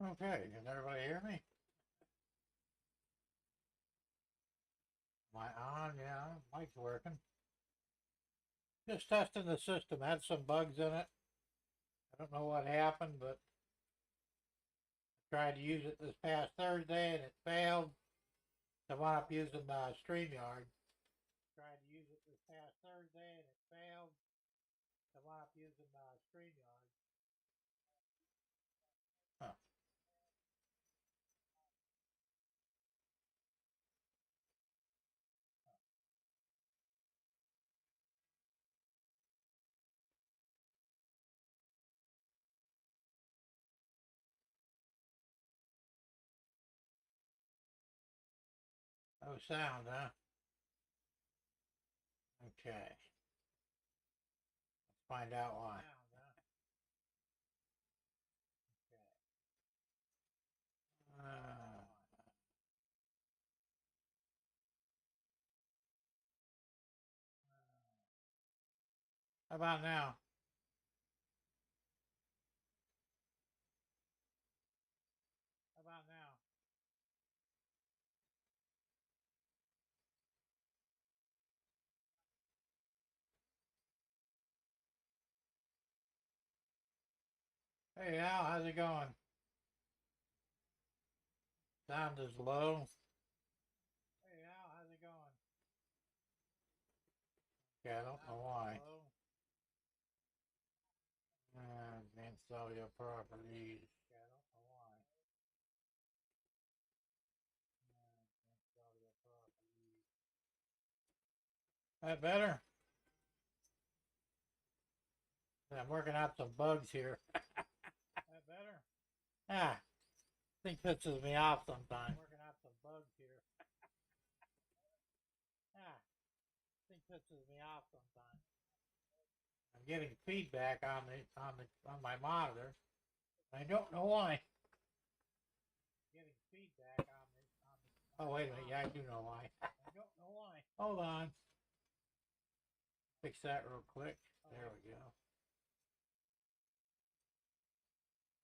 Okay, can everybody hear me? Am I on? Yeah, mic's working. Just testing the system. Had some bugs in it. I don't know what happened, but I tried to use it this past Thursday and it failed. I wound up using StreamYard. Tried to use it this past Thursday and it failed. I wound up using StreamYard. Huh. No sound, huh? Okay. Let's find out why. Uh, how about now? How about now? Hey Al, how's it going? Sound is low. Hey Al, how's it going? Yeah, I don't know why. Advanced audio properties. Yeah, I don't know why. Advanced audio properties. That better? I'm working out some bugs here. That better? Ah, I think pisses me off sometimes. Working out some bugs here. Ah, I think pisses me off sometimes. I'm getting feedback on my monitor. I don't know why. Getting feedback on the oh wait a minute, yeah I do know why. I don't know why. Hold on. Fix that real quick. There we go.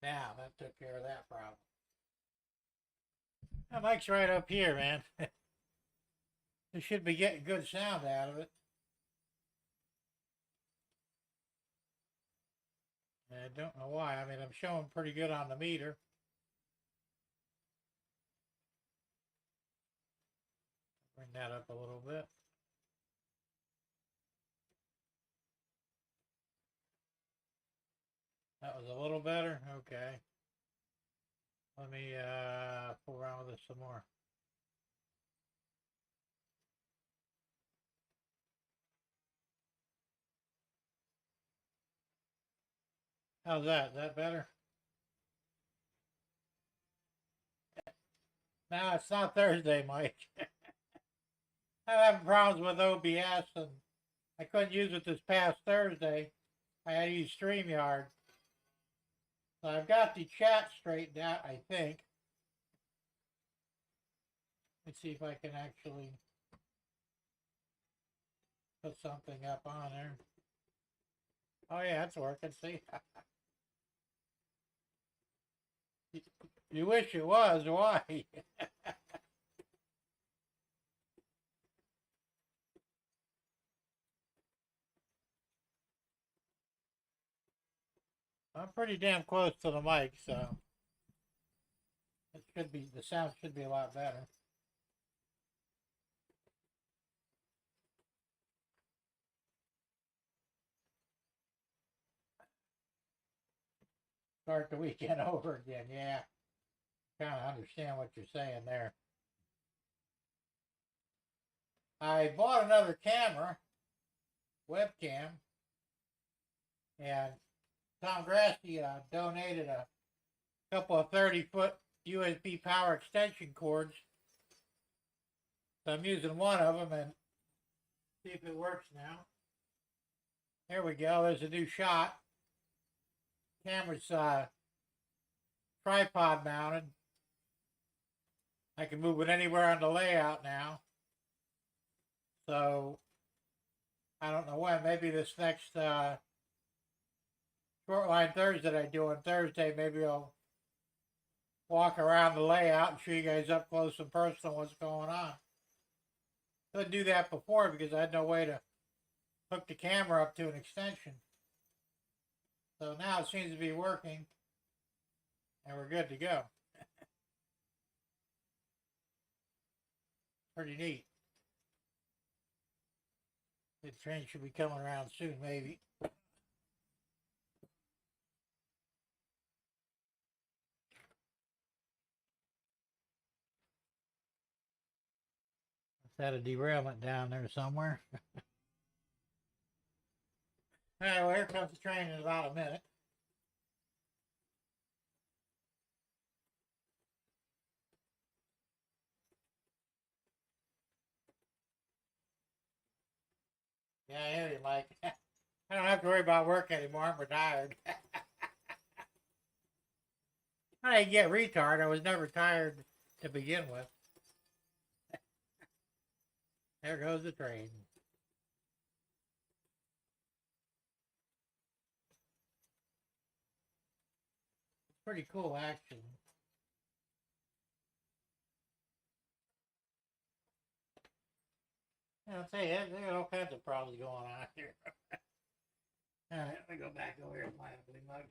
Now that took care of that problem. That mic's right up here, man. You should be getting good sound out of it. I don't know why. I mean, I'm showing pretty good on the meter. Bring that up a little bit. That was a little better. Okay. Let me fool around with this some more. How's that? Is that better? No, it's not Thursday, Mike. I'm having problems with OBS, and I couldn't use it this past Thursday. I had to use StreamYard. So I've got the chat straightened out, I think. Let's see if I can actually put something up on there. Oh yeah, it's working. See, you wish it was. Why? I'm pretty damn close to the mic, so it should be the sound should be a lot better. Start the weekend over again. Yeah, kind of understand what you're saying there. I bought another camera, webcam, and Tom Grassi donated a couple of 30-foot USB power extension cords. So I'm using one of them and see if it works now. There we go. There's a new shot. Camera's tripod mounted. I can move it anywhere on the layout now. So I don't know when. Maybe this next Shortline Thursday that I do on Thursday, maybe I'll walk around the layout and show you guys up close and personal what's going on. Couldn't do that before because I had no way to hook the camera up to an extension. So now it seems to be working and we're good to go. Pretty neat. The train should be coming around soon, maybe. Had a derailment down there somewhere. Alright, well, here comes the train in about a minute. Yeah, I hear you, Mike. I don't have to worry about work anymore. I'm retired. I didn't get retired. I was never tired to begin with. There goes the train. It's pretty cool action. I'll tell you, there's all kinds of problems going on here. Alright, let me go back over here to my ugly mug.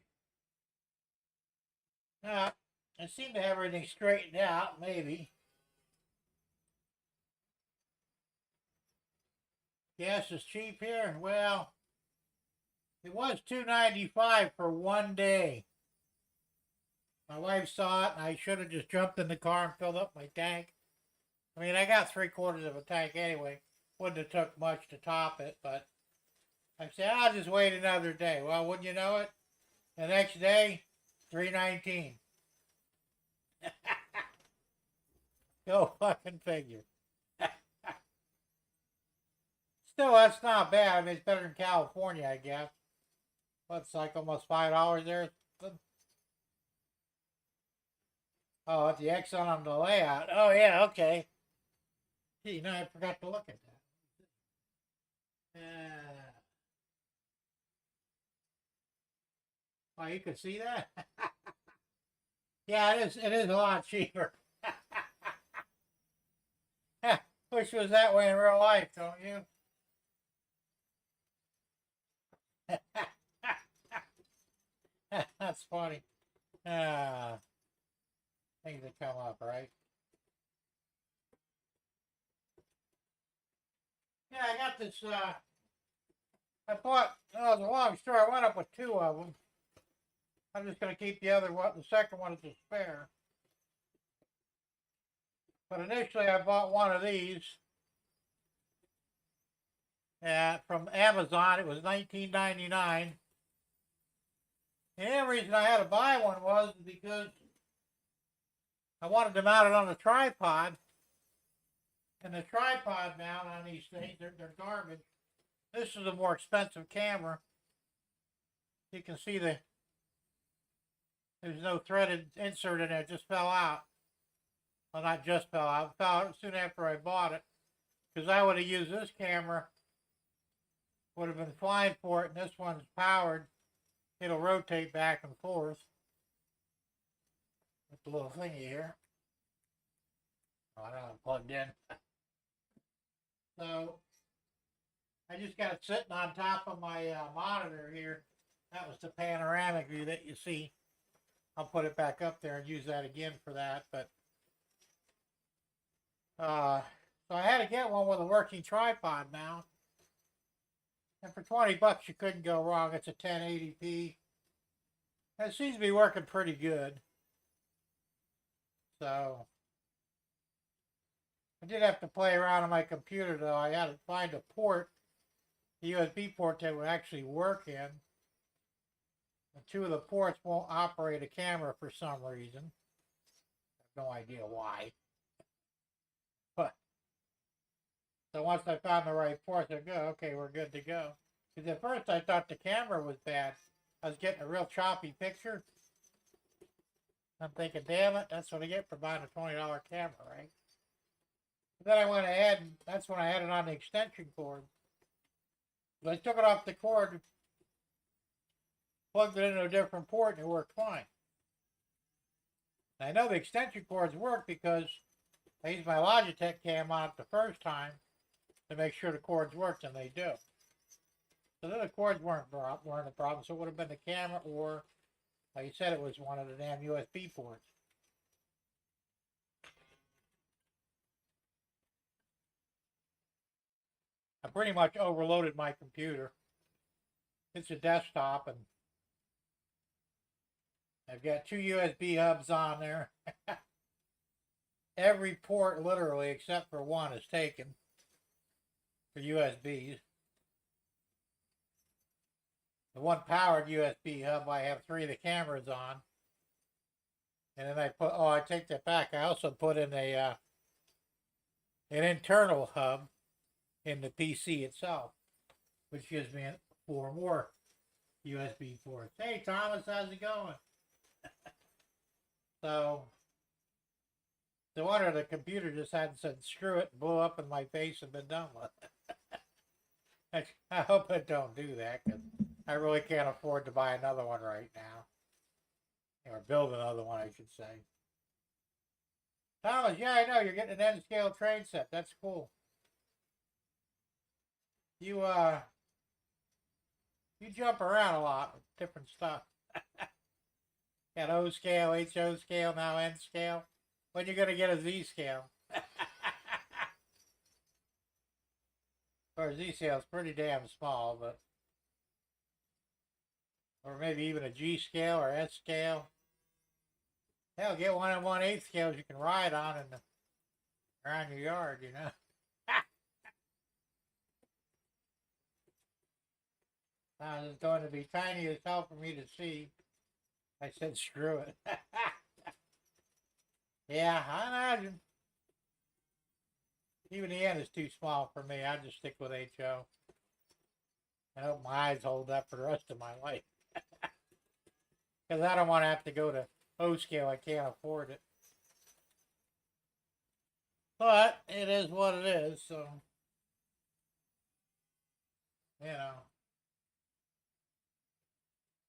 I seem to have everything straightened out, maybe. Gas is cheap here. Well, it was $2.95 for one day. My wife saw it, and I should have just jumped in the car and filled up my tank. I mean, I got 3/4 of a tank anyway. Wouldn't have took much to top it, but I said, I'll just wait another day. Well, wouldn't you know it? The next day, $3.19. Go fucking figure. Still, that's not bad. I mean, it's better than California, I guess. What's like almost $5 there? Oh, at the Exxon on the layout. Oh, yeah, okay. Gee, no, I forgot to look at that. Oh, you can see that? Yeah, it is a lot cheaper. Wish it was that way in real life, don't you? That's funny. Things that come up, right? Yeah, I got this, I thought, oh, it's a long story. I went up with 2 of them. I'm just going to keep the other one, the second one as a spare. But initially I bought one of these. From Amazon. It was $19.99. And the reason I had to buy one was because I wanted to mount it on a tripod. And the tripod mount on these things, they're garbage. This is a more expensive camera. You can see there's no threaded insert in there. It just fell out. Well, not just fell out. It fell out soon after I bought it. Because I would have used this camera. Would have been fine for it. And this one's powered. It'll rotate back and forth. With the little thingy here. Oh, I don't have it plugged in. So, I just got it sitting on top of my monitor here. That was the panoramic view that you see. I'll put it back up there and use that again for that. But so I had to get one with a working tripod mount. And for $20 you couldn't go wrong. It's a 1080p. And it seems to be working pretty good. So I did have to play around on my computer though. I had to find a port, the USB port that would actually work in. And 2 of the ports won't operate a camera for some reason. I have no idea why. But so once I found the right port, I go, okay, we're good to go. Because at first I thought the camera was bad. I was getting a real choppy picture. I'm thinking, damn it, that's what I get for buying a $20 camera, right? But then I went ahead, and that's when I had it on the extension cord. But I took it off the cord, plugged it into a different port, and it worked fine. And I know the extension cords work because I used my Logitech cam on it the first time to make sure the cords worked, and they do. So then the cords weren't a problem, so it would have been the camera or, like you said, it was one of the damn USB ports. I pretty much overloaded my computer. It's a desktop, and I've got 2 USB hubs on there. Every port, literally, except for one, is taken for USBs. The one powered USB hub, I have 3 of the cameras on. And then I take that back. I also put in an internal hub in the PC itself, which gives me 4 more USB ports. Hey, Thomas, how's it going? So, no wonder the computer just hadn't said screw it and blew up in my face and been done with it. I hope it don't do that, because I really can't afford to buy another one right now. Or build another one, I should say. Thomas, yeah, I know, you're getting an N-scale train set. That's cool. You jump around a lot with different stuff. Got O scale, HO scale, now N scale. When you gonna get a Z scale? Or Z scale is pretty damn small, but or maybe even a G scale or S scale. Hell, get one and 1/8 scales you can ride on around your yard, you know. It's going to be tiny as hell for me to see. I said, screw it. Yeah, I imagine. Even the N is too small for me. I just stick with HO. I hope my eyes hold up for the rest of my life. Because I don't want to have to go to O scale. I can't afford it. But it is what it is, so, you know.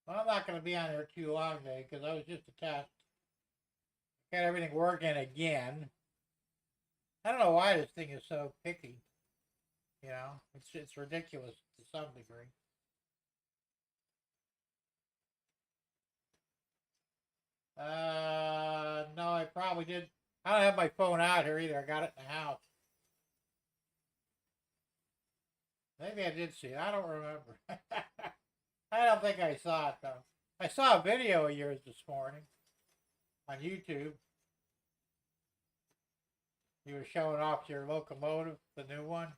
Well, I'm not going to be on there too long today because I was just a test. Got everything working again. I don't know why this thing is so picky. You know, it's ridiculous to some degree. No, I probably did. I don't have my phone out here either. I got it in the house. Maybe I did see it. I don't remember. I don't think I saw it though. I saw a video of yours this morning on YouTube. You were showing off your locomotive, the new one.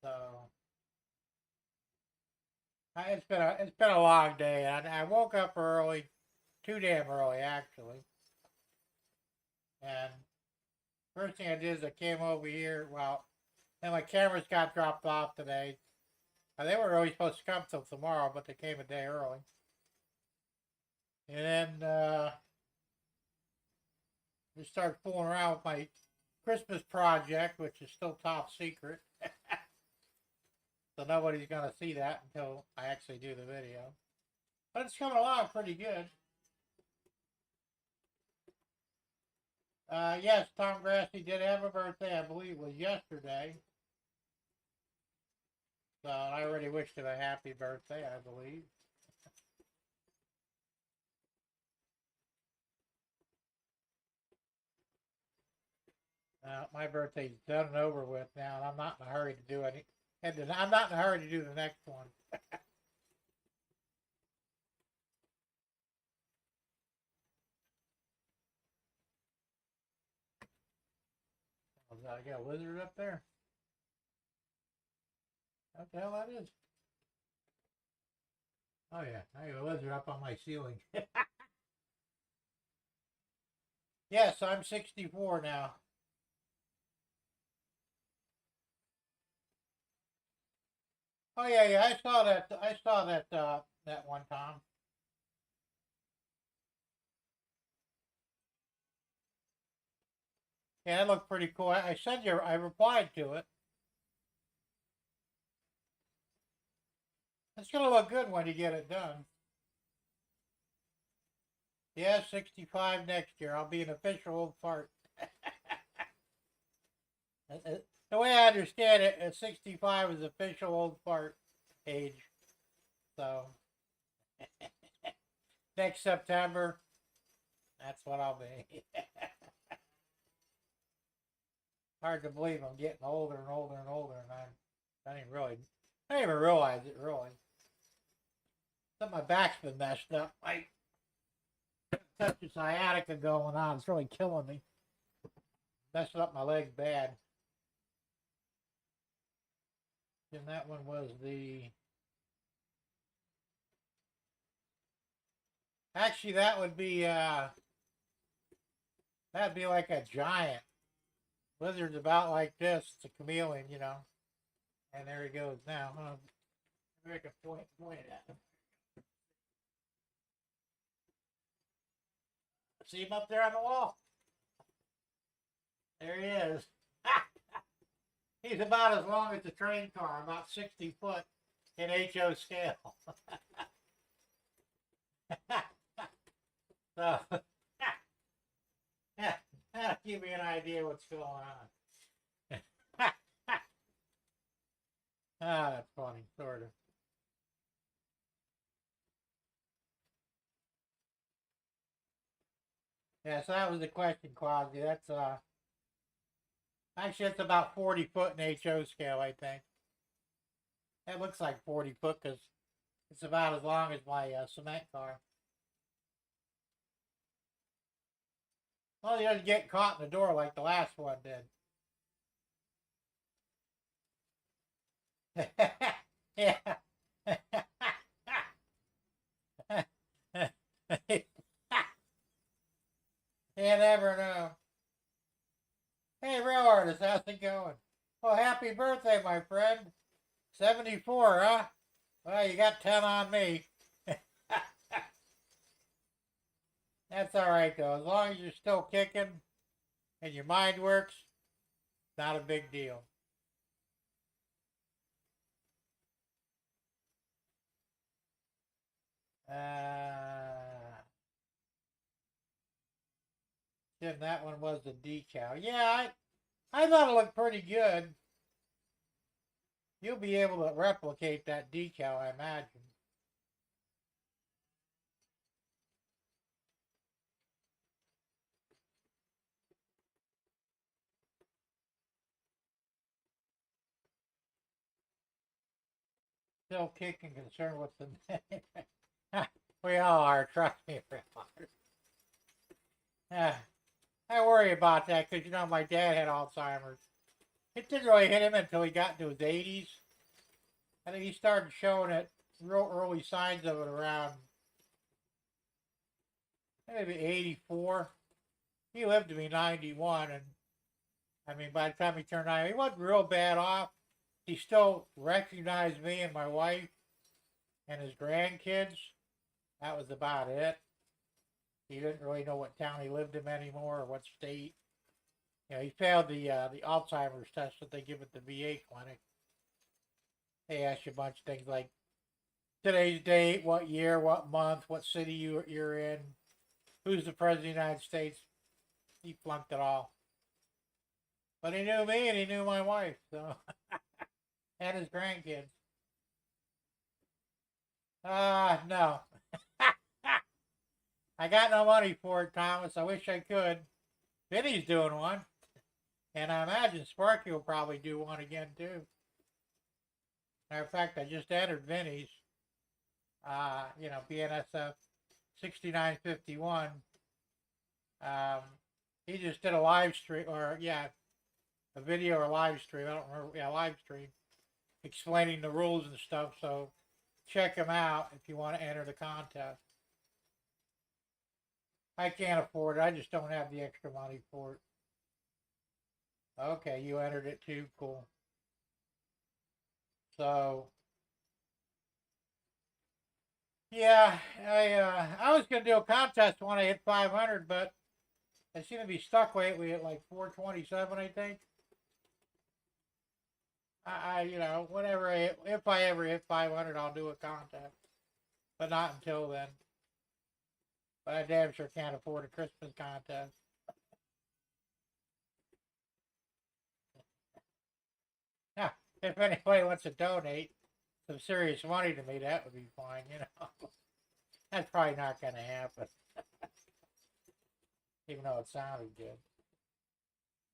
So it's been a long day. I woke up early, too damn early actually. And first thing I did is I came over here. Well, then my cameras got dropped off today. They were really supposed to come till tomorrow, but they came a day early. And then we started fooling around with my Christmas project, which is still top secret. So nobody's going to see that until I actually do the video. But it's coming along pretty good. Yes, Tom Grassi did have a birthday. I believe it was yesterday. So I already wished him a happy birthday, I believe. My birthday's done and over with now, and I'm not in a hurry to do any. And I'm not in a hurry to do the next one. I got a lizard up there. What the hell that is? Oh yeah, I got a lizard up on my ceiling. Yes, I'm 64 now. Oh yeah, I saw that. I saw that that one time. Yeah, it looked pretty cool. I said I replied to it. It's gonna look good when you get it done. Yeah, 65 next year. I'll be an official old fart. The way I understand it, 65 is official old fart age. So next September, that's what I'll be. Hard to believe I'm getting older and older and older, and I didn't even realize it really. So my back's been messed up. I got the sciatica going on. It's really killing me. Messing up my legs bad. And that one was actually that would be that'd be like a giant. Lizard's about like this. It's a chameleon, you know. And there he goes now. Make a point at him. See him up there on the wall? There he is. He's about as long as a train car, about 60 foot in HO scale. So, that'll give you an idea what's going on. That's funny, sort of. Yeah, so that was the question, Claudia. That's actually it's about 40 foot in HO scale, I think. That looks like 40 foot because it's about as long as my cement car. Well, he doesn't get caught in the door like the last one did. Yeah. You never know. Hey, real artist, how's it going? Well, happy birthday, my friend. 74, huh? Well, you got 10 on me. That's all right, though. As long as you're still kicking and your mind works, not a big deal. Jim, that one was the decal. Yeah, I thought it looked pretty good. You'll be able to replicate that decal, I imagine. Still kicking, concerned with the name. We all are, trust me, we are. I worry about that because, you know, my dad had Alzheimer's. It didn't really hit him until he got into his 80s. I think he started showing it, real early signs of it around maybe 84. He lived to be 91, and I mean, by the time he turned 90, he wasn't real bad off. He still recognized me and my wife and his grandkids. That was about it. He didn't really know what town he lived in anymore or what state. You know, he failed the Alzheimer's test that they give at the VA clinic. They ask you a bunch of things like today's date, what year, what month, what city you're in, who's the president of the United States. He flunked it all. But he knew me and he knew my wife, so and his grandkids. No. I got no money for it, Thomas. I wish I could. Vinny's doing one. And I imagine Sparky will probably do one again, too. Matter of fact, I just entered Vinny's, you know, BNSF 6951. He just did a live stream, or, yeah, a video or live stream. I don't remember. Yeah, live stream. Explaining the rules and stuff. So check him out if you want to enter the contest. I can't afford it. I just don't have the extra money for it. Okay, you entered it too. Cool. So, yeah, I was gonna do a contest when I hit 500, but I seem to be stuck lately at like 427, I think. You know, whenever if I ever hit 500, I'll do a contest, but not until then. But I damn sure can't afford a Christmas contest. Now, if anybody wants to donate some serious money to me, that would be fine, you know. That's probably not going to happen, even though it sounded good.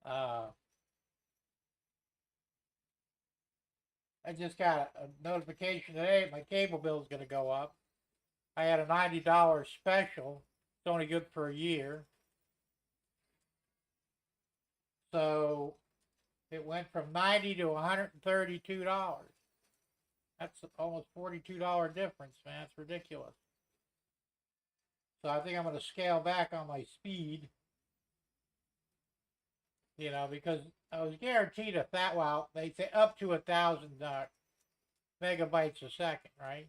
I just got a notification today my cable bill is going to go up. I had a $90 special. It's only good for a year. So it went from $90 to $132. That's almost $42 difference, man. It's ridiculous. So I think I'm going to scale back on my speed. You know, because I was guaranteed well, they say up to 1,000 megabytes a second, right?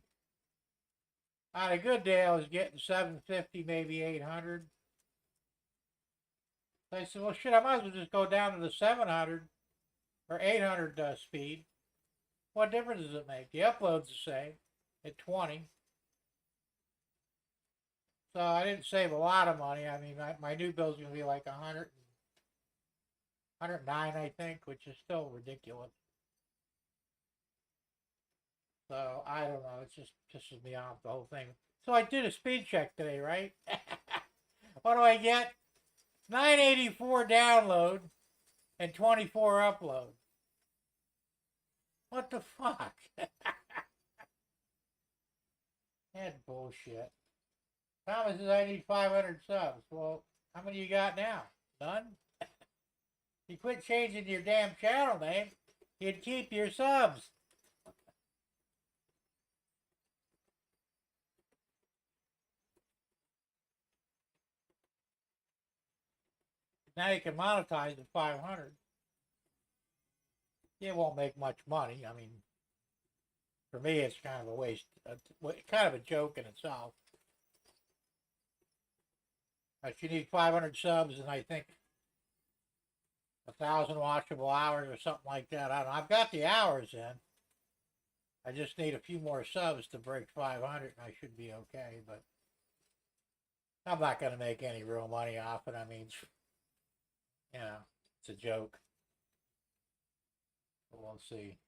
On a good day, I was getting 750, maybe 800. So I said, well, shit, I might as well just go down to the 700 or 800 speed. What difference does it make? The upload's the same at 20. So I didn't save a lot of money. I mean, my new bill's going to be like 109, I think, which is still ridiculous. So I don't know. It just pisses me off, the whole thing. So I did a speed check today, right? What do I get? 984 download and 24 upload. What the fuck? That bullshit. Thomas says I need 500 subs. Well, how many you got now? None? You quit changing your damn channel name, you'd keep your subs. Now you can monetize at 500. It won't make much money. I mean, for me, it's kind of a waste, kind of a joke in itself. But you need 500 subs, and I think 1,000 watchable hours or something like that. I don't know. I've got the hours in. I just need a few more subs to break 500, and I should be okay. But I'm not going to make any real money off it. I mean, you know, it's a joke. But we'll see.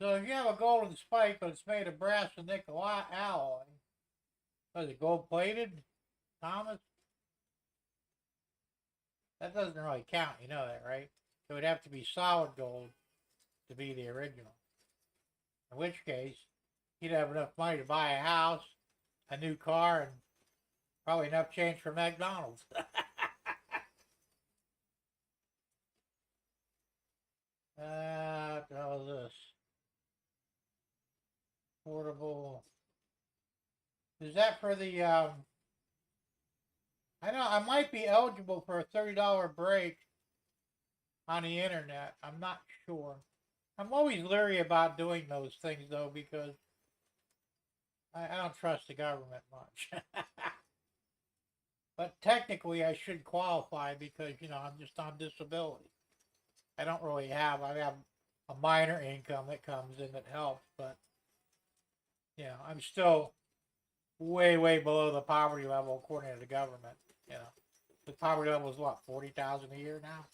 So if you have a golden spike, but it's made of brass and nickel alloy, is it gold plated, Thomas? That doesn't really count, you know that, right? It would have to be solid gold to be the original. In which case, you'd have enough money to buy a house, a new car, and probably enough change for McDonald's. What the hell is this? Portable. Is that for the, I know I might be eligible for a $30 break on the internet. I'm not sure. I'm always leery about doing those things, though, because I don't trust the government much. But technically, I should qualify because, you know, I'm just on disability. I have a minor income that comes in that helps, but, you know, I'm still way, way below the poverty level according to the government. You know, the poverty level is what, 40,000 a year now,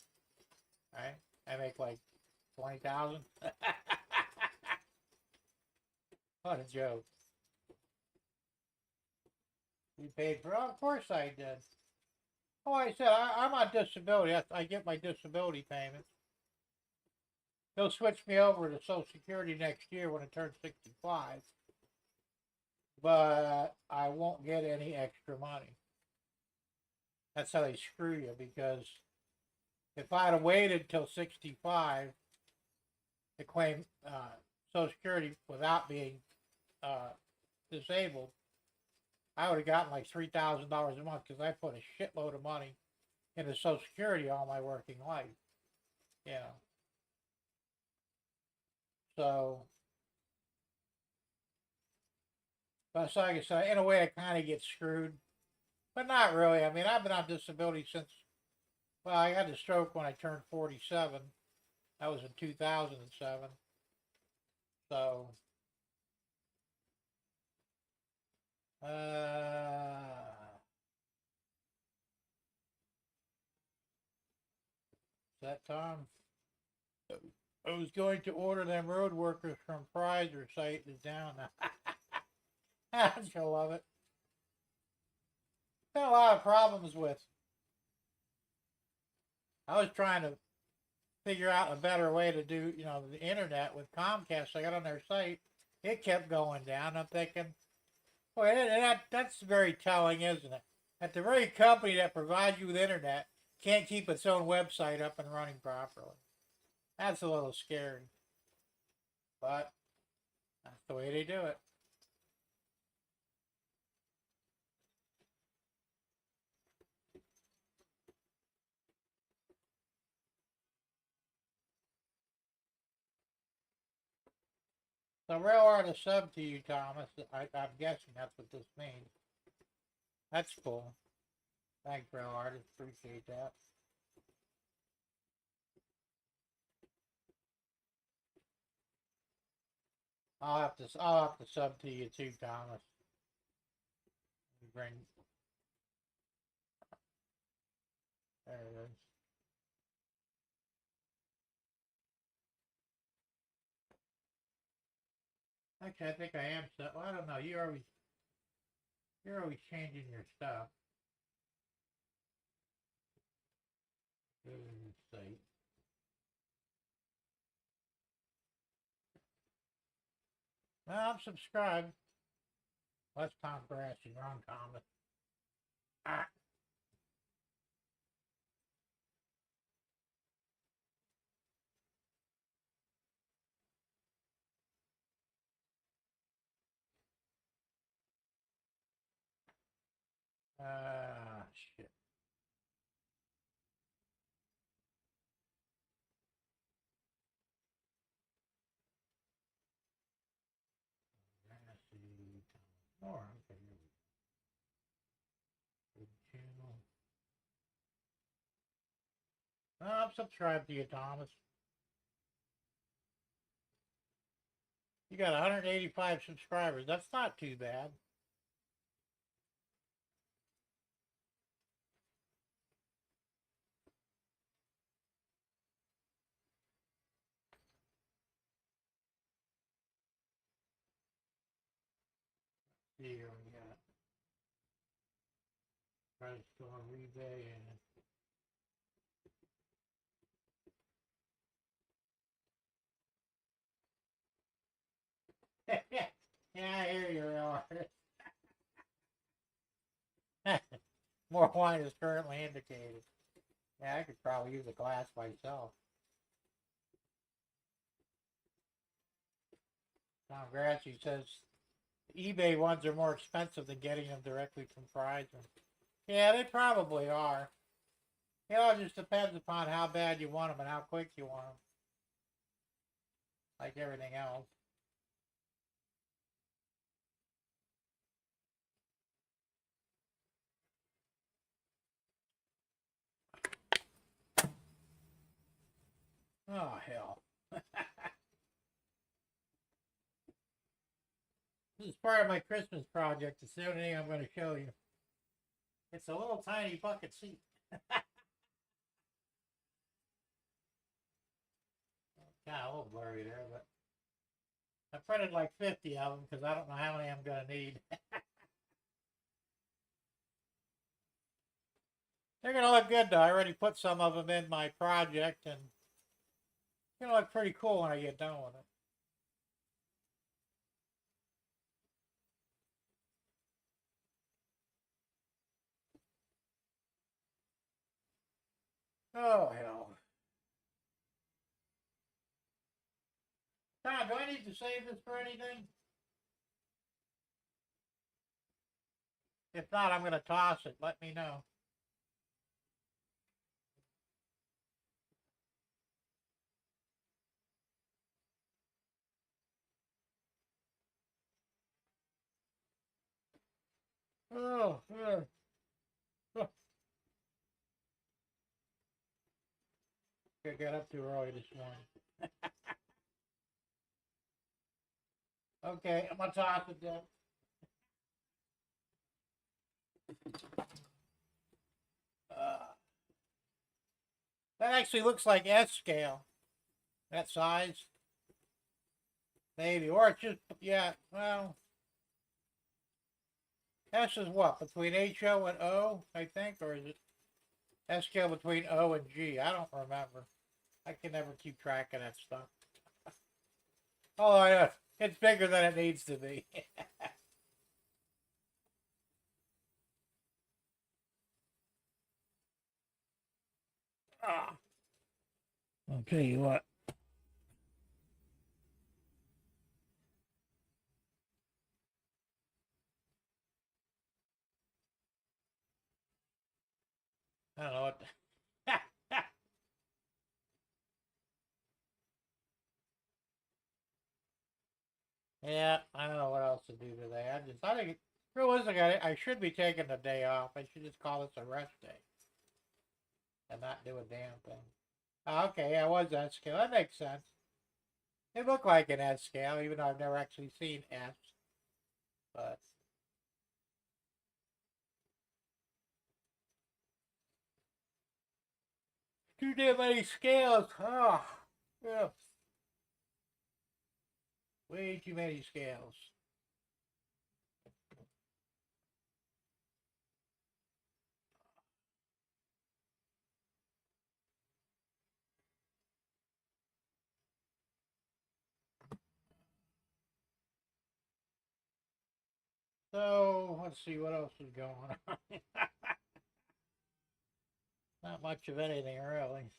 right? I make like 20,000. What a joke! You paid for? Oh, of course I did. Oh, I said I'm on disability. I get my disability payments. They'll switch me over to Social Security next year when I turn 65. But I won't get any extra money. That's how they screw you, because if I'd have waited till 65 to claim Social Security without being disabled, I would have gotten like $3,000 a month, because I put a shitload of money into Social Security all my working life. You know. So, but like I said, in a way, I kind of get screwed. But not really. I mean, I've been on disability since, well, I had the stroke when I turned 47. That was in 2007. So, is that Tom? I was going to order them road workers from Pfizer site is down now. I love it. Got a lot of problems with. I was trying to figure out a better way to do, the internet with Comcast. I got on their site. It kept going down. I'm thinking, boy, that's very telling, isn't it? That the very company that provides you with internet can't keep its own website up and running properly. That's a little scary. But that's the way they do it. So real hard a sub to you, Thomas. I'm guessing that's what this means. That's cool. Thanks, real hard. Appreciate that. I'll have to sub to you too, Thomas. Bring. There it is. Actually, I think I am. Well, I don't know. You're always changing your stuff. Let's see. Well, I'm subscribed. That's Tom Grassi. Wrong Thomas. Ah. Shit. Grassi. More. Okay. Good channel. I'm subscribed to you, Thomas. You got 185 subscribers. That's not too bad. Here we got price store rebate and yeah, I hear you, Real. More wine is currently indicated. Yeah, I could probably use a glass myself. Tom Grassi says eBay ones are more expensive than getting them directly from Pfizer. Yeah, they probably are. It just depends upon how bad you want them and how quick you want them. Like everything else. Oh, hell. This is part of my Christmas project. It's the only thing I'm going to show you. It's a little tiny bucket seat. Kind of a little blurry there, but I printed like 50 of them because I don't know how many I'm going to need. They're going to look good, though. I already put some of them in my project, and it's going to look pretty cool when I get done with it. Oh, hell. Tom, do I need to save this for anything? If not, I'm going to toss it. Let me know. Oh, yeah. Oh. I got up too early this morning. Okay, I'm gonna toss it down. That actually looks like S scale. That size. Maybe. Or it's just, yeah, well. S is what? Between HO and O, I think? Or is it S scale between O and G? I don't remember. I can never keep track of that stuff. Oh, yeah. It's bigger than it needs to be. Ah. I'll tell you what. I don't know what. Yeah, I don't know what else to do today. I think, realistically, I should be taking the day off. I should just call this a rest day and not do a damn thing. Oh, okay, yeah, it was S scale. That makes sense. It looked like an S scale, even though I've never actually seen S. But too damn many scales. Oh, yeah, way too many scales. So let's see what else is going on. Not much of anything really.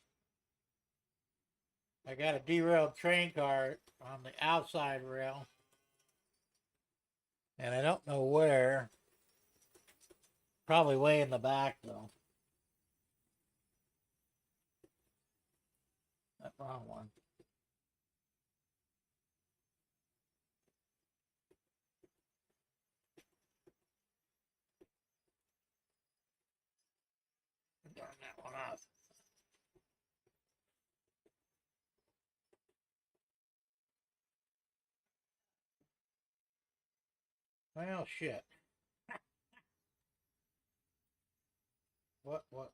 I got a derailed train car on the outside rail, and I don't know where. Probably way in the back though. That wrong one. Darn that one off. Well, shit. What? Well,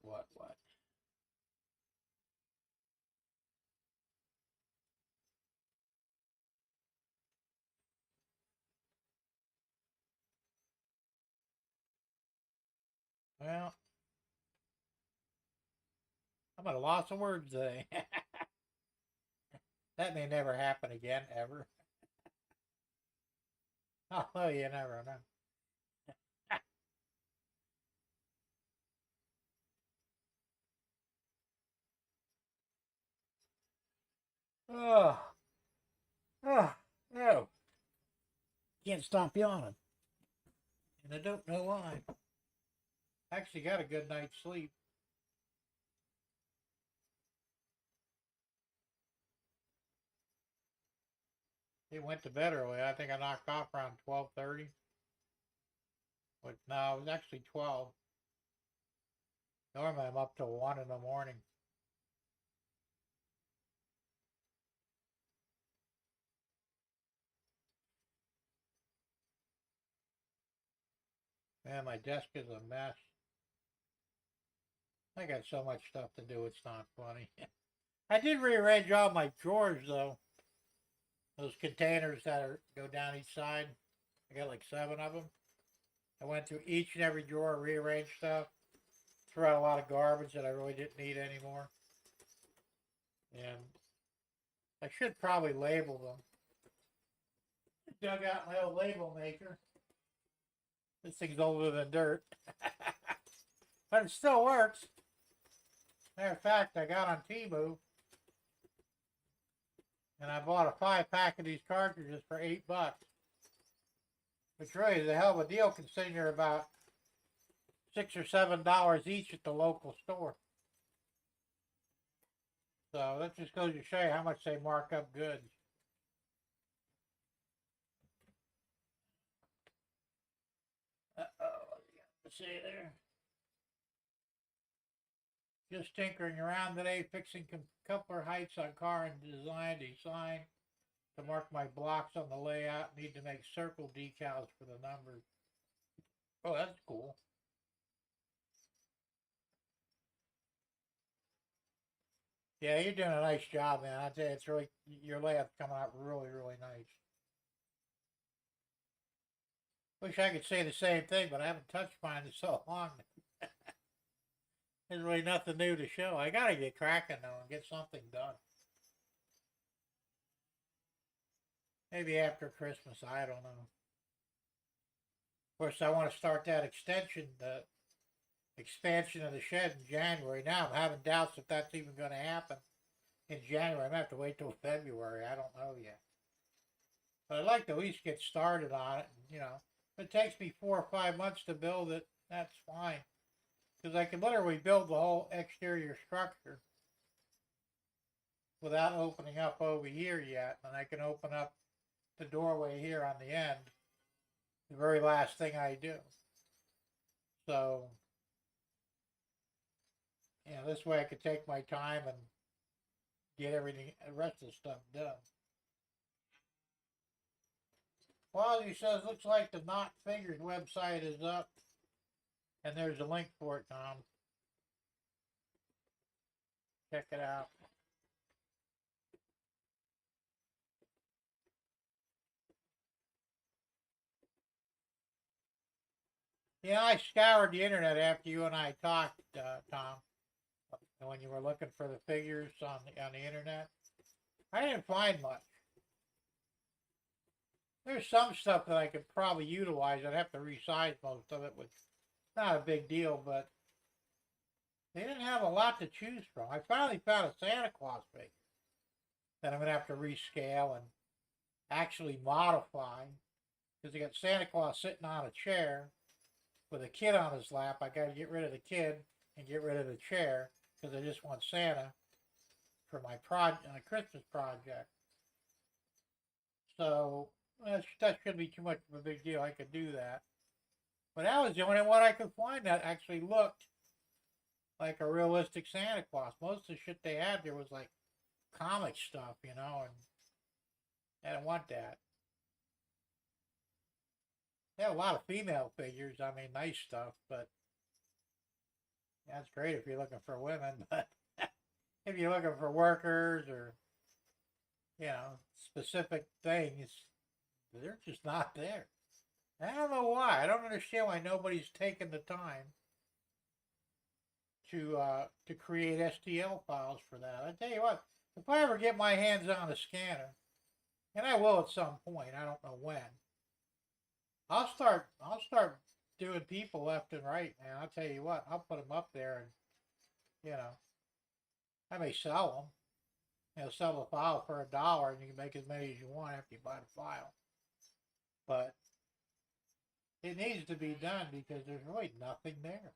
I'm at a loss of words today. That may never happen again, ever. Oh, you never know. Oh, oh, no. Can't stop yawning. And I don't know why. Actually got a good night's sleep. It went to bed early. I think I knocked off around 12:30. But no, it was actually 12. Normally I'm up till 1 in the morning. Man, my desk is a mess. I got so much stuff to do, it's not funny. I did rearrange all my drawers though. Those containers that go down each side. I got like 7 of them. I went through each and every drawer, rearranged stuff, threw out a lot of garbage that I really didn't need anymore. And I should probably label them. Dug out my old label maker. This thing's older than dirt. But it still works. Matter of fact, I got on Temu and I bought a 5-pack of these cartridges for $8. Which really is a hell of a deal considering they're about $6 or $7 each at the local store. So that just goes to show you how much they mark up goods. Let's see there. Just tinkering around today, fixing coupler heights on car and design to mark my blocks on the layout. Need to make circle decals for the numbers. Oh, that's cool. Yeah, you're doing a nice job, man. I tell you, it's really, your layout's coming out really, really nice. Wish I could say the same thing, but I haven't touched mine in so long. There's really nothing new to show. I gotta get cracking though and get something done. Maybe after Christmas, I don't know. Of course, I want to start that extension, the expansion of the shed in January. Now I'm having doubts if that's even going to happen in January. I'm going to have to wait till February. I don't know yet. But I'd like to at least get started on it. And, you know, if it takes me 4 or 5 months to build it, that's fine. Because I can literally build the whole exterior structure without opening up over here yet. And I can open up the doorway here on the end, the very last thing I do. So, you know, this way I could take my time and get everything, the rest of the stuff done. Well, he says, looks like the Not Figures website is up, and there's a link for it, Tom. Check it out. Yeah, I scoured the internet after you and I talked, Tom, when you were looking for the figures on the internet. I didn't find much. There's some stuff that I could probably utilize. I'd have to resize most of it, which is not a big deal, but they didn't have a lot to choose from. I finally found a Santa Claus figure that I'm going to have to rescale and actually modify, because they got Santa Claus sitting on a chair with a kid on his lap. I got to get rid of the kid and get rid of the chair because I just want Santa for my Christmas project. So that shouldn't be too much of a big deal. I could do that. But that was the only one I could find that actually looked like a realistic Santa Claus. Most of the shit they had there was like comic stuff, you know, and I didn't want that. They had a lot of female figures. I mean, nice stuff, but that's great if you're looking for women. But if you're looking for workers or, you know, specific things, they're just not there. I don't know why. I don't understand why nobody's taken the time to create STL files for that. I tell you what, if I ever get my hands on a scanner, and I will at some point, I don't know when, I'll start doing people left and right, man. I'll tell you what, I'll put them up there, and you know, I may sell them. You know, sell the file for $1, and you can make as many as you want after you buy the file. But it needs to be done because there's really nothing there.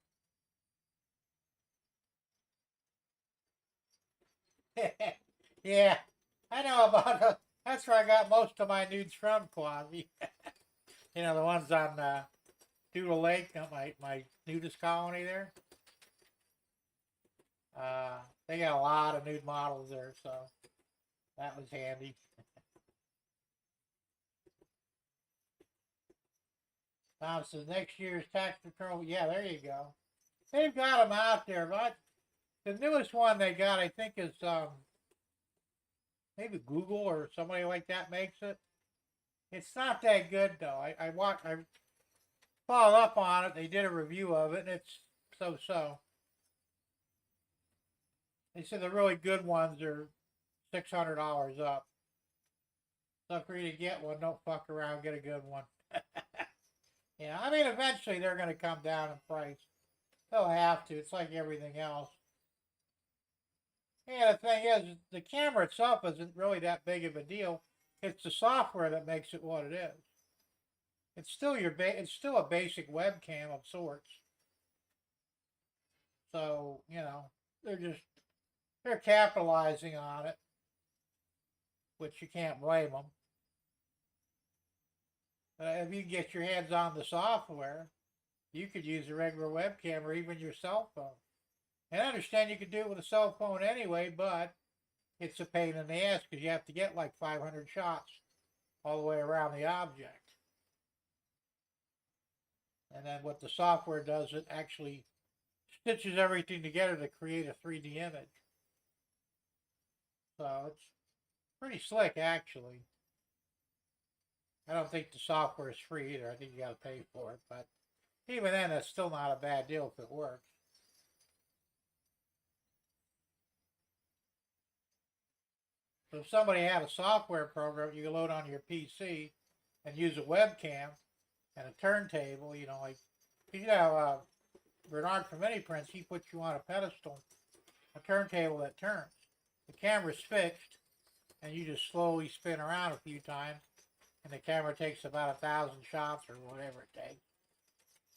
Yeah, I know about it. That's where I got most of my nudes from, Quasi. You know, the ones on Doodle Lake, my nudist colony there. They got a lot of nude models there, so that was handy. Tom says next year's tax return. Yeah, there you go. They've got them out there, but the newest one they got, I think, is maybe Google or somebody like that makes it. It's not that good though. I followed up on it. They did a review of it, and it's so-so. They said the really good ones are $600 up. So for you to get one, don't fuck around, get a good one. Yeah, I mean, eventually they're going to come down in price. They'll have to. It's like everything else. Yeah, the thing is, the camera itself isn't really that big of a deal. It's the software that makes it what it is. It's still it's still a basic webcam of sorts. So, you know, they're capitalizing on it, which you can't blame them. If you can get your hands on the software, you could use a regular webcam or even your cell phone. And I understand you could do it with a cell phone anyway, but it's a pain in the ass because you have to get like 500 shots all the way around the object. And then what the software does, it actually stitches everything together to create a 3D image. So it's pretty slick, actually. I don't think the software is free either. I think you got to pay for it. But even then, it's still not a bad deal if it works. So if somebody had a software program you can load on your PC and use a webcam and a turntable, you know, like, you know, Bernard from Mini Prints, he puts you on a pedestal, a turntable that turns. The camera's fixed, and you just slowly spin around a few times, and the camera takes about 1,000 shots or whatever it takes.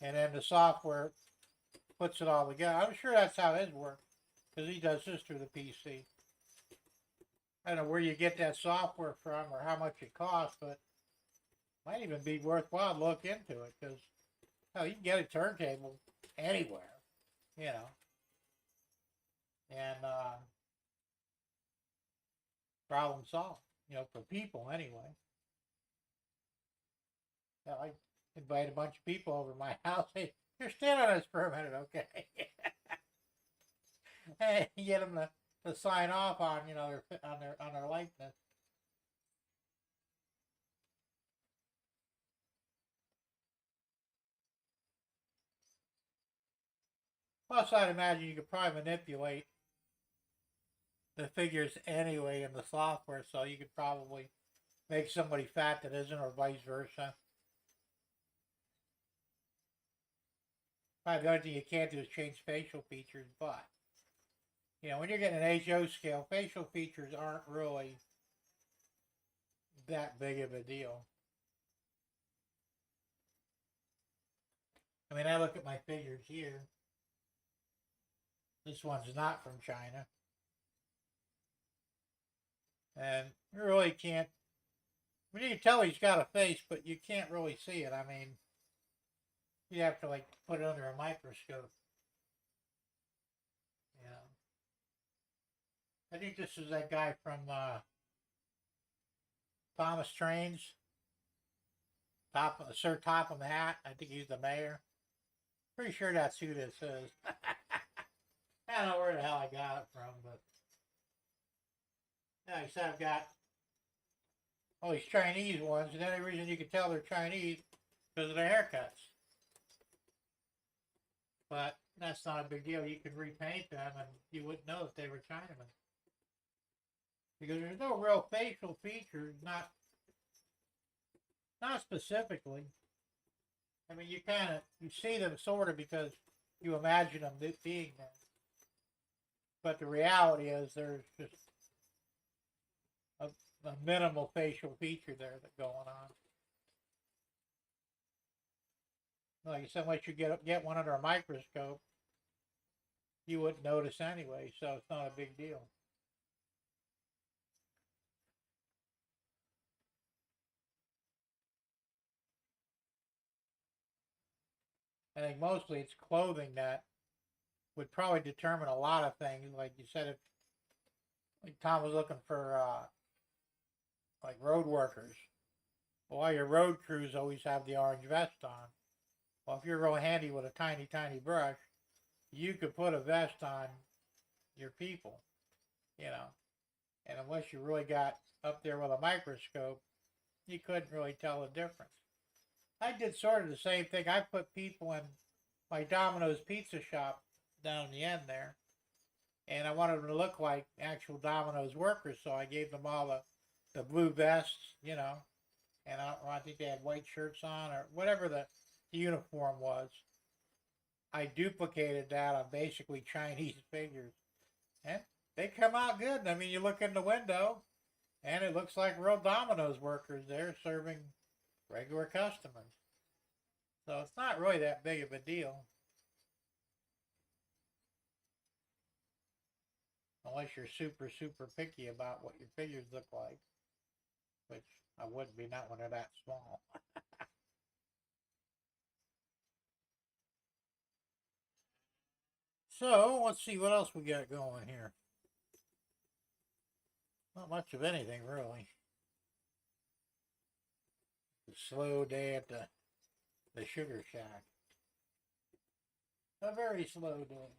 And then the software puts it all together. I'm sure that's how his works, because he does this through the PC. I don't know where you get that software from or how much it costs, but it might even be worthwhile to look into it, because you can get a turntable anywhere, you know. And problem solved, you know, for people anyway. I invite a bunch of people over to my house. Hey, here, stand on this for a minute, okay? Hey, get them to sign off on, you know, on their likeness. Plus, I'd imagine you could probably manipulate the figures anyway in the software, so you could probably make somebody fat that isn't, or vice versa. Probably the only thing you can't do is change facial features, but, you know, when you're getting an HO scale, facial features aren't really that big of a deal. I mean, I look at my figures here. This one's not from China. And you really can't, I mean, you can tell he's got a face, but you can't really see it. I mean, you have to, like, put it under a microscope. You know. I think this is that guy from Thomas Trains. Sir Topham Hatt. I think he's the mayor. Pretty sure that's who this is. I don't know where the hell I got it from, but yeah, I said I've got all these Chinese ones, and the only reason you can tell they're Chinese because of their haircuts. But that's not a big deal. You can repaint them, and you wouldn't know if they were Chinamen. Because there's no real facial features, not specifically. I mean, you see them sort of because you imagine them being there. But the reality is there's just a minimal facial feature there that's going on. Like I said, unless you get one under a microscope, you wouldn't notice anyway, so it's not a big deal. I think mostly it's clothing that would probably determine a lot of things. Like you said, if like Tom was looking for like road workers, well, all your road crews always have the orange vest on. Well, if you're real handy with a tiny, tiny brush, you could put a vest on your people, you know. And unless you really got up there with a microscope, you couldn't really tell the difference. I did sort of the same thing. I put people in my Domino's pizza shop down in the end there, and I wanted them to look like actual Domino's workers, so I gave them all the blue vests, you know, and I think they had white shirts on or whatever the uniform was. I duplicated that on basically Chinese figures, and they come out good. I mean, you look in the window, and it looks like real Domino's workers there serving regular customers. So it's not really that big of a deal. Unless you're super, super picky about what your figures look like. Which I wouldn't be, not when they're that small. So, let's see what else we got going here. Not much of anything, really. A slow day at the sugar shack. A very slow day.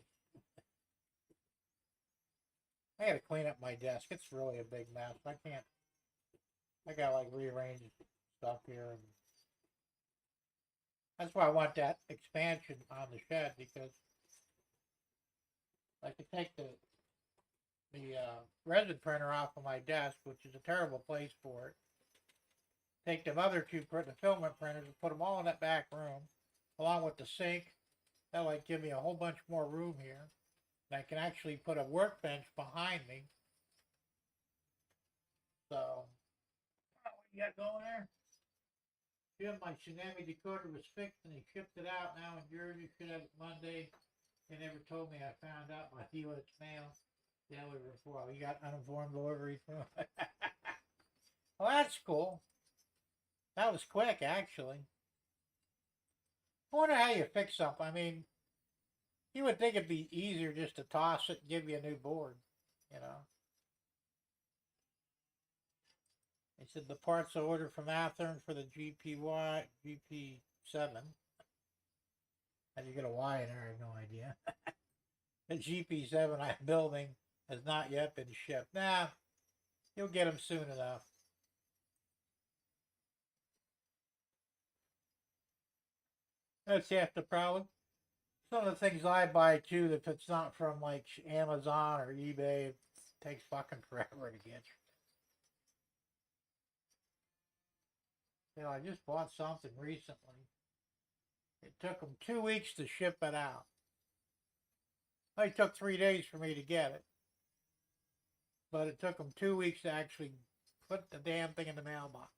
I gotta clean up my desk. It's really a big mess. I gotta like rearrange stuff here. And that's why I want that expansion on the shed, because I could take the resin printer off of my desk, which is a terrible place for it. Take them other two the filament printers and put them all in that back room, along with the sink. That'll like give me a whole bunch more room here. And I can actually put a workbench behind me. So, what you got going there? Jim, my tsunami decoder was fixed and he shipped it out now in Jersey. Should have it Monday. They never told me. I found out by U.S. mail. Yeah, we were before. We got uninformed delivery. Well, that's cool. That was quick, actually. I wonder how you fix something. I mean, you would think it'd be easier just to toss it and give you a new board, you know. They said the parts are ordered from Athens for the GP7. How do you get a Y in there? I have no idea. The GP7 I'm building has not yet been shipped. Nah, you'll get them soon enough. That's half the problem. Some of the things I buy too, if it's not from like Amazon or eBay, it takes fucking forever to get. You know, I just bought something recently. It took them 2 weeks to ship it out. It took 3 days for me to get it. But it took them 2 weeks to actually put the damn thing in the mailbox.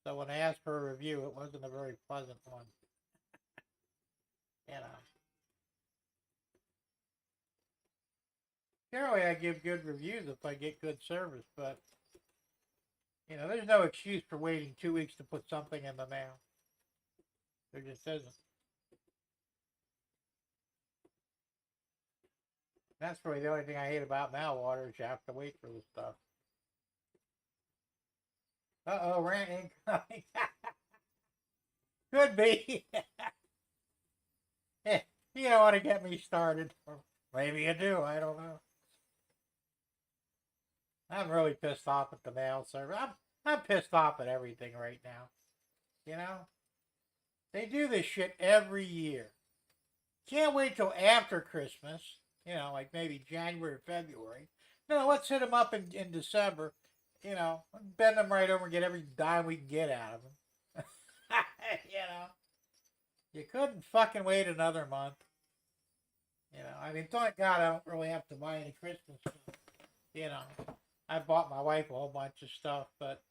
So when I asked for a review, it wasn't a very pleasant one. You know. Generally, I give good reviews if I get good service, but you know, there's no excuse for waiting 2 weeks to put something in the mail. There just isn't. That's really the only thing I hate about mail order is you have to wait for the stuff. Uh-oh, rant incoming. Could be. You don't want to get me started. Or maybe you do, I don't know. I'm really pissed off at the mail service. I'm pissed off at everything right now. You know? They do this shit every year. Can't wait till after Christmas. You know, like maybe January or February. No, let's hit them up in December. You know, bend them right over and get every dime we can get out of them. You know? You couldn't fucking wait another month. You know, I mean, thank God I don't really have to buy any Christmas stuff. You know, I bought my wife a whole bunch of stuff, but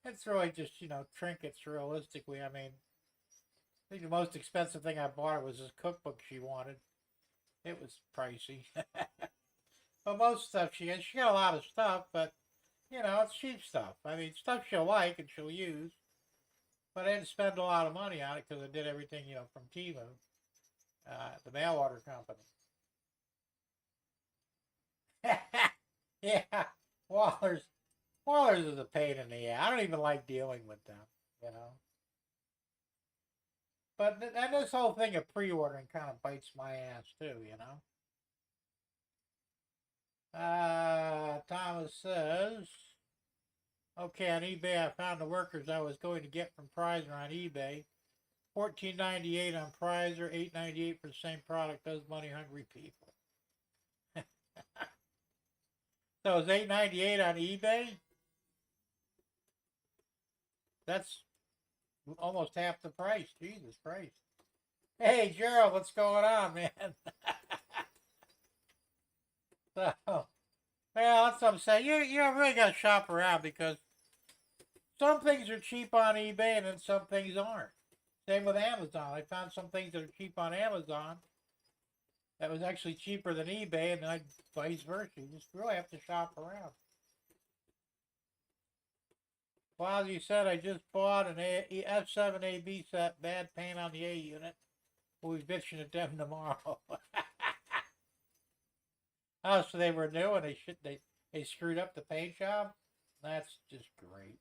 it's really just, you know, trinkets realistically. I mean, I think the most expensive thing I bought her was this cookbook she wanted. It was pricey. But most stuff she got a lot of stuff, but, you know, it's cheap stuff. I mean, stuff she'll like and she'll use. But I didn't spend a lot of money on it because I did everything, you know, from Temu, the mail order company. Yeah, Waller's is a pain in the ass. I don't even like dealing with them, you know. But and this whole thing of pre-ordering kind of bites my ass too, you know. Thomas says, okay, on eBay I found the workers I was going to get from Prizer on eBay. $14.98 on Prizer, $8.98 for the same product. Those money-hungry people. So it's $8.98 on eBay? That's almost half the price. Jesus Christ. Hey, Gerald, what's going on, man? So, well, that's what I'm saying. You really got to shop around because some things are cheap on eBay and then some things aren't. Same with Amazon. I found some things that are cheap on Amazon that was actually cheaper than eBay, and then vice versa. You just really have to shop around. Well, as you said, I just bought an F7 AB set, bad paint on the A unit. We'll be bitching at them tomorrow. Oh, so they were new, and They screwed up the paint job. That's just great.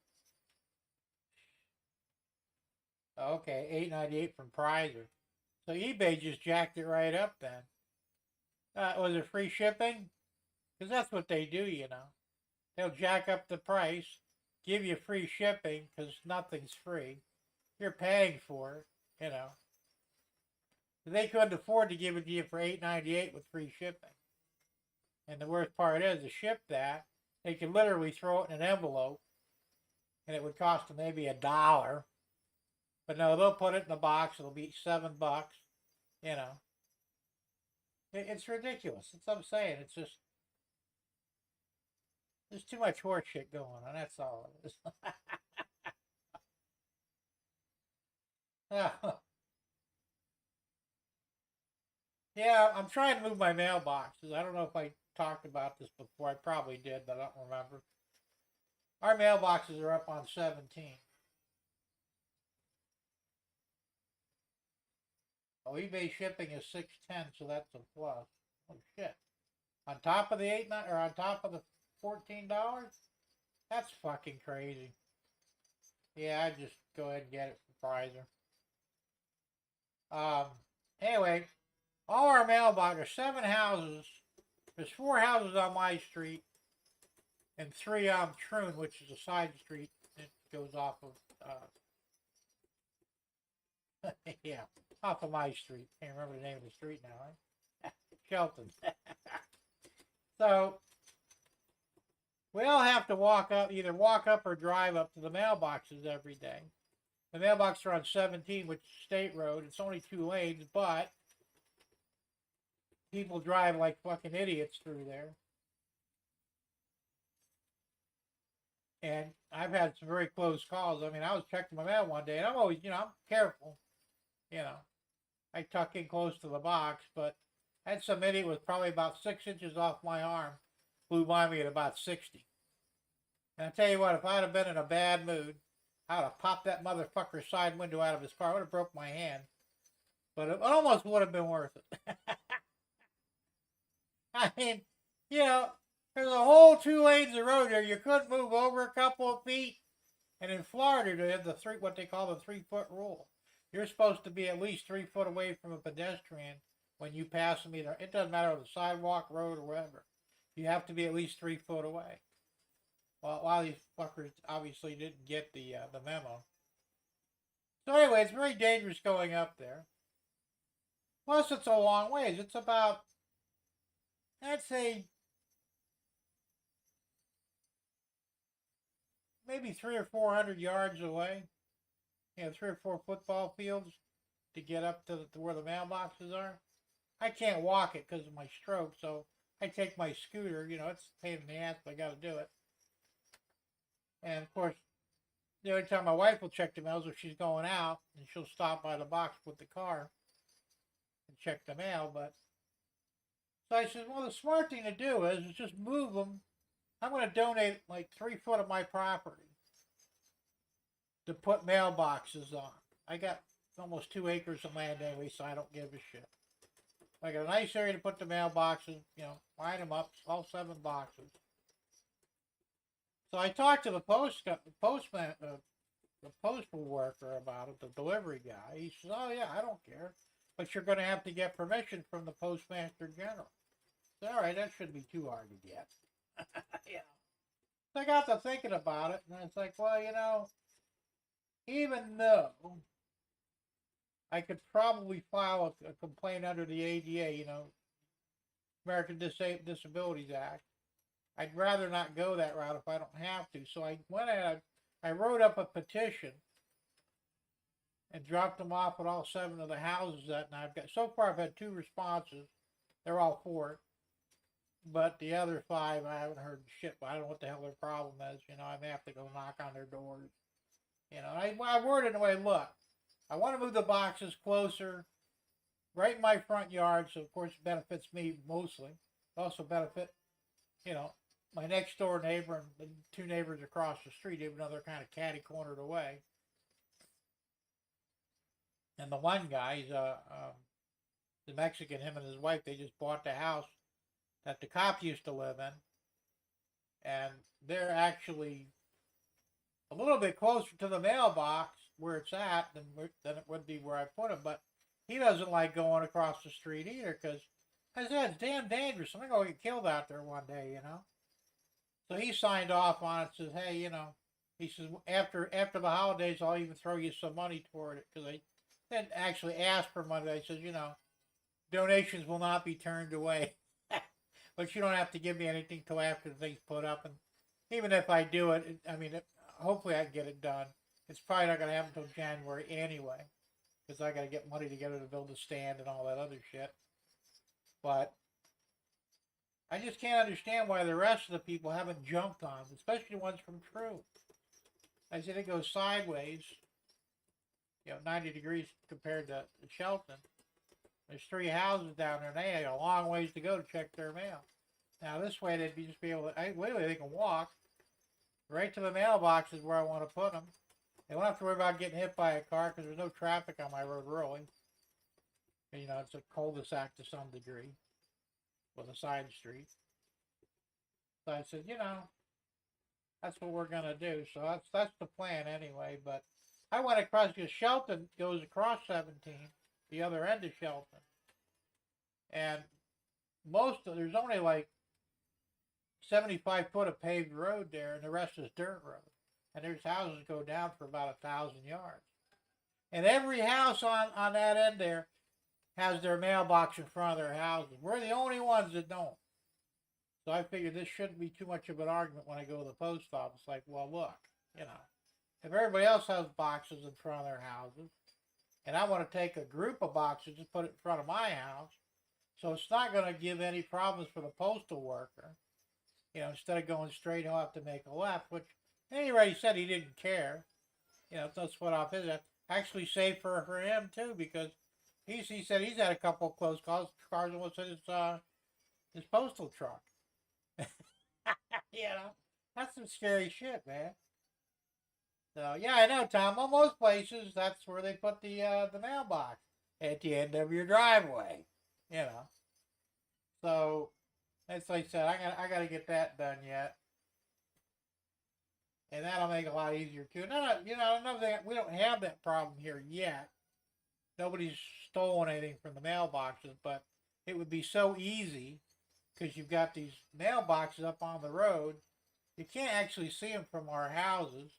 Okay, $8.98 from Prizer. So eBay just jacked it right up then. Was it free shipping? Because that's what they do, you know. They'll jack up the price, give you free shipping because nothing's free. You're paying for it, you know. They couldn't afford to give it to you for $8.98 with free shipping. And the worst part is to ship that, they could literally throw it in an envelope and it would cost them maybe $1. But no, they'll put it in a box, it'll be $7, you know. It's ridiculous. That's what I'm saying. It's just, there's too much horse shit going on, that's all it is. Yeah, I'm trying to move my mailboxes. I don't know if I talked about this before. I probably did, but I don't remember. Our mailboxes are up on 17. Oh, eBay shipping is $6.10, so that's a plus. Oh shit! On top of the $8.9 or on top of the $14? That's fucking crazy. Yeah, I just go ahead and get it from Prizer. Anyway, all our mailboxes, there's 7 houses. There's 4 houses on my street and 3 on Troon, which is a side street that goes off of, yeah, off of my street. Can't remember the name of the street now, right? Shelton. So, we all have to walk up, either walk up or drive up to the mailboxes every day. The mailboxes are on 17, which is State Road. It's only 2 lanes, but people drive like fucking idiots through there. And I've had some very close calls. I mean, I was checking my mail one day, and I'm always, you know, I'm careful. You know, I tuck in close to the box, but I had some idiot with probably about 6 inches off my arm, flew by me at about 60. And I tell you what, if I'd have been in a bad mood, I would have popped that motherfucker's side window out of his car. I would have broke my hand. But it almost would have been worth it. I mean, you know, there's a whole 2 lanes of road there. You couldn't move over a couple of feet. And in Florida, they have what they call the 3-foot rule. You're supposed to be at least 3 foot away from a pedestrian when you pass them either. It doesn't matter on the sidewalk, road, or whatever. You have to be at least 3 foot away. Well, a lot of these fuckers obviously didn't get the memo. So anyway, it's very dangerous going up there. Plus, it's a long ways. It's about, I'd say, maybe 300 or 400 yards away. You know, 3 or 4 football fields to get up to where the mailboxes are. I can't walk it because of my stroke, so I take my scooter. You know, it's a pain in the ass, but I got to do it. And of course, the only time my wife will check the mail is if she's going out, and she'll stop by the box with the car and check the mail. But so I said, well, the smart thing to do is just move them. I'm going to donate like 3 foot of my property to put mailboxes on. I got almost 2 acres of land anyway, so I don't give a shit. I got a nice area to put the mailboxes, you know, line them up, all 7 boxes. So I talked to the postman, the postal worker about it, the delivery guy. He says, oh yeah, I don't care, but you're going to have to get permission from the Postmaster General. So, all right, that shouldn't be too hard to get. Yeah. So I got to thinking about it, and it's like, well, you know, even though I could probably file a complaint under the ADA, you know, American Disabilities Act, I'd rather not go that route if I don't have to. So I went ahead, I wrote up a petition and dropped them off at all 7 of the houses that night. So far I've had 2 responses. They're all for it. But the other 5, I haven't heard shit. But I don't know what the hell their problem is. You know, I may have to go knock on their doors. You know, I worded in a way, look, I want to move the boxes closer, right in my front yard. So, of course, it benefits me mostly. It also benefit, you know, my next door neighbor and the 2 neighbors across the street, even though they're kind of catty-cornered away. And the one guy, he's the Mexican, him and his wife, they just bought the house that the cop used to live in. and they're actually a little bit closer to the mailbox where it's at than it would be where I put them. But he doesn't like going across the street either because, as I said, it's damn dangerous. I'm going to get killed out there one day, you know. So he signed off on it. Says, hey, you know, he says after the holidays, I'll even throw you some money toward it because they didn't actually ask for money. They says, you know, donations will not be turned away, but you don't have to give me anything till after the thing's put up. And even if I do it, I mean, hopefully I can get it done. It's probably not going to happen until January anyway, because I got to get money together to build a stand and all that other shit. But I just can't understand why the rest of the people haven't jumped on it, especially the ones from True. I said it goes sideways, you know, 90 degrees compared to Shelton. There's 3 houses down there, and they have a long ways to go to check their mail. Now this way they'd just be able to, literally they can walk right to the mailboxes where I want to put them. They won't have to worry about getting hit by a car because there's no traffic on my road really. You know, it's a cul-de-sac to some degree with a side street. So I said, you know, that's what we're gonna do. So that's the plan anyway. But I went across because Shelton goes across 17, the other end of Shelton, and there's only like 75 foot of paved road there, and the rest is dirt road. And there's houses that go down for about 1,000 yards. And every house on that end there has their mailbox in front of their houses. We're the only ones that don't. So I figured this shouldn't be too much of an argument when I go to the post office. Like, well, look, you know, if everybody else has boxes in front of their houses, and I want to take a group of boxes and put it in front of my house, so it's not going to give any problems for the postal worker. You know, instead of going straight, he'll have to make a left, which he already said he didn't care. You know, that's what off his. Actually saved for him too, because he said he's had a couple of close calls and what's in his postal truck. You know, that's some scary shit, man. So yeah, I know, Tom. On most places, that's where they put the mailbox at the end of your driveway. You know, so as I said, I gotta get that done yet, and that'll make it a lot easier too. No, you know, another thing, we don't have that problem here yet. Nobody's stolen anything from the mailboxes, but it would be so easy because you've got these mailboxes up on the road. You can't actually see them from our houses,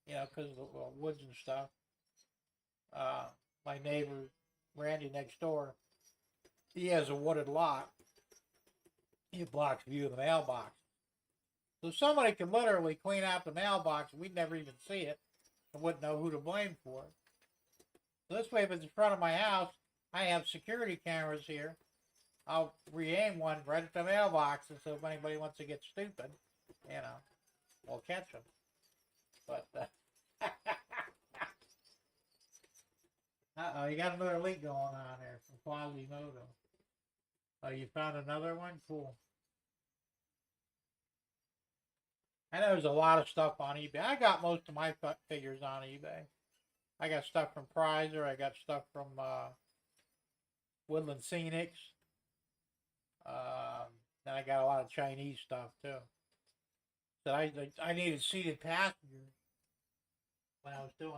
you know, because of the woods and stuff. My neighbor, Randy, next door, he has a wooded lot. It blocks view of the mailbox. So somebody can literally clean out the mailbox and we'd never even see it and wouldn't know who to blame for it. So this way, if it's in front of my house, I have security cameras here. I'll re-aim one right at the mailbox, and so if anybody wants to get stupid, you know, we'll catch them. But, uh-oh, you got another leak going on there from Quasimodo. Oh, you found another one? Cool. I know there's a lot of stuff on eBay. I got most of my figures on eBay. I got stuff from Prizer. I got stuff from Woodland Scenics. Then I got a lot of Chinese stuff too. So I needed seated passengers when I was doing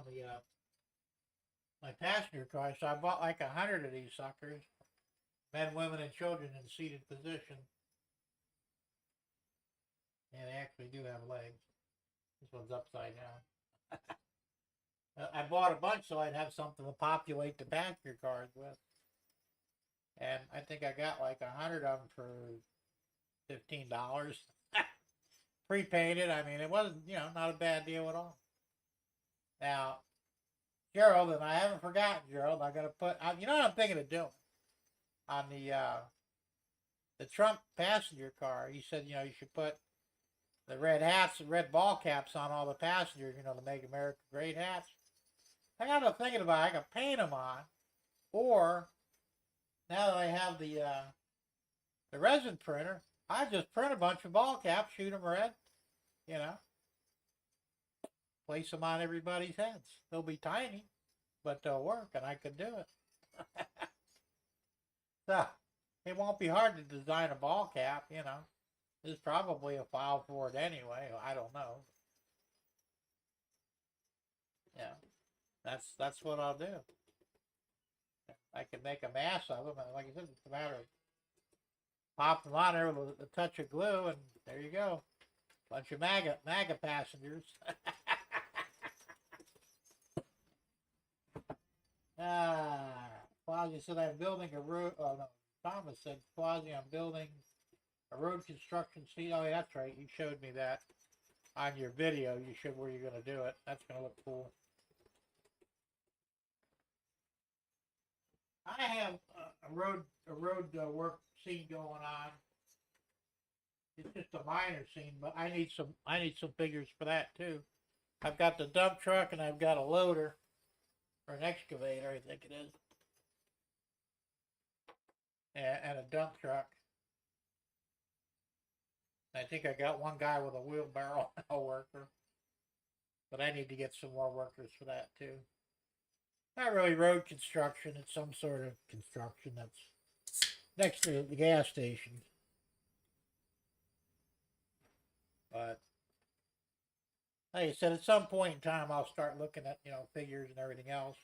my passenger car. So I bought like 100 of these suckers, men, women, and children in seated position. And they actually do have legs. This one's upside down. I bought a bunch so I'd have something to populate the passenger cars with. And I think I got like 100 of them for $15. Pre-painted. I mean, it wasn't, you know, not a bad deal at all. Now, Gerald, and I haven't forgotten Gerald, I'm going to put, you know what I'm thinking of doing? On the Trump passenger car, he said, you know, you should put the red hats and red ball caps on all the passengers, you know, the Make America Great hats. I got to thinking about it. I can paint them on, or now that I have the resin printer, I just print a bunch of ball caps, shoot them red, you know, place them on everybody's heads. They'll be tiny, but they'll work, and I could do it. So it won't be hard to design a ball cap, you know. There's probably a file for it anyway. I don't know. Yeah, that's what I'll do. I can make a mass of them, and like I said, it's a matter of pop them on there with a touch of glue, and there you go. Bunch of MAGA passengers. Quasi said I'm building a road. Oh no, Thomas said Quasi, I'm building a road construction scene. Oh, yeah, that's right. You showed me that on your video. You showed where you're going to do it. That's going to look cool. I have a road work scene going on. It's just a minor scene, but I need some figures for that too. I've got the dump truck and I've got a loader or an excavator, I think it is, and a dump truck. I think I got one guy with a wheelbarrow, a worker, but I need to get some more workers for that too. Not really road construction, it's some sort of construction that's next to the gas station. But like I said, at some point in time, I'll start looking at, figures and everything else.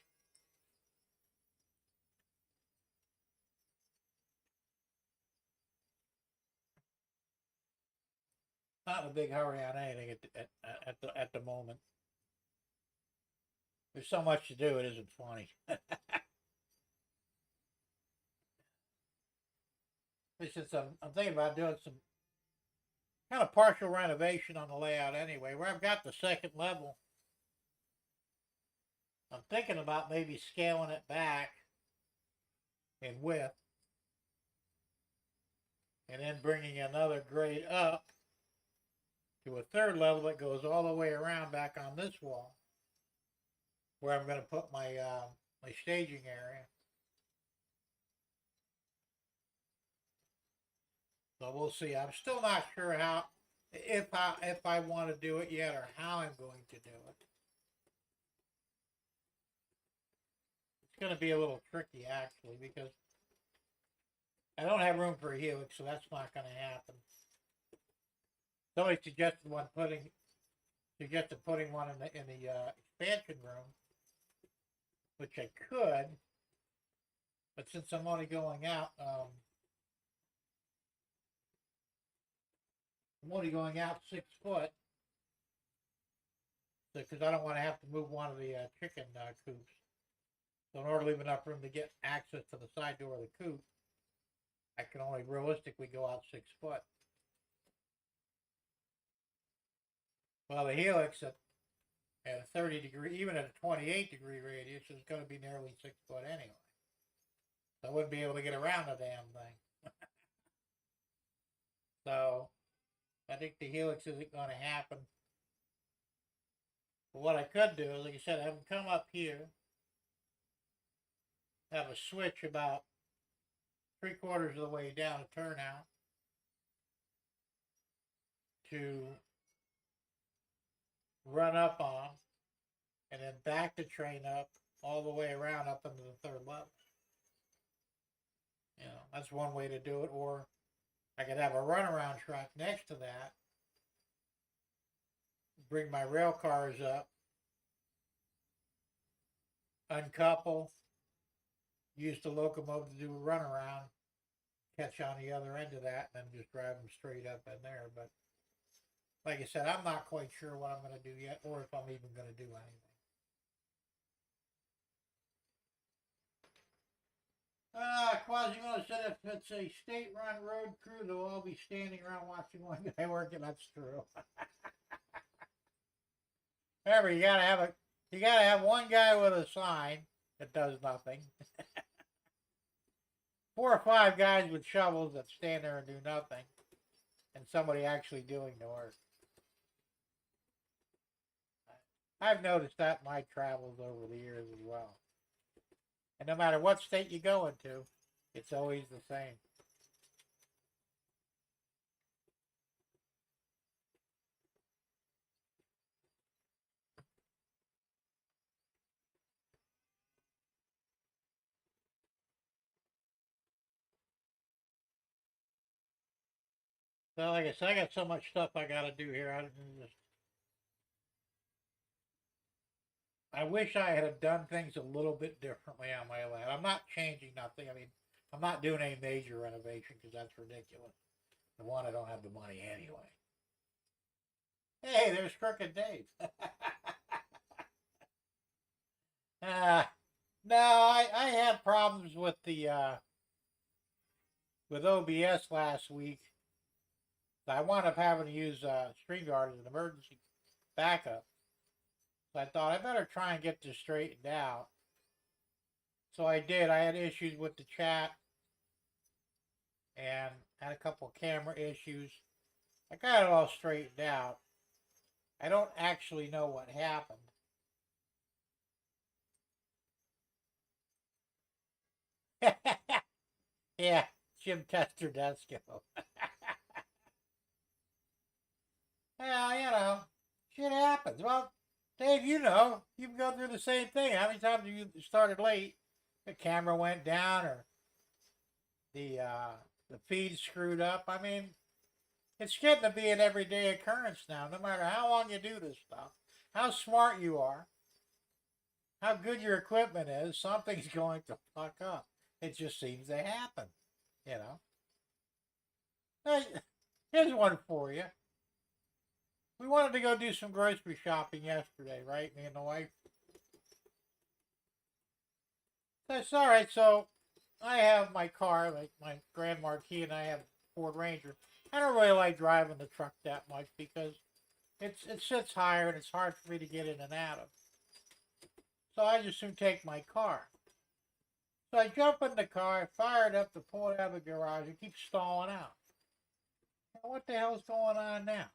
Not in a big hurry on anything at the moment. There's so much to do, it isn't funny. Since I'm thinking about doing some kind of partial renovation on the layout anyway, where I've got the second level. I'm thinking about maybe scaling it back in width and then bringing another grade up to a third level that goes all the way around back on this wall, where I'm going to put my my staging area. So we'll see. I'm still not sure how, if I want to do it yet, or how I'm going to do it. It's going to be a little tricky actually, because I don't have room for a helix, so that's not going to happen. Somebody suggested putting one in the expansion room, which I could, but since I'm only going out, I'm only going out 6 foot, because I don't want to have to move one of the chicken coops. So in order to leave enough room to get access to the side door of the coop, I can only realistically go out 6 foot. Well, the helix at a 30 degree, even at a 28 degree radius, is going to be nearly 6 foot anyway. So I wouldn't be able to get around the damn thing. So I think the helix isn't going to happen. But what I could do is, like I said, have them come up here, have a switch about 3/4 of the way down a turnout to run up on, and then back the train up all the way around up into the third level. That's one way to do it. Or I could have a runaround truck next to that, bring my rail cars up, uncouple, use the locomotive to do a runaround, catch on the other end of that, and then just drive them straight up in there. But like I said, I'm not quite sure what I'm going to do yet, or if I'm even going to do anything. Quasimodo said if it's a state-run road crew, they'll all be standing around watching one guy working. That's true. Remember, you gotta have one guy with a sign that does nothing. 4 or 5 guys with shovels that stand there and do nothing, and somebody actually doing the work. I've noticed that in my travels over the years as well. And no matter what state you go into, it's always the same. So like I said, I got so much stuff I got to do here. I wish I had done things a little bit differently on my land. I'm not changing nothing. I mean, I'm not doing any major renovation because that's ridiculous. The one, I don't have the money anyway. Hey, there's Crooked Dave. uh, no, I had problems with the with OBS last week. I wound up having to use StreamYard as an emergency backup. So I thought I better try and get this straightened out. So I did. I had issues with the chat and had a couple of camera issues. I got it all straightened out. I don't actually know what happened. Yeah, Jim Tester Desco. Well, shit happens. Well, Dave, you've gone through the same thing. How many times have you started late? The camera went down, or the feed screwed up. I mean, it's getting to be an everyday occurrence now. No matter how long you do this stuff, how smart you are, how good your equipment is, something's going to fuck up. It just seems to happen. Hey, here's one for you. We wanted to go do some grocery shopping yesterday, right? Me and the wife. That's all right. So I have my car, like my Grand Marquis, and I have Ford Ranger. I don't really like driving the truck that much because it sits higher and it's hard for me to get in and out of. So I just soon take my car. So I jump in the car, fire it up to pull it out of the garage, and keep stalling out. Now, what the hell's going on now?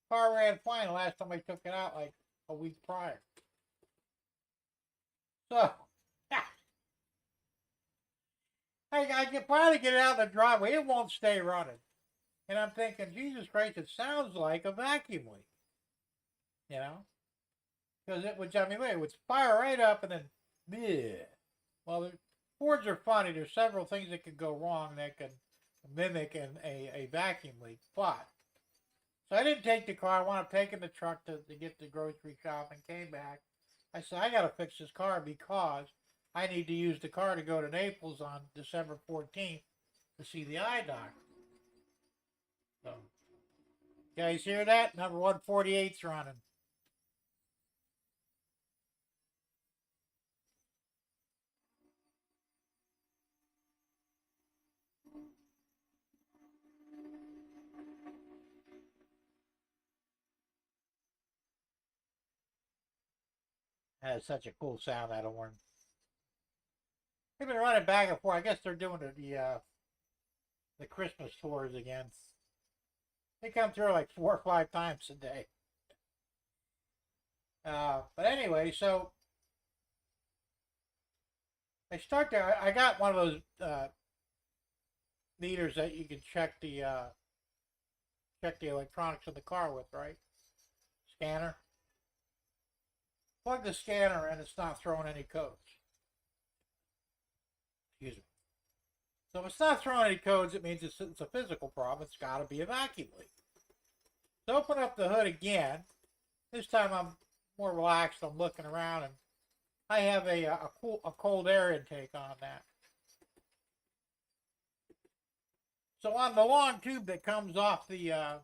Car ran fine the last time I took it out, like a week prior. So I can finally get it out of the driveway. It won't stay running. And I'm thinking, Jesus Christ, it sounds like a vacuum leak. Because it would fire right up and then, bleh. Well, the Fords are funny. There's several things that could go wrong that could mimic a vacuum leak. But, so I didn't take the car. I wound up taking the truck to get the grocery shopping. Came back. I said, I got to fix this car because I need to use the car to go to Naples on December 14th to see the eye doctor. So, you guys hear that? Number 148's running. That is such a cool sound, that horn. They've been running back and forth. I guess they're doing the Christmas tours again. They come through like 4 or 5 times a day. But anyway, so I got one of those meters that you can check the electronics in the car with, right? Scanner. Plug the scanner in, it's not throwing any codes. Excuse me. So if it's not throwing any codes, it means it's a physical problem. It's got to be a vacuum leak. So open up the hood again. This time I'm more relaxed. I'm looking around, and I have a cold air intake on that. So on the long tube that comes off the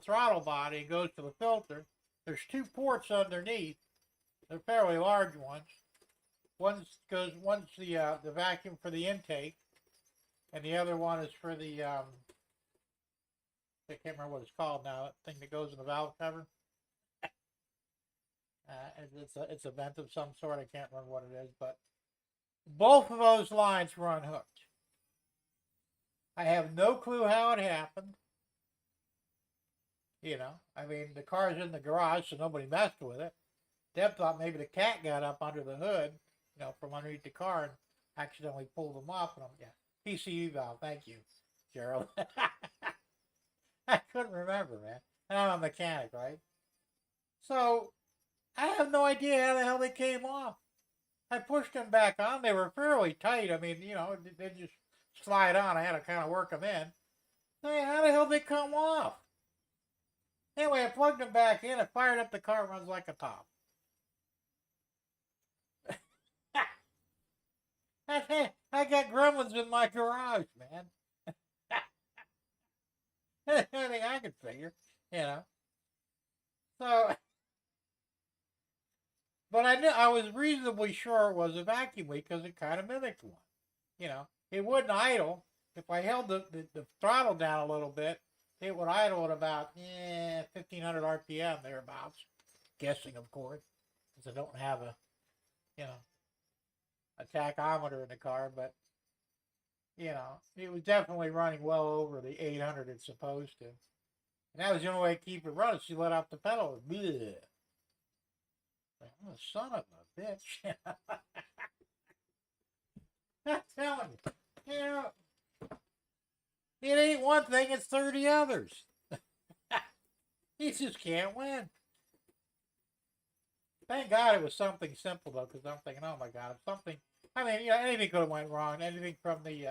throttle body and goes to the filter, there's 2 ports underneath. They're fairly large ones. One's the vacuum for the intake, and the other one is for the I can't remember what it's called now. That thing that goes in the valve cover. It's a vent of some sort. I can't remember what it is, but both of those lines were unhooked. I have no clue how it happened. I mean, the car's in the garage, so nobody messed with it. Deb thought maybe the cat got up under the hood, from underneath the car and accidentally pulled them off. And PCU valve. Thank you, Gerald. I couldn't remember, man. And I'm a mechanic, right? So I have no idea how the hell they came off. I pushed them back on. They were fairly tight. I mean, they just slide on. I had to kind of work them in. Hey, how the hell did they come off? Anyway, I plugged them back in. I fired up the car. Runs like a top. I got gremlins in my garage, man. Anything I could figure, you know. So, but I knew I was reasonably sure it was a vacuum leak because it kind of mimicked one. You know, it wouldn't idle. If I held the throttle down a little bit, it would idle at about 1,500 RPM thereabouts. Guessing, of course, because I don't have a you know a tachometer in the car, but it was definitely running well over the 800 it's supposed to. And that was the only way to keep it running. She let off the pedal. Bleh. Like, oh, son of a bitch. I'm telling you, it ain't one thing, it's 30 others. You just can't win. Thank God it was something simple, though, because I'm thinking, oh my God, if something, I mean, anything could have went wrong. Anything from the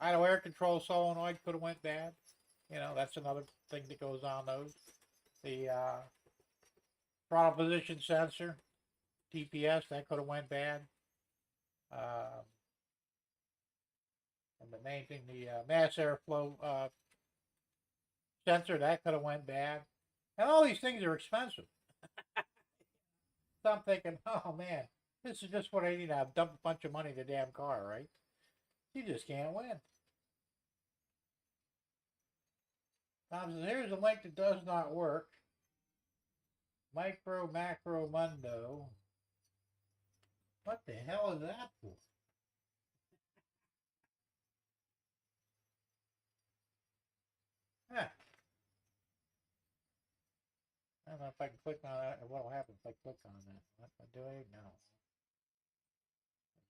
idle air control solenoid could have went bad. That's another thing that goes on those. The throttle position sensor, TPS, that could have went bad. And the main thing, the mass airflow sensor, that could have went bad. And all these things are expensive. So I'm thinking, oh man, this is just what I need to dump a bunch of money in the damn car, right? You just can't win. Tom says, here's a link that does not work. Micro Macro Mundo. What the hell is that for? Huh. I don't know if I can click on that or what will happen if I click on that. What am I doing? No.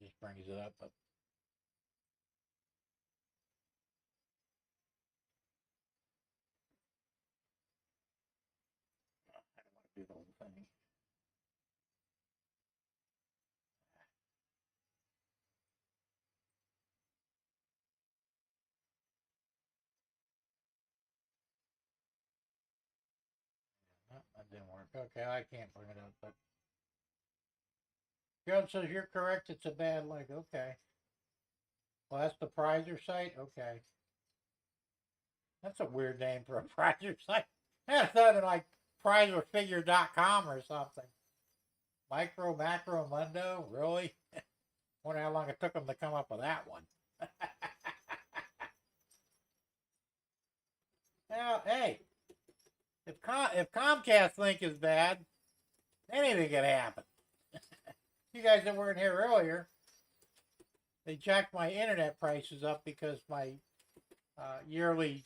It just brings it up, but I don't want to do the whole thing. No, that didn't work. Okay, I can't bring it up, but Joe says you're correct. It's a bad link. Okay. Well, that's the Prizer site? Okay. That's a weird name for a Prizer site. That's something like prizerfigure.com or something. Micro Macro Mundo? Really? Wonder how long it took them to come up with that one. Well, hey, if Comcast link is bad, anything can happen. You guys that weren't here earlier, they jacked my internet prices up because my yearly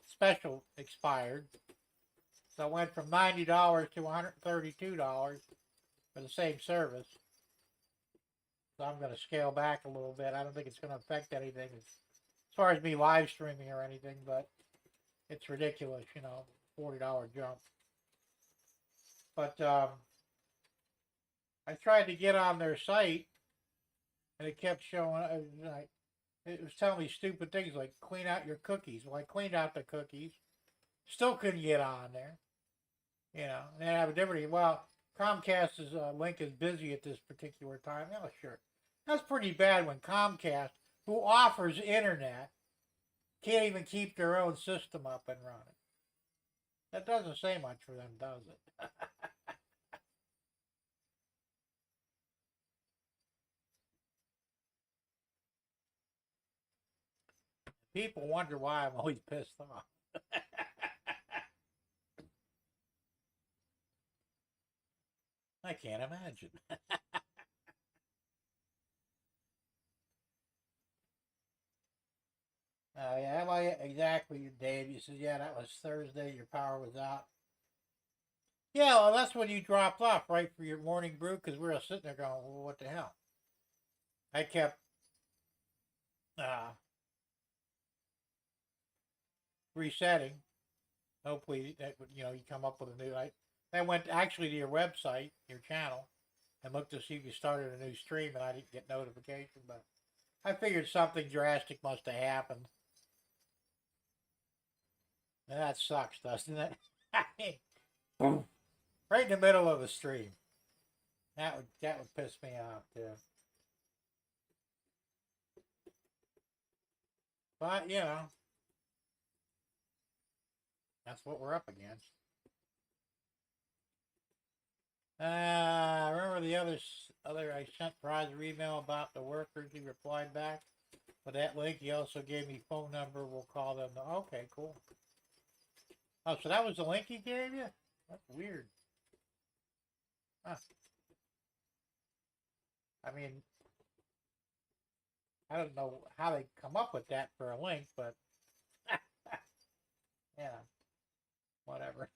special expired. So I went from $90 to $132 for the same service. So I'm going to scale back a little bit. I don't think it's going to affect anything as far as me live streaming or anything, but it's ridiculous, $40 jump. But I tried to get on their site, and it kept showing. It was telling me stupid things like clean out your cookies. Well, I cleaned out the cookies, still couldn't get on there. And they have a different. Well, Comcast's link is busy at this particular time. Oh, sure, that's pretty bad when Comcast, who offers internet, can't even keep their own system up and running. That doesn't say much for them, does it? People wonder why I'm always pissed off. I can't imagine. Yeah, well, yeah, exactly, Dave. You said, yeah, that was Thursday. Your power was out. Yeah, well, that's when you dropped off, right, for your morning brew, because we were sitting there going, well, what the hell? I kept uh, resetting. Hopefully, that would, you come up with a new. I went actually to your website, your channel, and looked to see if you started a new stream, and I didn't get notification, but I figured something drastic must have happened. And that sucks, doesn't it? Right in the middle of the stream. That would piss me off too. But you know, that's what we're up against. Remember the other I sent Roger email about the workers. He replied back with that link. He also gave me phone number. We'll call them. Okay, cool. Oh, so that was the link he gave you? That's weird. Huh. I mean, I don't know how they come up with that for a link, but yeah, whatever.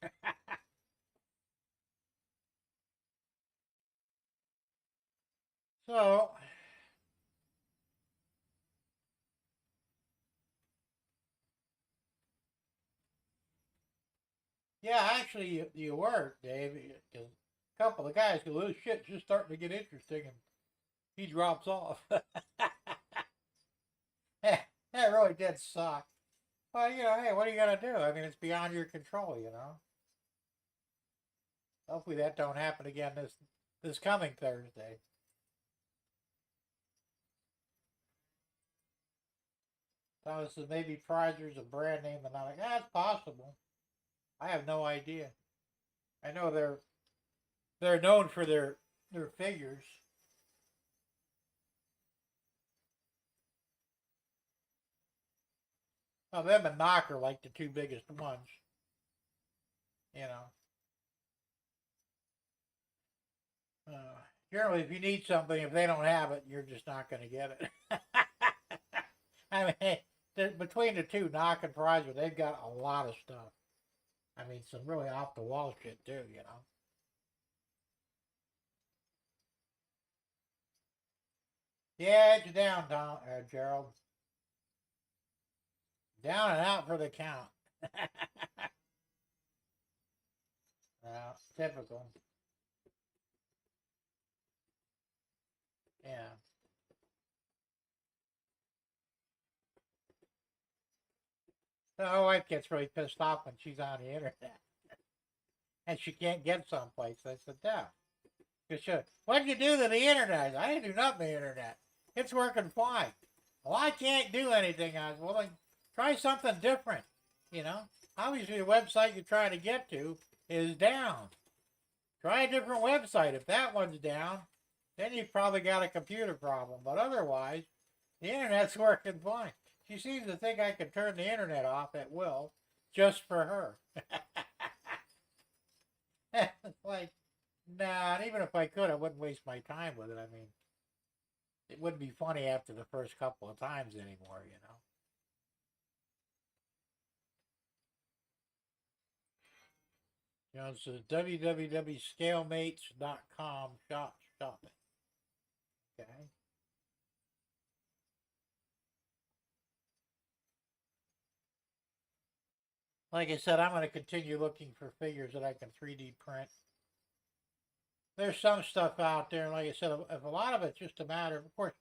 So, yeah, actually, you were, Dave. Because a couple of guys go, "This shit's just starting to get interesting," and he drops off. That really did suck. But, you know, hey, what are you going to do? I mean, it's beyond your control, you know? Hopefully that don't happen again this coming Thursday. Thomas says maybe Prizer's a brand name, and I'm like, that's possible. I have no idea. I know they're known for their figures. Oh, them and Knocker like the two biggest ones. You know. Generally, if you need something, if they don't have it, you're just not going to get it. I mean, between the two, Knock and Prizer, they've got a lot of stuff. I mean, some really off the wall shit too, you know. Yeah, it's down, Tom, Gerald. Down and out for the count. Typical. Yeah. So my wife gets really pissed off when she's on the internet and she can't get someplace. I said, "Yeah." What did you do to the internet? I didn't do nothing to the internet. It's working fine. Well, I can't do anything. I was, well, then try something different. You know, obviously the website you're trying to get to is down. Try a different website. If that one's down, then you've probably got a computer problem. But otherwise, the internet's working fine. She seems to think I can turn the internet off at will just for her. It's like, nah, even if I could, I wouldn't waste my time with it. I mean, it wouldn't be funny after the first couple of times anymore, you know. You know, it's www.scalemates.com shopping. Okay. Like I said, I'm going to continue looking for figures that I can 3D print. There's some stuff out there, like I said, if a lot of it's just a matter of course,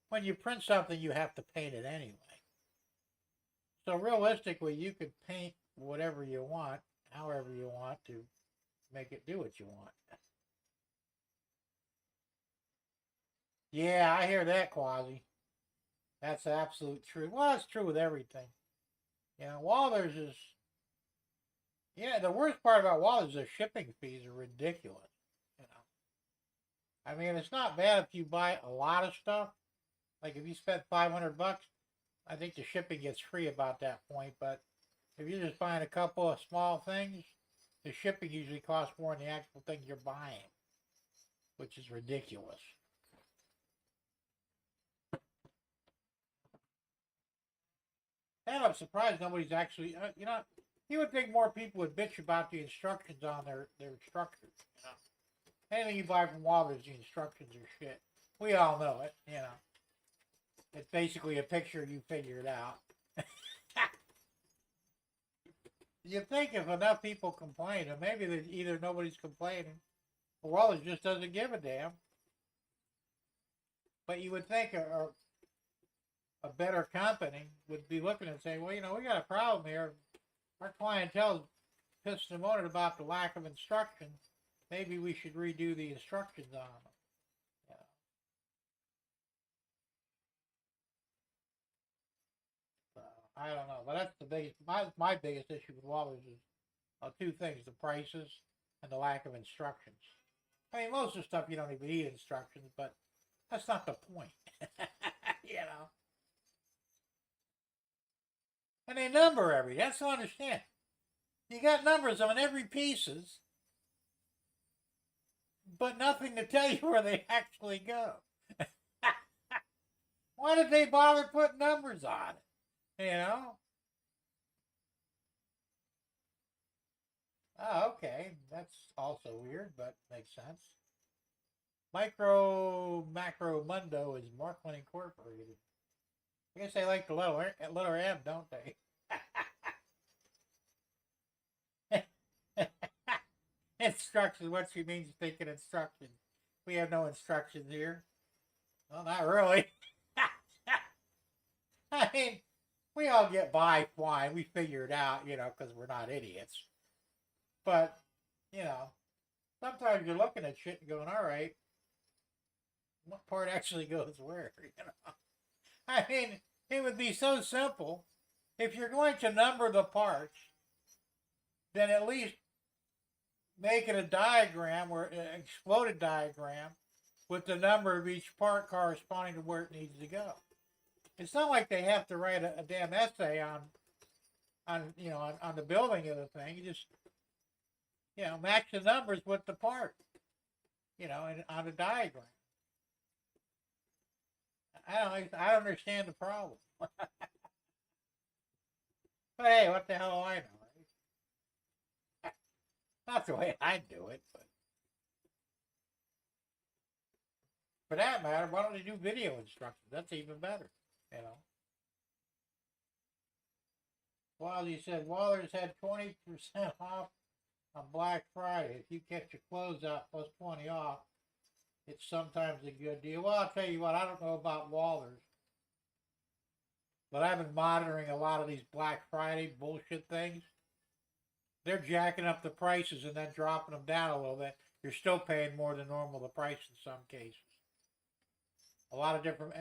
when you print something, you have to paint it anyway. So realistically, you could paint whatever you want, however you want to make it do what you want. Yeah, I hear that, Quasi. That's absolute truth. Well, that's true with everything. You know, Walters is. Yeah, the worst part about Walters is the shipping fees are ridiculous. You know, I mean, it's not bad if you buy a lot of stuff. Like if you spend $500, I think the shipping gets free about that point. But if you're just buying a couple of small things, the shipping usually costs more than the actual thing you're buying, which is ridiculous. And I'm surprised nobody's actually, you know, you would think more people would bitch about the instructions on their instructors. You know, anything you buy from Walmart, the instructions are shit. We all know it. You know, it's basically a picture you figured out. You think if enough people complain, and maybe either nobody's complaining, or Walmart just doesn't give a damn. But you would think, or a better company would be looking and saying, well, we got a problem here. Our clientele is pissed and moaning about the lack of instruction. Maybe we should redo the instructions on them. So, I don't know, but that's the biggest. My biggest issue with Waller's is two things: the prices and the lack of instructions. I mean, most of the stuff you don't even need instructions, but that's not the point. And they number everything. That's to understand. You got numbers on every pieces, but nothing to tell you where they actually go. Why did they bother putting numbers on it? Oh, okay. That's also weird, but makes sense. Macro Mundo is Markland Incorporated. I guess they like the letter M, don't they? Instructions. What she means thinking instructions. We have no instructions here. Well, not really. I mean, we all get by fine. We figure it out, because we're not idiots. But, sometimes you're looking at shit and going, all right, what part actually goes where, I mean, it would be so simple. If you're going to number the parts, then at least make it a diagram, or an exploded diagram, with the number of each part corresponding to where it needs to go. It's not like they have to write a damn essay on the building of the thing. You just, match the numbers with the part, on a diagram. I don't understand the problem. But hey, what the hell do I know? Right? Not the way I do it, but for that matter, why don't they do video instructions? That's even better, Well, you said Waller's had 20% off on Black Friday. If you catch your clothes out plus 20 off, it's sometimes a good deal. Well, I'll tell you what, I don't know about Waller's, but I've been monitoring a lot of these Black Friday bullshit things. They're jacking up the prices and then dropping them down a little bit. You're still paying more than normal the price in some cases. A lot of different,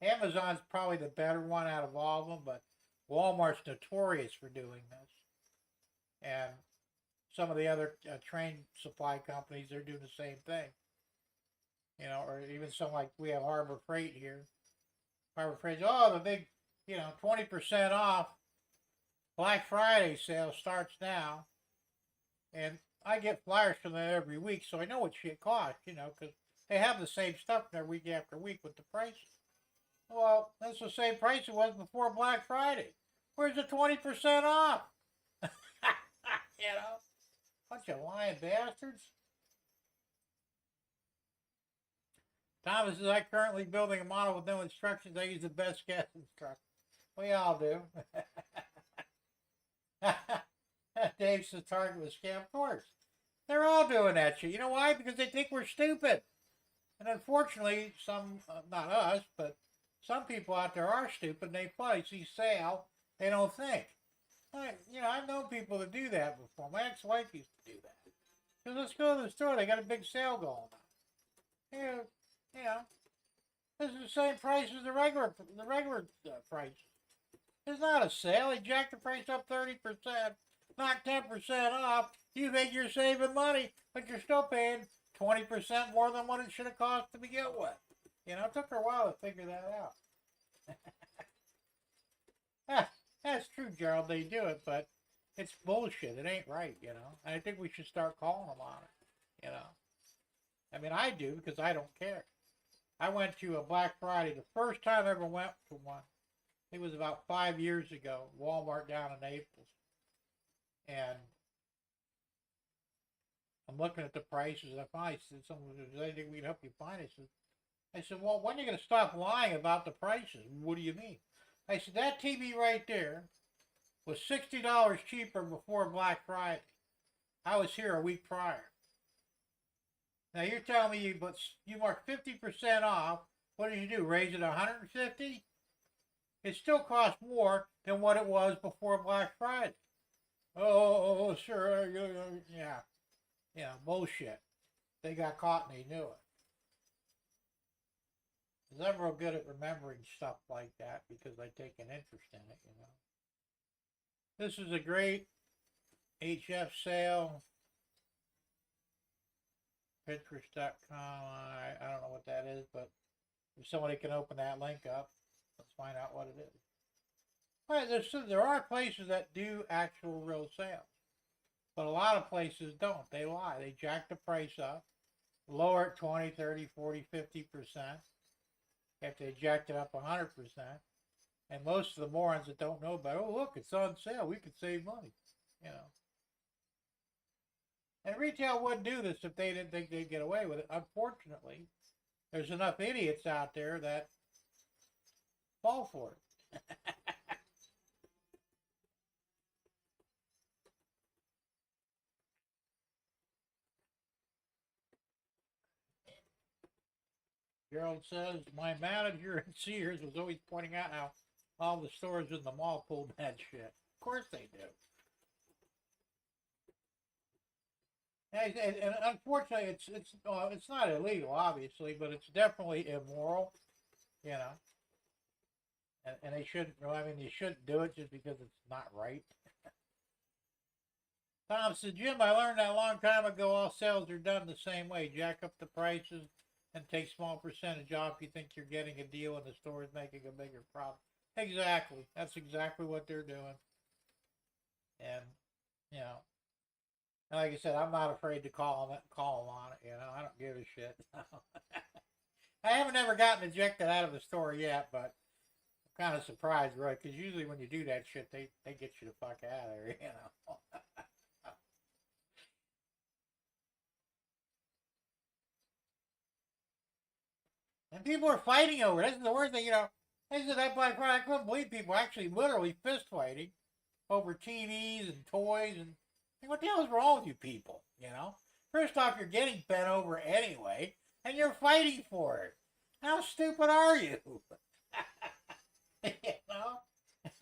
Amazon's probably the better one out of all of them, but Walmart's notorious for doing this. And some of the other train supply companies, they're doing the same thing. Or even some like we have Harbor Freight here. Harbor Freight, the big, 20% off Black Friday sale starts now. And I get flyers from them every week, so I know what shit costs, because they have the same stuff there week after week with the prices. Well, that's the same price it was before Black Friday. Where's the 20% off? Bunch of lying bastards. Thomas says, I currently building a model with no instructions. I use the best guess instructions. We all do. Dave says Target was scam. Of course. They're all doing that shit. You know why? Because they think we're stupid. And unfortunately, some, not us, but some people out there are stupid. And they probably see sale. They don't think. I've known people to do that before. My ex-wife used to do that. So let's go to the store. They got a big sale going on. This is the same price as the regular price. It's not a sale. They jacked the price up 30%, knocked 10% off. You think you're saving money, but you're still paying 20% more than what it should have cost to begin with. It took her a while to figure that out. That's true, Gerald. They do it, but it's bullshit. It ain't right, And I think we should start calling them on it, I do because I don't care. I went to a Black Friday. The first time I ever went to one, it was about 5 years ago, Walmart down in Naples. And I'm looking at the prices, and I finally said, someone said, "Is anything we can help you find?" I said, well, when are you going to stop lying about the prices? What do you mean? I said, that TV right there was $60 cheaper before Black Friday. I was here a week prior. Now you're telling me you marked 50% off. What did you do? Raise it 150? it still costs more than what it was before Black Friday. Oh, sure, yeah, yeah, bullshit. They got caught and they knew it. Because I'm real good at remembering stuff like that because I take an interest in it, you know. This is a great HF sale. Pinterest.com. I don't know what that is, but if somebody can open that link up, let's find out what it is. Right, there are places that do actual real sales, but a lot of places don't. They lie. They jack the price up, lower it 20, 30, 40, 50%. If they jacked it up 100%. And most of the morons that don't know about it, oh, look, it's on sale. We could save money, you know. And retail wouldn't do this if they didn't think they'd get away with it. Unfortunately, there's enough idiots out there that fall for it. Gerald says, my manager at Sears was always pointing out how all the stores in the mall pulled that shit. Of course they do. And unfortunately, it's not illegal, obviously, but it's definitely immoral, you know. And they shouldn't. I mean, you shouldn't do it just because it's not right. Tom said, Jim, I learned that a long time ago. All sales are done the same way. Jack up the prices and take small percentage off. You think you're getting a deal, and the store is making a bigger profit. Exactly. That's exactly what they're doing. And you know. Like I said, I'm not afraid to call them on it, you know. I don't give a shit. I haven't ever gotten ejected out of the store yet, but I'm kind of surprised, right? Because usually when you do that shit, they get you the fuck out of there, you know. And people are fighting over it. This is the worst thing, you know. This is that Black Friday. I couldn't believe people actually literally fist fighting over TVs and toys and what the hell is wrong with you people? You know, first off, you're getting bent over anyway, and you're fighting for it. How stupid are you? You know,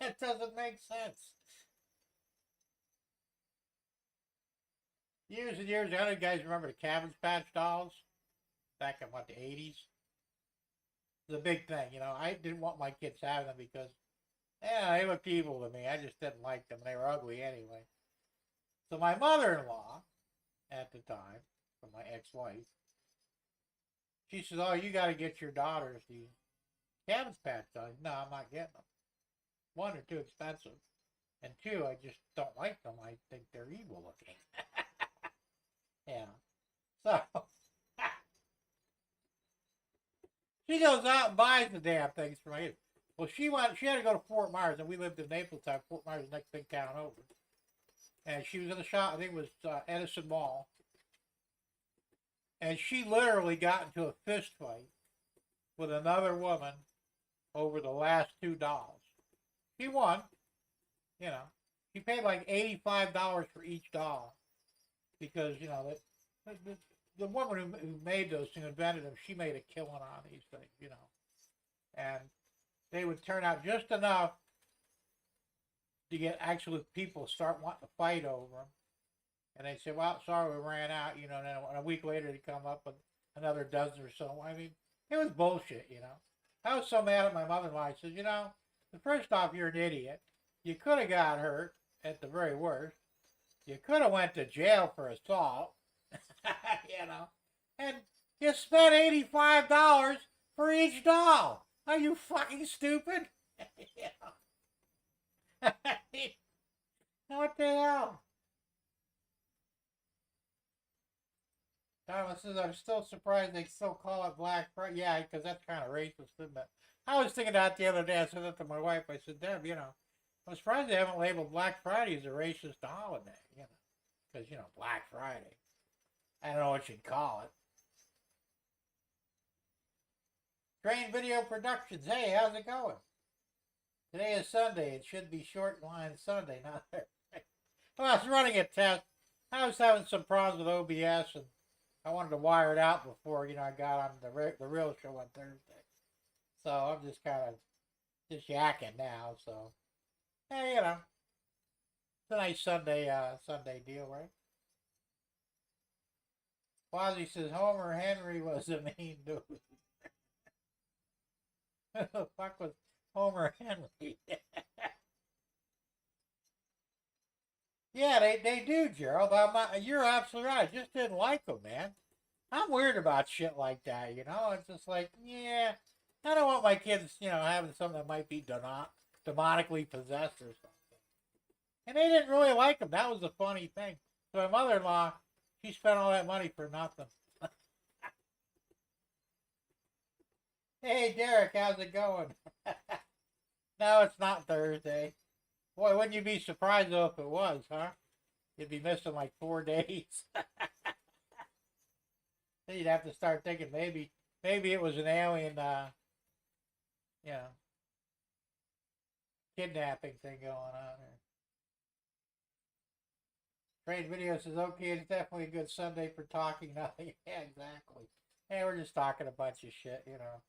it doesn't make sense. Years and years ago, you guys remember the Cabbage Patch dolls back in what, the 80s? It was a big thing. You know, I didn't want my kids having them because, yeah, they looked evil to me. I just didn't like them. They were ugly anyway. So my mother-in-law, at the time, from my ex-wife, she says, oh, you got to get your daughters these Cabbage Patch dolls. No, I'm not getting them. One, they're too expensive. And two, I just don't like them. I think they're evil looking. Yeah. So, she goes out and buys the damn things for my kids. Well, she had to go to Fort Myers, and we lived in Naples time. Fort Myers was the next big town over. And she was in the shop, I think it was Edison Mall. And she literally got into a fist fight with another woman over the last two dolls. She won, you know. She paid like $85 for each doll because, you know, the woman who made those things, invented them, she made a killing on these things, you know. And they would turn out just enough to get actually people start wanting to fight over them. And they say, well, sorry, we ran out, you know, and then a week later they come up with another dozen or so. I mean, it was bullshit, you know. I was so mad at my mother-in-law. I said, you know, first off, you're an idiot. You could have got hurt at the very worst. You could have went to jail for assault, you know. And you spent $85 for each doll. Are you fucking stupid? You know. What the hell? Thomas says, I'm still surprised they still call it Black Friday. Yeah, because that's kind of racist, isn't it? I was thinking that the other day. I said that to my wife. I said, Deb, you know, I'm surprised they haven't labeled Black Friday as a racist holiday, you know, because, you know, Black Friday. I don't know what you'd call it. Train Video Productions. Hey, how's it going? Today is Sunday. It should be Shortline Sunday, not there. Well, I was running a test. I was having some problems with OBS, and I wanted to wire it out before, you know, I got on the real show on Thursday. So I'm just kind of just yakking now. So, hey, you know, it's a nice Sunday deal, right? Quasi says Homer Henry was a mean dude. Who the fuck was Homer Henry? Yeah, they do, Gerald. You're absolutely right. I just didn't like them, man. I'm weird about shit like that, you know? It's just like, yeah, I don't want my kids, having something that might be demonically possessed or something. And they didn't really like them. That was the funny thing. So my mother-in-law, she spent all that money for nothing. Hey, Derek, how's it going? No, it's not Thursday. Boy, wouldn't you be surprised though if it was, huh? You'd be missing like 4 days. Then you'd have to start thinking maybe it was an alien, you know, kidnapping thing going on there. Trade Video says, okay, it's definitely a good Sunday for talking nothing. Yeah, exactly. Hey, we're just talking a bunch of shit, you know.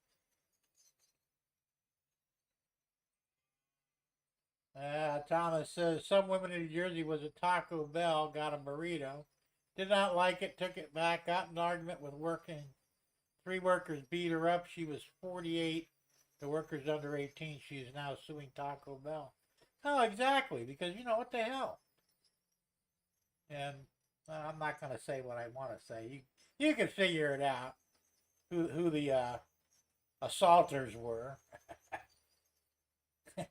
Thomas says, some women in New Jersey was at Taco Bell, got a burrito, did not like it, took it back, got in an argument with working. 3 workers beat her up. She was 48. The worker's under 18. She is now suing Taco Bell. Oh, exactly, because, what the hell? And I'm not going to say what I want to say. You can figure it out, who the assaulters were. you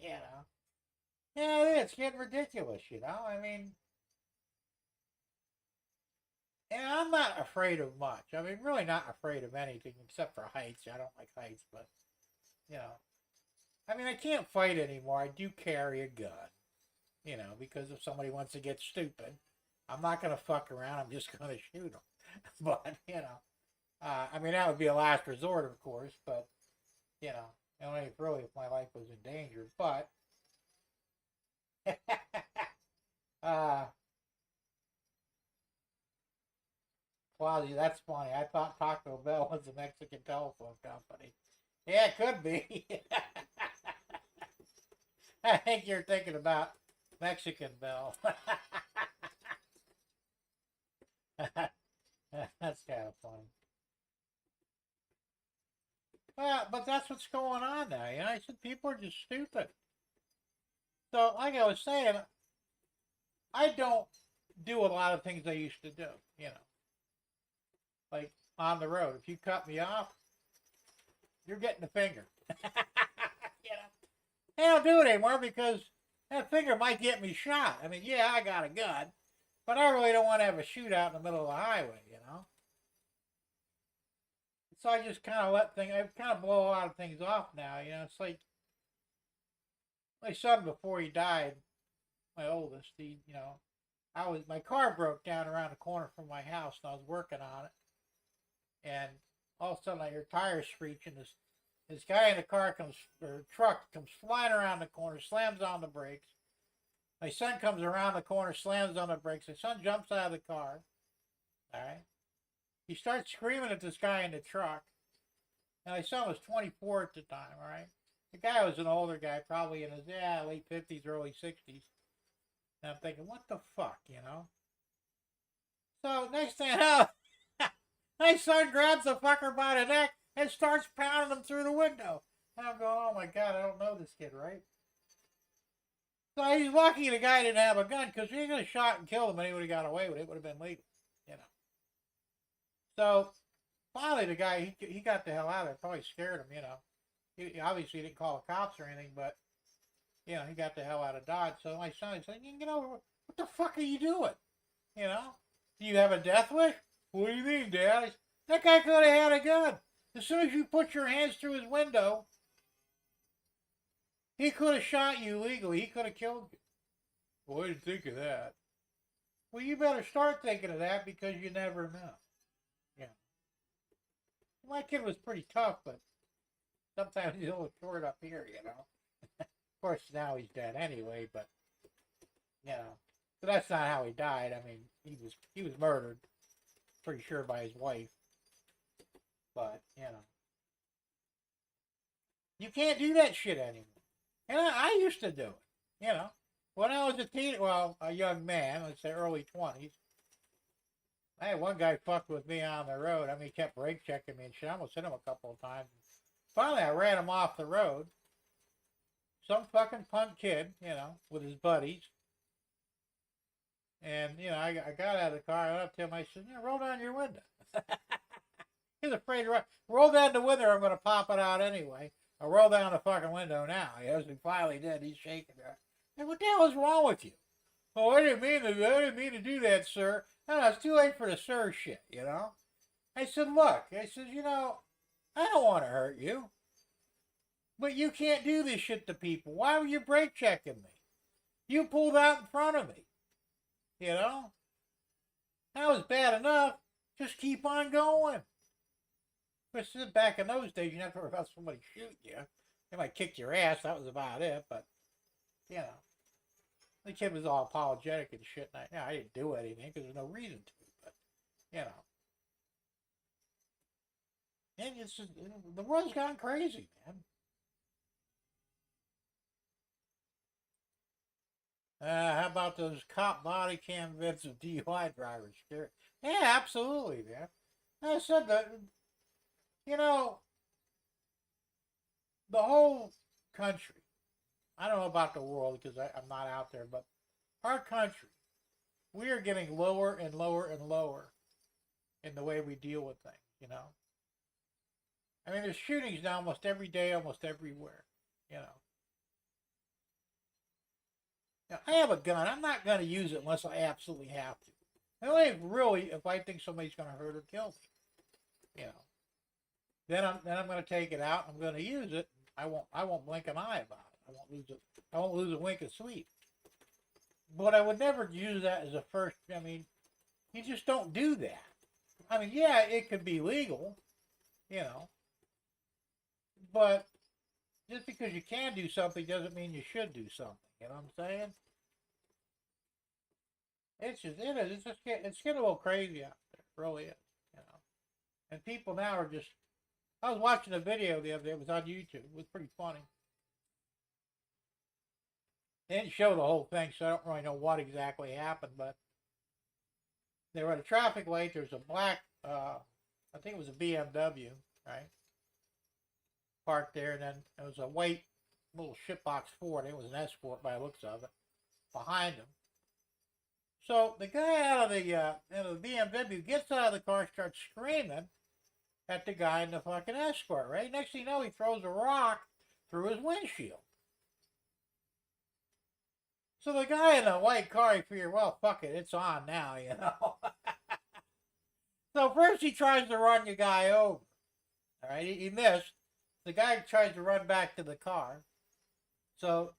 know. Yeah, it's getting ridiculous, I mean, and I'm not afraid of much. I mean, really not afraid of anything except for heights. I don't like heights, but, I mean, I can't fight anymore. I do carry a gun, because if somebody wants to get stupid, I'm not going to fuck around. I'm just going to shoot them. But, I mean, that would be a last resort, of course, but, only really if my life was in danger. But, Quasi, that's funny. I thought Taco Bell was a Mexican telephone company. Yeah, it could be. I think you're thinking about Mexican Bell. That's kind of funny. Well, but that's what's going on now. I said people are just stupid. So, like I was saying, I don't do a lot of things I used to do. Like on the road. If you cut me off, you're getting a finger. I don't do it anymore because that finger might get me shot. I mean, yeah, I got a gun, but I really don't want to have a shootout in the middle of the highway. So I just kind of I kind of blow a lot of things off now. It's like my son before he died, my oldest, my car broke down around the corner from my house and I was working on it. And all of a sudden I hear tires screeching. This guy in the truck comes flying around the corner, slams on the brakes. My son comes around the corner, slams on the brakes. My son jumps out of the car. All right. He starts screaming at this guy in the truck. And my son was 24 at the time, all right? The guy was an older guy, probably in his late 50s, early 60s. And I'm thinking, what the fuck, So next thing I know, my son grabs the fucker by the neck and starts pounding him through the window. And I'm going, oh my God, I don't know this kid, right? So he's lucky the guy didn't have a gun because he could have shot and killed him and he would have got away with it. It would have been legal, So finally the guy, he got the hell out of there. Probably scared him, He obviously didn't call the cops or anything, but, he got the hell out of Dodge. So my son said, what the fuck are you doing? Do you have a death wish? What do you mean, Dad? That guy could have had a gun. As soon as you put your hands through his window, he could have shot you legally. He could have killed you. Well, I didn't think of that. Well, you better start thinking of that because you never know. Yeah. My kid was pretty tough, but sometimes he's a little short up here, Of course, now he's dead anyway, but, So that's not how he died. I mean, he was murdered, pretty sure, by his wife. But, You can't do that shit anymore. And I used to do it, you know. When I was a young man, let's say early 20s, I had one guy fucked with me on the road. I mean, he kept brake checking me and shit. I almost hit him a couple of times. Finally, I ran him off the road. Some fucking punk kid, you know, with his buddies. And, you know, I got out of the car, I went up to him, I said, roll down your window. He's afraid to roll down the window, I'm going to pop it out anyway. I roll down the fucking window now. He finally did. He's shaking there. And what the hell is wrong with you? Oh, I didn't mean to do that, sir. No, it's too late for the sir shit, you know? I said, look, I said, I don't want to hurt you. But you can't do this shit to people. Why were you brake checking me? You pulled out in front of me. You know? That was bad enough. Just keep on going. But back in those days, you never worry about somebody shooting you. They might kick your ass. That was about it. But, you know. The kid was all apologetic and shit. And I didn't do anything because there's no reason to. But, you know. And it's just, the world's gone crazy, man. How about those cop body cam vids of DUI drivers? Yeah, absolutely, man. I said that, the whole country, I don't know about the world because I'm not out there, but our country, we are getting lower and lower and lower in the way we deal with things, you know? I mean, there's shootings now almost every day, almost everywhere, you know? Now, I have a gun. I'm not going to use it unless I absolutely have to. And only if I think somebody's going to hurt or kill me, you know. Then I'm going to take it out. I'm going to use it. I won't blink an eye about it. I won't lose it. I won't lose a wink of sleep. But I would never use that as a first. I mean, you just don't do that. I mean, yeah, it could be legal, you know. But just because you can do something doesn't mean you should do something. You know what I'm saying? It's getting a little crazy out there. It really is, you know. And people now are just. I was watching a video the other day. It was on YouTube. It was pretty funny. They didn't show the whole thing, so I don't really know what exactly happened. But they were at a traffic light. There's a black, I think it was a BMW, right? Parked there, and then there was a white little shitbox Ford. It was an Escort by the looks of it, behind him. So the guy out of the BMW gets out of the car, starts screaming at the guy in the fucking Escort, right? Next thing you know, he throws a rock through his windshield. So the guy in the white car, he figured, well, fuck it, it's on now, you know. So first he tries to run the guy over. All right, he missed. The guy tries to run back to the car. So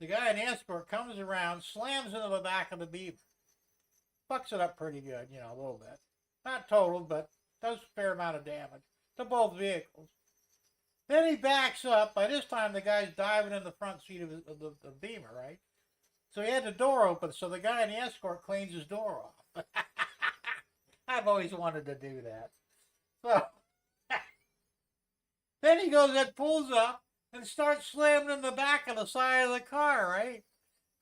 the guy in the Escort comes around, slams into the back of the Beamer. Fucks it up pretty good, you know, a little bit. Not total, but does a fair amount of damage to both vehicles. Then he backs up. By this time, the guy's diving in the front seat of the Beamer, right? So he had the door open, so the guy in the Escort cleans his door off. I've always wanted to do that. So then he goes and pulls up and starts slamming in the back of the side of the car, right?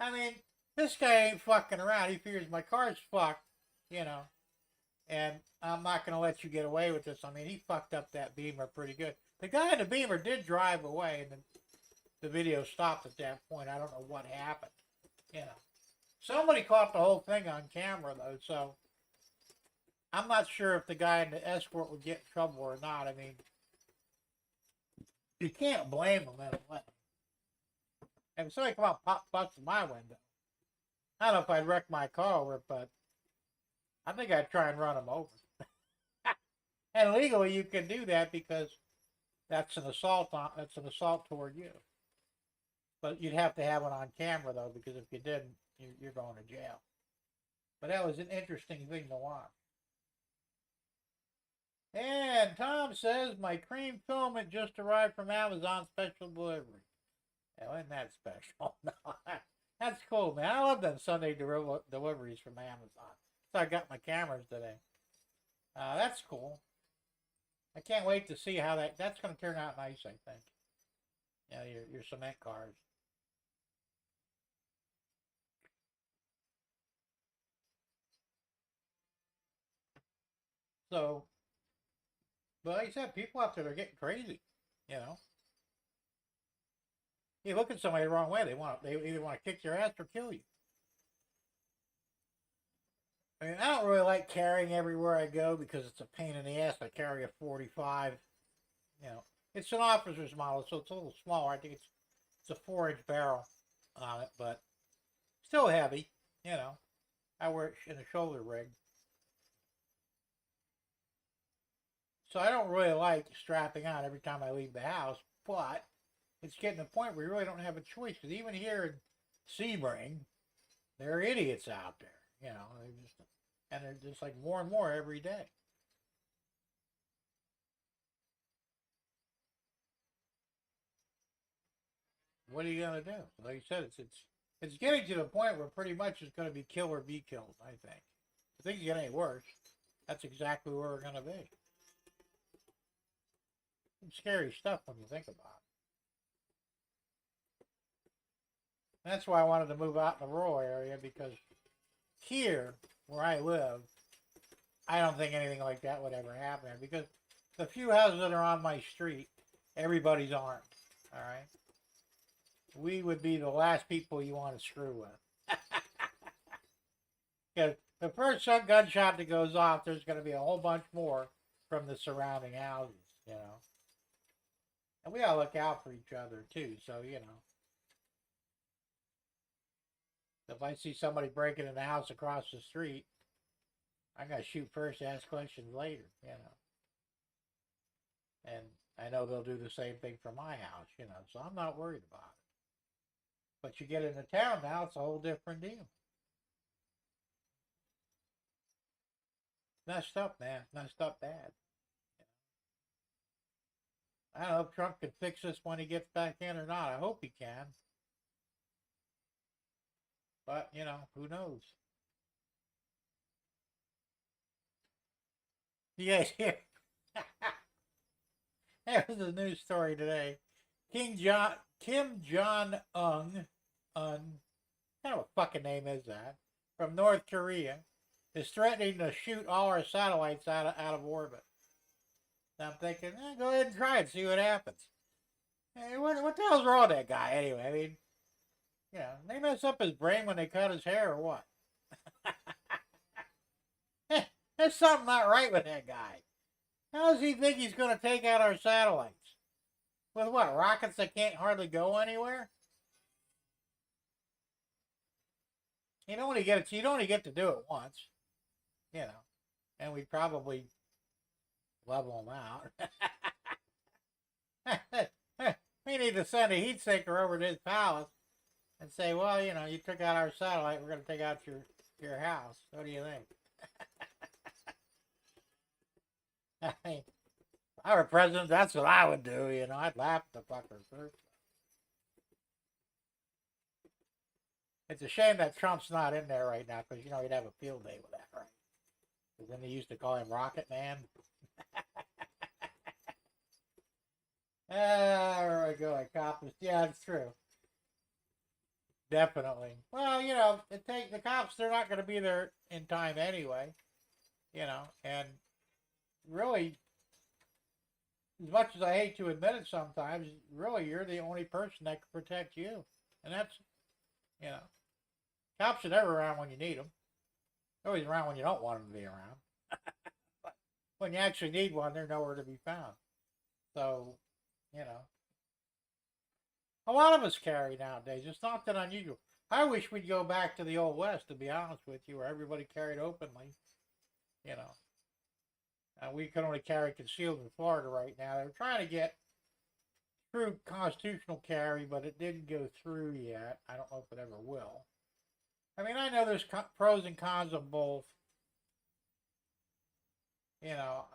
I mean, this guy ain't fucking around. He figures my car's fucked, you know, and I'm not going to let you get away with this. I mean, he fucked up that Beamer pretty good. The guy in the Beamer did drive away, and then the video stopped at that point. I don't know what happened, you know. Somebody caught the whole thing on camera, though, so I'm not sure if the guy in the Escort would get in trouble or not. I mean, you can't blame him in a way. And if somebody come out and busted my window, I don't know if I'd wreck my car over it, but I think I'd try and run him over. And legally, you can do that because that's an assault toward you. But you'd have to have it on camera though, because if you didn't, you're going to jail. But that was an interesting thing to watch. And Tom says my cream filament just arrived from Amazon special delivery. Well, isn't that special? No, that's cool, man. I love them Sunday deliveries from Amazon. So I got my cameras today. That's cool. I can't wait to see how that's going to turn out nice, I think. You know, your cement cars. So, but like I said, people out there are getting crazy. You know, you look at somebody the wrong way, they either want to kick your ass or kill you. I mean, I don't really like carrying everywhere I go because it's a pain in the ass. I carry a 45. You know, it's an officer's model, so it's a little smaller. I think it's a 4-inch barrel on it, but still heavy. You know, I wear it in a shoulder rig, so I don't really like strapping on every time I leave the house. But it's getting to the point where you really don't have a choice. Because even here in Sebring, there are idiots out there. You know, they're just like more and more every day. What are you gonna do? Like you said, it's getting to the point where pretty much it's going to be kill or be killed. I think. If things get any worse, that's exactly where we're going to be. Some scary stuff when you think about it. That's why I wanted to move out in the rural area, because here, where I live, I don't think anything like that would ever happen. Because the few houses that are on my street, everybody's armed. All right. We would be the last people you want to screw with. Because the first gunshot that goes off, there's going to be a whole bunch more from the surrounding houses, you know. And we all look out for each other, too, so, you know. If I see somebody breaking in the house across the street, I'm going to shoot first, ask questions later, you know. And I know they'll do the same thing for my house, you know, so I'm not worried about it. But you get into town now, it's a whole different deal. Messed up, man. Messed up bad. I don't know if Trump can fix this when he gets back in or not. I hope he can. But, you know, who knows? Yeah, yeah. There was a news story today. Kim Jong-un, what kind of a fucking name is that? From North Korea, is threatening to shoot all our satellites out of orbit. And I'm thinking, go ahead and try it, see what happens. Hey, what the hell's wrong with that guy anyway? I mean, you know, they mess up his brain when they cut his hair or what? There's something not right with that guy. How does he think he's going to take out our satellites? With what, rockets that can't hardly go anywhere? You only get to do it once, you know, and we probably level them out. We need to send a heat sinker over to his palace and say, well, you know, you took out our satellite, we're going to take out your house. What do you think? I mean, if I were president, that's what I would do, you know. I'd laugh at the fucker first. It's a shame that Trump's not in there right now, because, you know, he'd have a field day with that, right? Because then they used to call him Rocket Man. There we go, yeah, it's true. Definitely. Well, you know, the cops, they're not going to be there in time anyway, you know, and really, as much as I hate to admit it sometimes, really, you're the only person that can protect you. And that's, you know, cops are never around when you need them. They're always around when you don't want them to be around. But when you actually need one, they're nowhere to be found. So, you know, a lot of us carry nowadays. It's not that unusual. I wish we'd go back to the Old West, to be honest with you, where everybody carried openly, you know. We can only carry concealed in Florida right now. They're trying to get true constitutional carry, but it didn't go through yet. I don't know if it ever will. I mean, I know there's pros and cons of both. You know,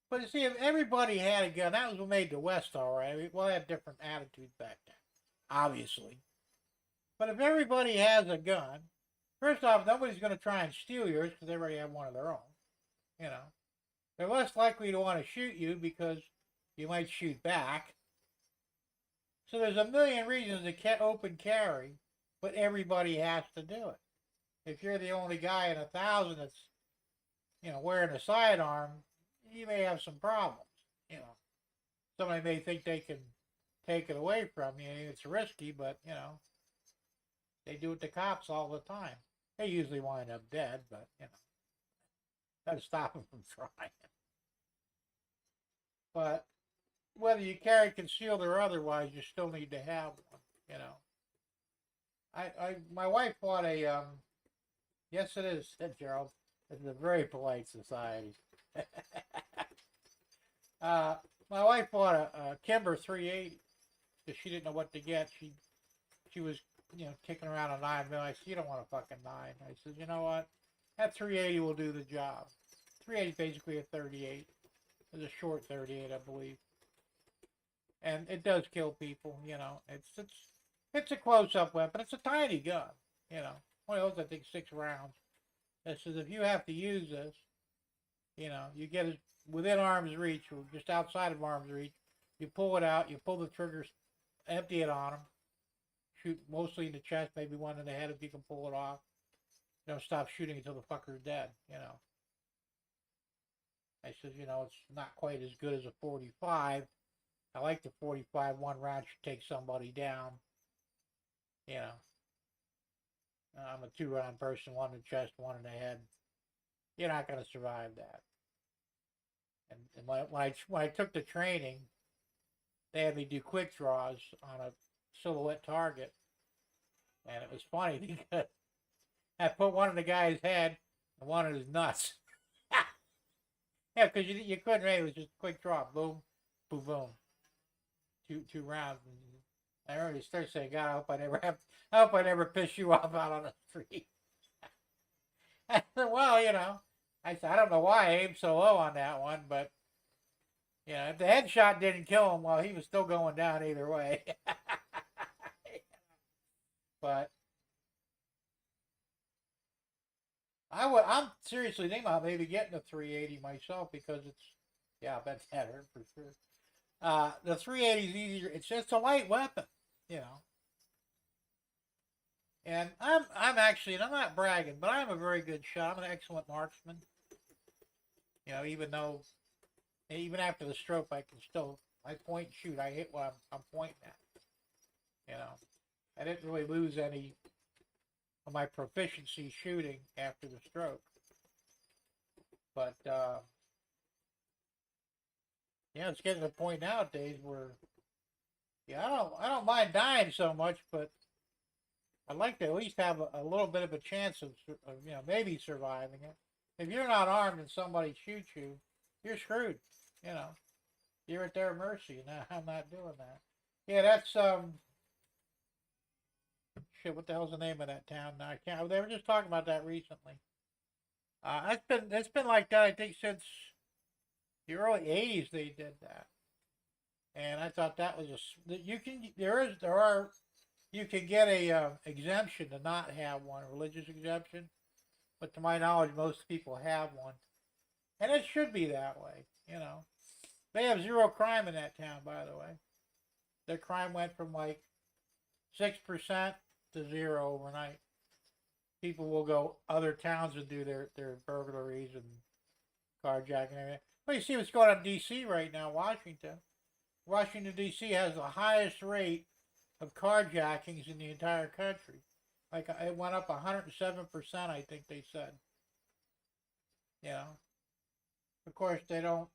but you see, if everybody had a gun, that was what made the West all right. I mean, we'll have different attitudes back then, obviously. But if everybody has a gun, first off, nobody's going to try and steal yours because they already have one of their own. You know, they're less likely to want to shoot you because you might shoot back. So there's a million reasons to open carry, but everybody has to do it. If you're the only guy in 1,000 that's, wearing a sidearm, you may have some problems. You know, somebody may think they can take it away from you. It's risky, but they do it to cops all the time. They usually wind up dead, but gotta stop them from trying. But whether you carry concealed or otherwise, you still need to have one. My wife bought a yes, it is, said Gerald. It's a very polite society. My wife bought a Kimber 380 because she didn't know what to get. She was kicking around a 9mm. I said, you don't want a fucking 9. I said, you know what? That 380 will do the job. 380 is basically a 38. It's a short 38, I believe. And it does kill people. It's a close-up weapon. It's a tiny gun. One of those, I think, 6 rounds. It says if you have to use this, you get it within arm's reach or just outside of arm's reach. You pull it out. You pull the triggers, empty it on them. Shoot mostly in the chest, maybe one in the head if you can pull it off. Don't stop shooting until the fucker's dead. I says, it's not quite as good as a 45. I like the 45. One round should take somebody down. I'm a 2-round person, one in the chest, one in the head. You're not going to survive that. And when I took the training, they had me do quick draws on a silhouette target. And it was funny because I put one in the guy's head and one in his nuts. Yeah, because you couldn't really, it was just a quick draw. Boom, boom, boom. Two rounds. And I already started saying, God, I hope I never piss you off out on the street. I said, well, I said, I don't know why I aimed so low on that one, but if the headshot didn't kill him, well, he was still going down either way. But I'm seriously thinking about maybe getting a 380 myself because I bet that hurt for sure. The 380 is easier. It's just a light weapon, And I'm actually, and I'm not bragging, but I'm a very good shot. I'm an excellent marksman. Even after the stroke, I point and shoot. I hit what I'm pointing at. I didn't really lose any of my proficiency shooting after the stroke. But, it's getting to the point nowadays where, I don't mind dying so much, but I'd like to at least have a little bit of a chance of maybe surviving it. If you're not armed and somebody shoots you, you're screwed. You're at their mercy. No, I'm not doing that. Yeah, that's shit. What the hell's the name of that town? Now I can't. They were just talking about that recently. It's been like that. I think since the early '80s they did that, and I thought that was you can get a exemption to not have one, a religious exemption, but to my knowledge, most people have one, and it should be that way. They have zero crime in that town, by the way. Their crime went from like 6% to 0 overnight. People will go other towns and do their burglaries and carjacking and everything. Well, you see what's going on in D.C. right now, Washington. Washington, D.C. has the highest rate of carjackings in the entire country. Like, it went up 107%, I think they said. Of course, they don't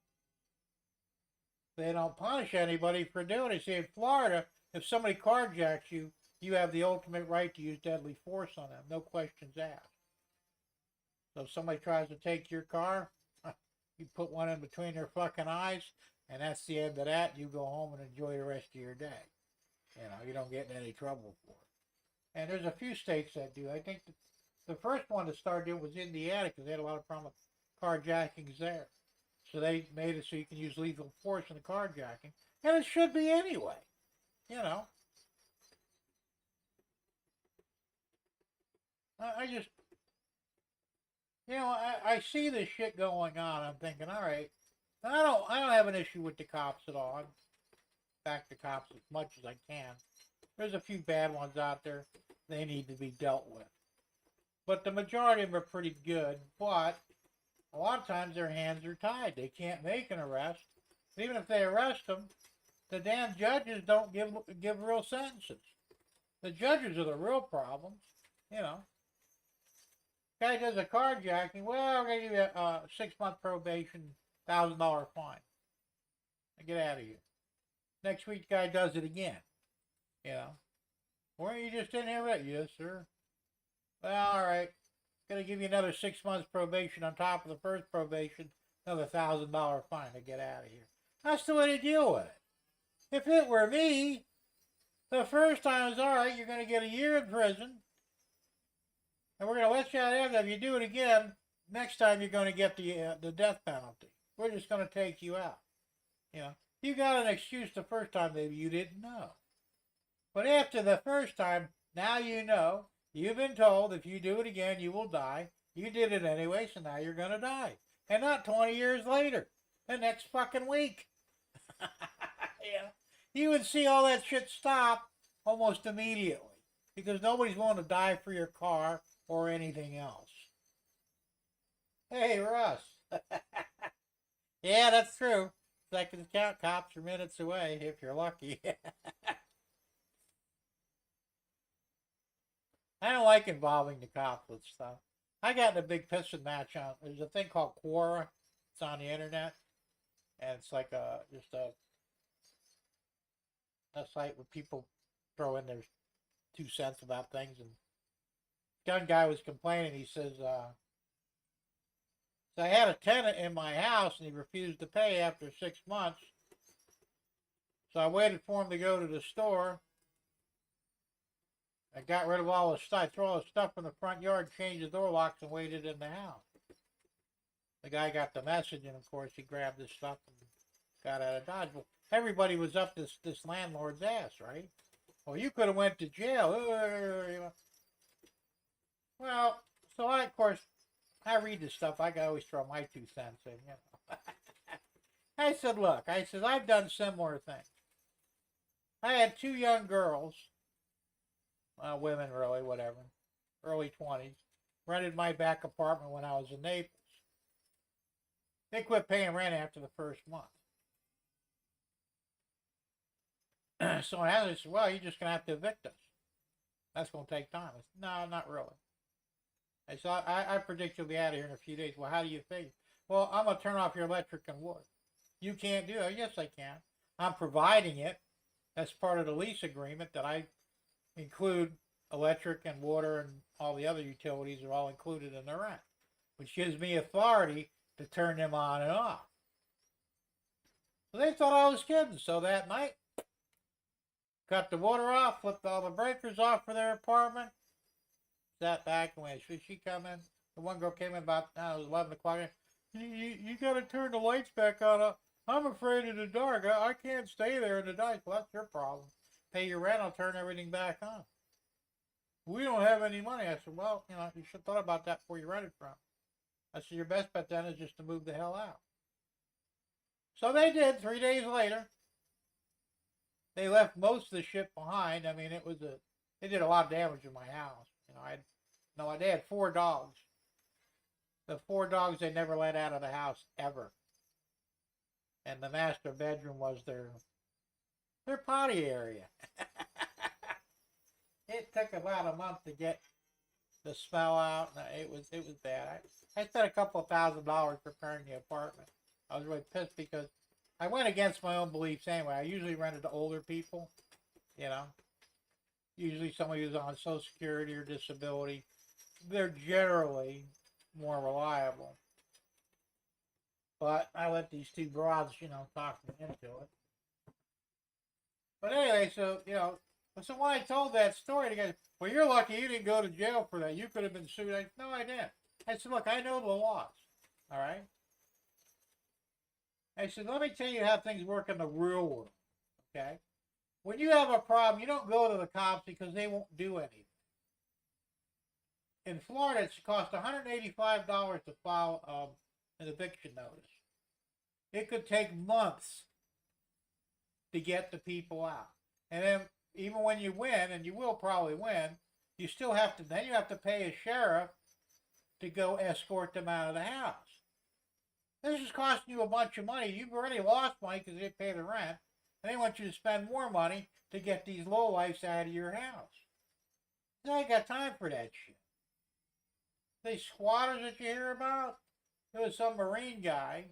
punish anybody for doing it. See, in Florida, if somebody carjacks you, you have the ultimate right to use deadly force on them. No questions asked. So if somebody tries to take your car, you put one in between their fucking eyes, and that's the end of that. You go home and enjoy the rest of your day. You don't get in any trouble for it. And there's a few states that do. I think the first one to start doing was Indiana because they had a lot of problem with carjackings there. So they made it so you can use lethal force in the carjacking. And it should be anyway. I just, I see this shit going on. I'm thinking, all right, I don't have an issue with the cops at all. back the cops as much as I can. There's a few bad ones out there. They need to be dealt with. But the majority of them are pretty good. But a lot of times their hands are tied. They can't make an arrest. Even if they arrest them, the damn judges don't give real sentences. The judges are the real problems. You know. Guy does a carjacking. Well, we're going to give you a 6-month probation, $1,000 fine. Get out of here. Next week, guy does it again. You know. Weren't you just in here? Yes, sir. Well, all right. Going to give you another 6 months probation on top of the first probation. Another $1,000 fine to get out of here. That's the way to deal with it. If it were me, the first time is all right. You're going to get a year in prison. And we're going to let you out of there. If you do it again, next time you're going to get the death penalty. We're just going to take you out. You know, you got an excuse the first time, maybe you didn't know. But after the first time, now you know. You've been told if you do it again, you will die. You did it anyway, so now you're going to die. And not 20 years later. The next fucking week. Yeah. You would see all that shit stop almost immediately. Because nobody's willing to die for your car or anything else. Hey, Russ. Yeah, that's true. Seconds count, cops are minutes away, if you're lucky. I don't like involving the cops with stuff. I got in a big pissing match on, there's a thing called Quora. It's on the internet. And it's like just a site where people throw in their 2 cents about things. And gun guy was complaining. He says, so I had a tenant in my house and he refused to pay after 6 months. So I waited for him to go to the store. I got rid of all the stuff. I threw all the stuff in the front yard, changed the door locks, and waited in the house. The guy got the message, and of course he grabbed his stuff and got out of Dodge. Well, everybody was up this landlord's ass, right? Well, you could have went to jail. Well, so I, of course, I read this stuff. I always throw my 2 cents in, you know. I said, look, I've done similar things. I had 2 young girls, women really, whatever, early 20s, rented my back apartment when I was in Naples. They quit paying rent after the first month. So I said, well, you're just going to have to evict us. That's going to take time. I said, no, not really. I said, I predict you'll be out of here in a few days. Well, how do you figure? Well, I'm going to turn off your electric and water. You can't do it. Yes, I can. I'm providing it. That's part of the lease agreement that I include electric and water and all the other utilities are all included in the rent, which gives me authority to turn them on and off. So they thought I was kidding. So that night, cut the water off, flipped all the breakers off for their apartment, sat back and went, should she come in? The one girl came in about, it was 11 o'clock. You got to turn the lights back on. I'm afraid of the dark. I can't stay there in the dark. Well, that's your problem. Pay your rent, I'll turn everything back on. We don't have any money. I said, well, you know, you should have thought about that before you rented from. I said, your best bet then is just to move the hell out. So they did. 3 days later, they left most of the shit behind. I mean, they did a lot of damage in my house. You know, they had 4 dogs. The 4 dogs they never let out of the house ever. And the master bedroom was their potty area. It took about a month to get the smell out. It was bad. I spent a couple of $1,000 preparing the apartment. I was really pissed because I went against my own beliefs anyway. I usually rented to older people, you know. Usually somebody who's on Social Security or disability. They're generally more reliable. But I let these 2 broads, you know, talk me into it. But anyway, so, you know, so when I told that story, the guy said, well, you're lucky you didn't go to jail for that. You could have been sued. I said, no, I didn't. I said, look, I know the laws. All right? I said, let me tell you how things work in the real world. Okay? When you have a problem, you don't go to the cops because they won't do anything. In Florida, it costs $185 to file an eviction notice. It could take months to get the people out. And then even when you win, and you will probably win, you still have to, then you have to pay a sheriff to go escort them out of the house. This is costing you a bunch of money. You've already lost money because they pay the rent, and they want you to spend more money to get these lowlifes out of your house. I ain't got time for that shit. These squatters that you hear about, there was some Marine guy.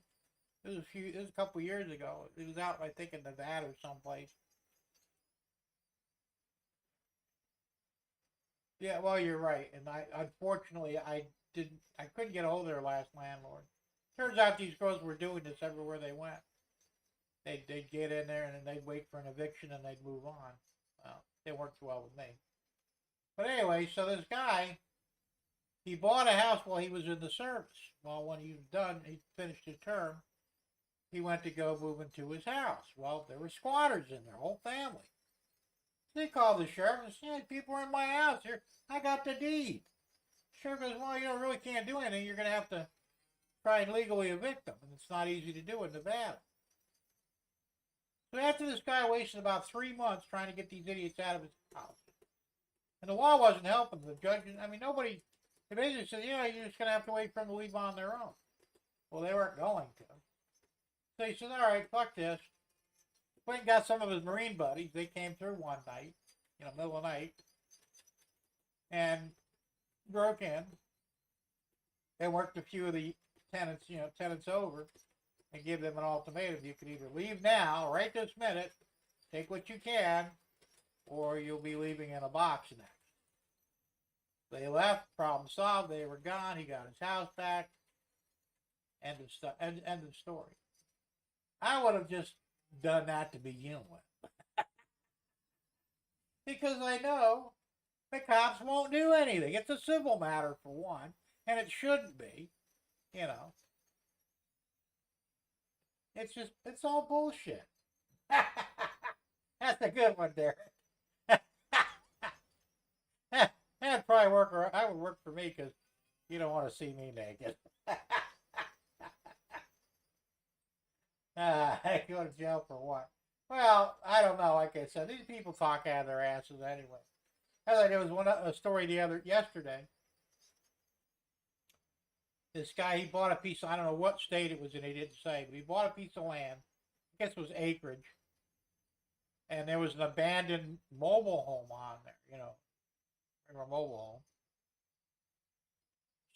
It was a couple years ago. It was out, I think, in Nevada or someplace. Yeah, well, you're right. And unfortunately, I couldn't get a hold of their last landlord. Turns out these girls were doing this everywhere they went. They'd get in there and then they'd wait for an eviction and they'd move on. Well, it worked well with me. But anyway, so this guy, he bought a house while he was in the service. Well, when he was done, he finished his term, he went to go move into his house. Well, there were squatters in there, whole family. So he called the sheriff and said, hey, people are in my house here. I got the deed. The sheriff goes, well, you really can't do anything. You're going to have to try and legally evict them. And it's not easy to do in Nevada. So after this guy wasted about 3 months trying to get these idiots out of his house, and the law wasn't helping the judge. I mean, nobody, they basically said, yeah, you're just going to have to wait for them to leave on their own. Well, they weren't going to. So he said, all right, fuck this. Went and got some of his Marine buddies. They came through one night, middle of the night, and broke in and worked a few of the tenants over and give them an ultimatum. You can either leave now, right this minute, take what you can, or you'll be leaving in a box next. They left, problem solved, they were gone, he got his house back, end of story. I would have just done that to begin with. Because I know the cops won't do anything. It's a civil matter for one, and it shouldn't be, It's all bullshit. That's a good one, Derek. That'd probably work. I would work for me because you don't want to see me naked. I go to jail for what? Well, I don't know. Like I said, these people talk out of their asses anyway. There was a story yesterday. This guy, he bought a piece of, I don't know what state it was in, he didn't say, but he bought a piece of land. I guess it was acreage. And there was an abandoned mobile home on there, a mobile home.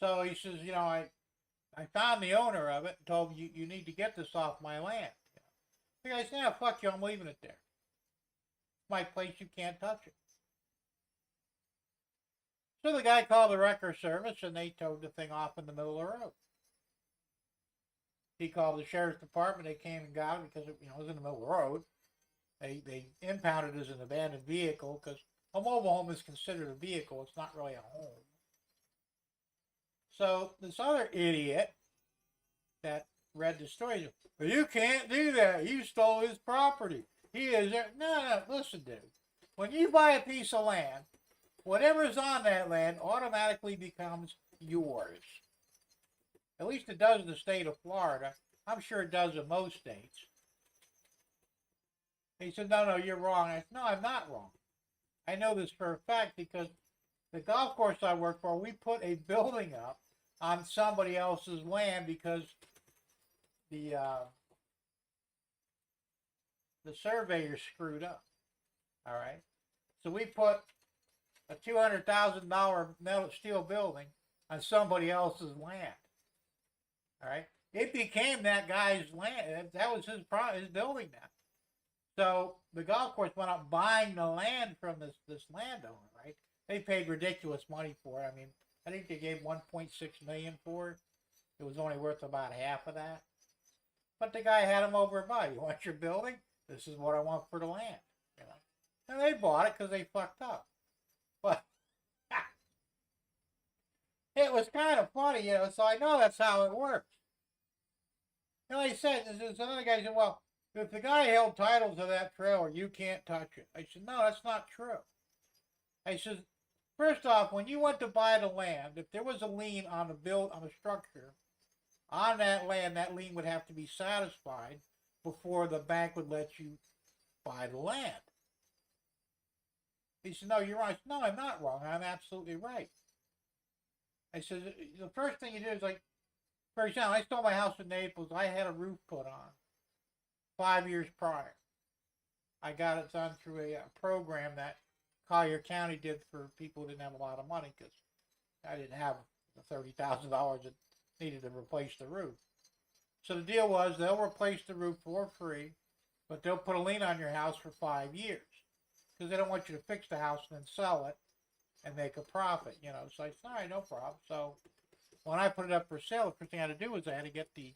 So he says, I found the owner of it and told him, you need to get this off my land. The guy said, yeah, fuck you, I'm leaving it there. It's my place, you can't touch it. So the guy called the wrecker service and they towed the thing off in the middle of the road. He called the sheriff's department, they came and got it because it was in the middle of the road. They impounded it as an abandoned vehicle because a mobile home is considered a vehicle, it's not really a home. So this other idiot that read the story said, well, you can't do that, you stole his property. He is there. No, listen, dude. When you buy a piece of land, whatever's on that land automatically becomes yours. At least it does in the state of Florida. I'm sure it does in most states. He said, no, you're wrong. I said, no, I'm not wrong. I know this for a fact because the golf course I work for, we put a building up on somebody else's land because the surveyor screwed up. All right. So we put a $200,000 metal steel building on somebody else's land. All right. It became that guy's land. That was his building now. So the golf course went up buying the land from this landowner, right? They paid ridiculous money for it. I mean, I think they gave $1.6 million for it. It was only worth about half of that. But the guy had him over by. You want your building? This is what I want for the land. And they bought it because they fucked up. But it was kind of funny, so I know that's how it works. Like I said, there's another guy said, well, if the guy held title to that trailer, you can't touch it. I said, no, that's not true. I said, first off, when you went to buy the land, if there was a lien on the structure, on that land, that lien would have to be satisfied before the bank would let you satisfy the land. He said, no, you're wrong. I said, no, I'm not wrong. I'm absolutely right. I said, the first thing you do is like, for example, I sold my house in Naples. I had a roof put on 5 years prior. I got it done through a program that Collier County did for people who didn't have a lot of money, because I didn't have the $30,000 that needed to replace the roof. So the deal was they'll replace the roof for free, but they'll put a lien on your house for 5 years, because they don't want you to fix the house and then sell it and make a profit, you know. So I said, all right, no problem. So when I put it up for sale, the first thing I had to do was I had to get the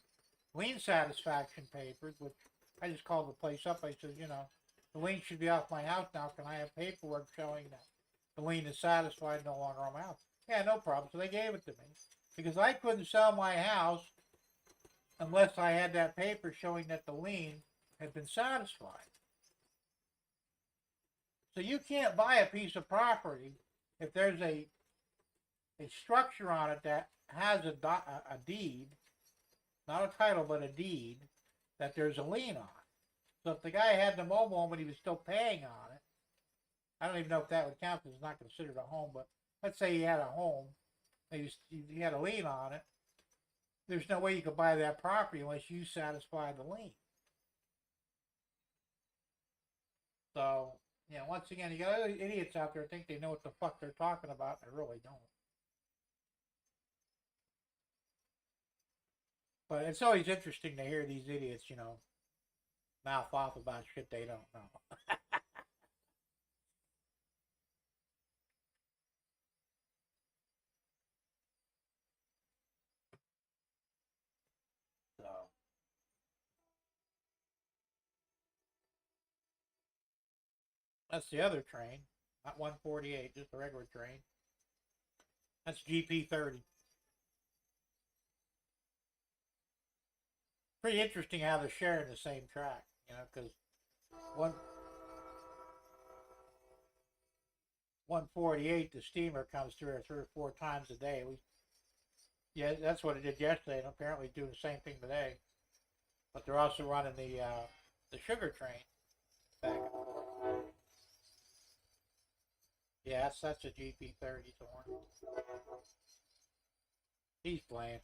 lien satisfaction papers, which I just called the place up. I said, you know, the lien should be off my house now. Can I have paperwork showing that the lien is satisfied, no longer on my house? Yeah, no problem. So they gave it to me, because I couldn't sell my house unless I had that paper showing that the lien had been satisfied. So you can't buy a piece of property if there's a structure on it that has a deed, not a title, but a deed, that there's a lien on. So if the guy had the mobile home but he was still paying on it, I don't even know if that would count, because it's not considered a home, but let's say he had a home, he had a lien on it, there's no way you could buy that property unless you satisfy the lien. So, you know, once again, you got other idiots out there who think they know what the fuck they're talking about, and they really don't. But it's always interesting to hear these idiots, you know, mouth off about shit they don't know. So that's the other train, not 148, just a regular train. That's GP30. Pretty interesting how they're sharing the same track, you know, because 148, the steamer comes through 3 or 4 times a day. Yeah, that's what it did yesterday, and apparently doing the same thing today. But they're also running the sugar train back and forth. Yeah, that's a GP30 horn. He's playing.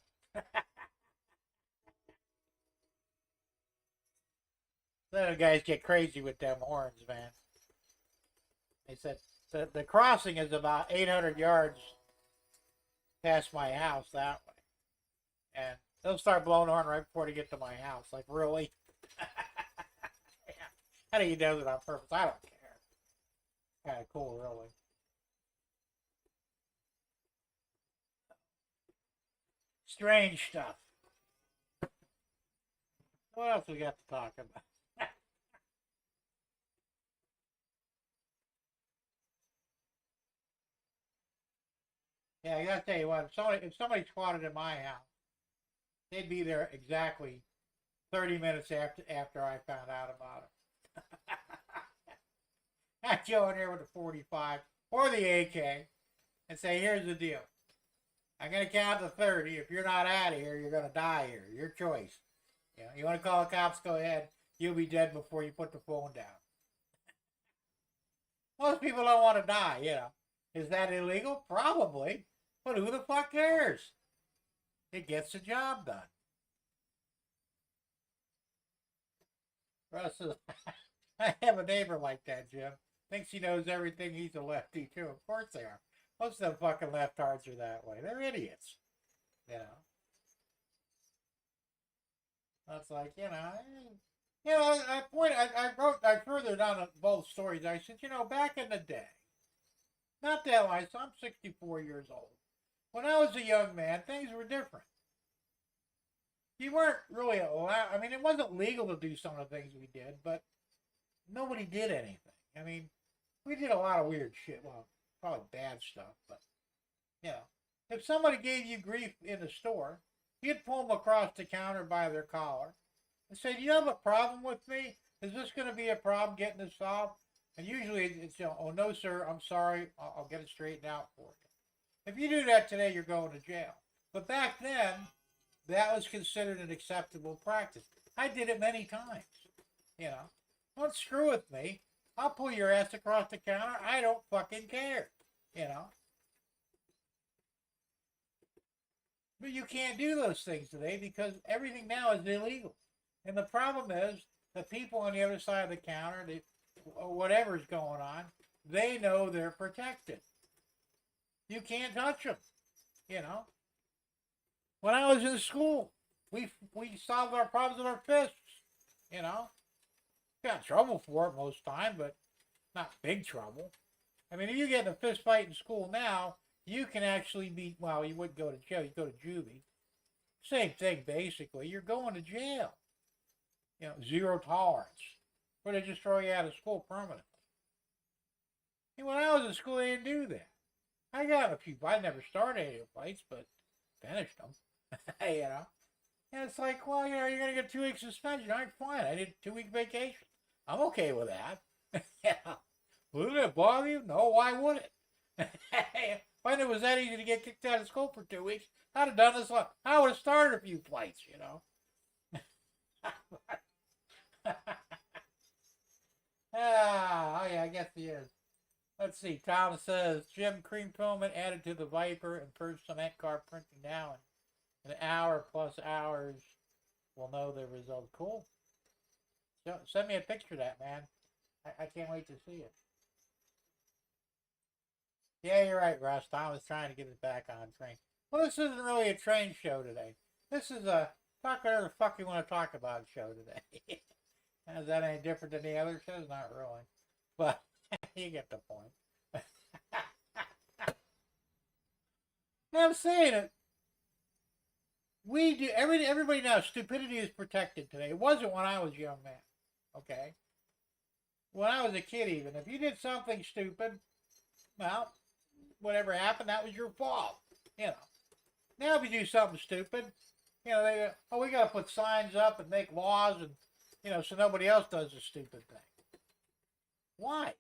The guys get crazy with them horns, man. They said the crossing is about 800 yards past my house that way, and they'll start blowing the horn right before they get to my house. Like, really? Yeah. How do you know that on purpose? I don't care. Kind of cool, really. Strange stuff. What else we got to talk about? Yeah, I gotta tell you what, if somebody squatted in my house, they'd be there exactly 30 minutes after I found out about it. I'd go in here with the 45 or the AK and say, here's the deal. I'm gonna count to 30. If you're not out of here, you're gonna die here. Your choice. You know, you want to call the cops? Go ahead. You'll be dead before you put the phone down. Most people don't want to die, you know. Is that illegal? Probably. But who the fuck cares? It gets the job done. Russ is, I have a neighbor like that, Jim. Thinks he knows everything. He's a lefty, too. Of course they are. Most of them fucking leftards are that way. They're idiots. You know. That's like, I further down both stories. I said, back in the day, not that long, so I'm 64 years old. When I was a young man, things were different. You weren't really allowed, I mean, it wasn't legal to do some of the things we did, but nobody did anything. I mean, we did a lot of weird shit. Well, probably bad stuff, but, if somebody gave you grief in the store, you'd pull them across the counter by their collar and say, do you have a problem with me? Is this going to be a problem getting this solved? And usually it's, oh, no, sir, I'm sorry. I'll get it straightened out for you. If you do that today, you're going to jail. But back then, that was considered an acceptable practice. I did it many times, Don't screw with me. I'll pull your ass across the counter. I don't fucking care. You know? But you can't do those things today because everything now is illegal. And the problem is the people on the other side of the counter, whatever's going on, they know they're protected. You can't touch them. You know? When I was in school, we solved our problems with our fists. You know? Got in trouble for it most time, but not big trouble. I mean, if you get in a fist fight in school now, you can actually be, well, you wouldn't go to jail, you go to juvie. Same thing, basically. You're going to jail. You know, zero tolerance. Or they just throw you out of school permanently. And when I was in school, they didn't do that. I got a few, I never started any fights, but finished them. You know? And it's like, well, you know, you're going to get 2 weeks suspension. All right, fine. I did a 2-week vacation. I'm okay with that. Yeah. Wouldn't it bother you? No, why would it? If I knew it was that easy to get kicked out of school for 2 weeks, I'd have done this. I would have started a few fights, you know. Oh yeah, I guess he is. Let's see. Tom says Jim cream filament added to the Viper and purged cement car printing now in an hour plus hours. We'll know the result. Cool. So, send me a picture of that, man. I can't wait to see it. Yeah, you're right, Russ. Tom was trying to get us back on train. Well, this isn't really a train show today. This is a talk whatever the fuck you want to talk about show today. Is that any different than the other shows? Not really. But you get the point. I'm saying it. We do everybody knows stupidity is protected today. It wasn't when I was a young man. Okay? When I was a kid even, if you did something stupid, well, whatever happened, that was your fault. You know. Now if you do something stupid, you know, they go, we gotta put signs up and make laws and you know, so nobody else does the stupid thing. Why?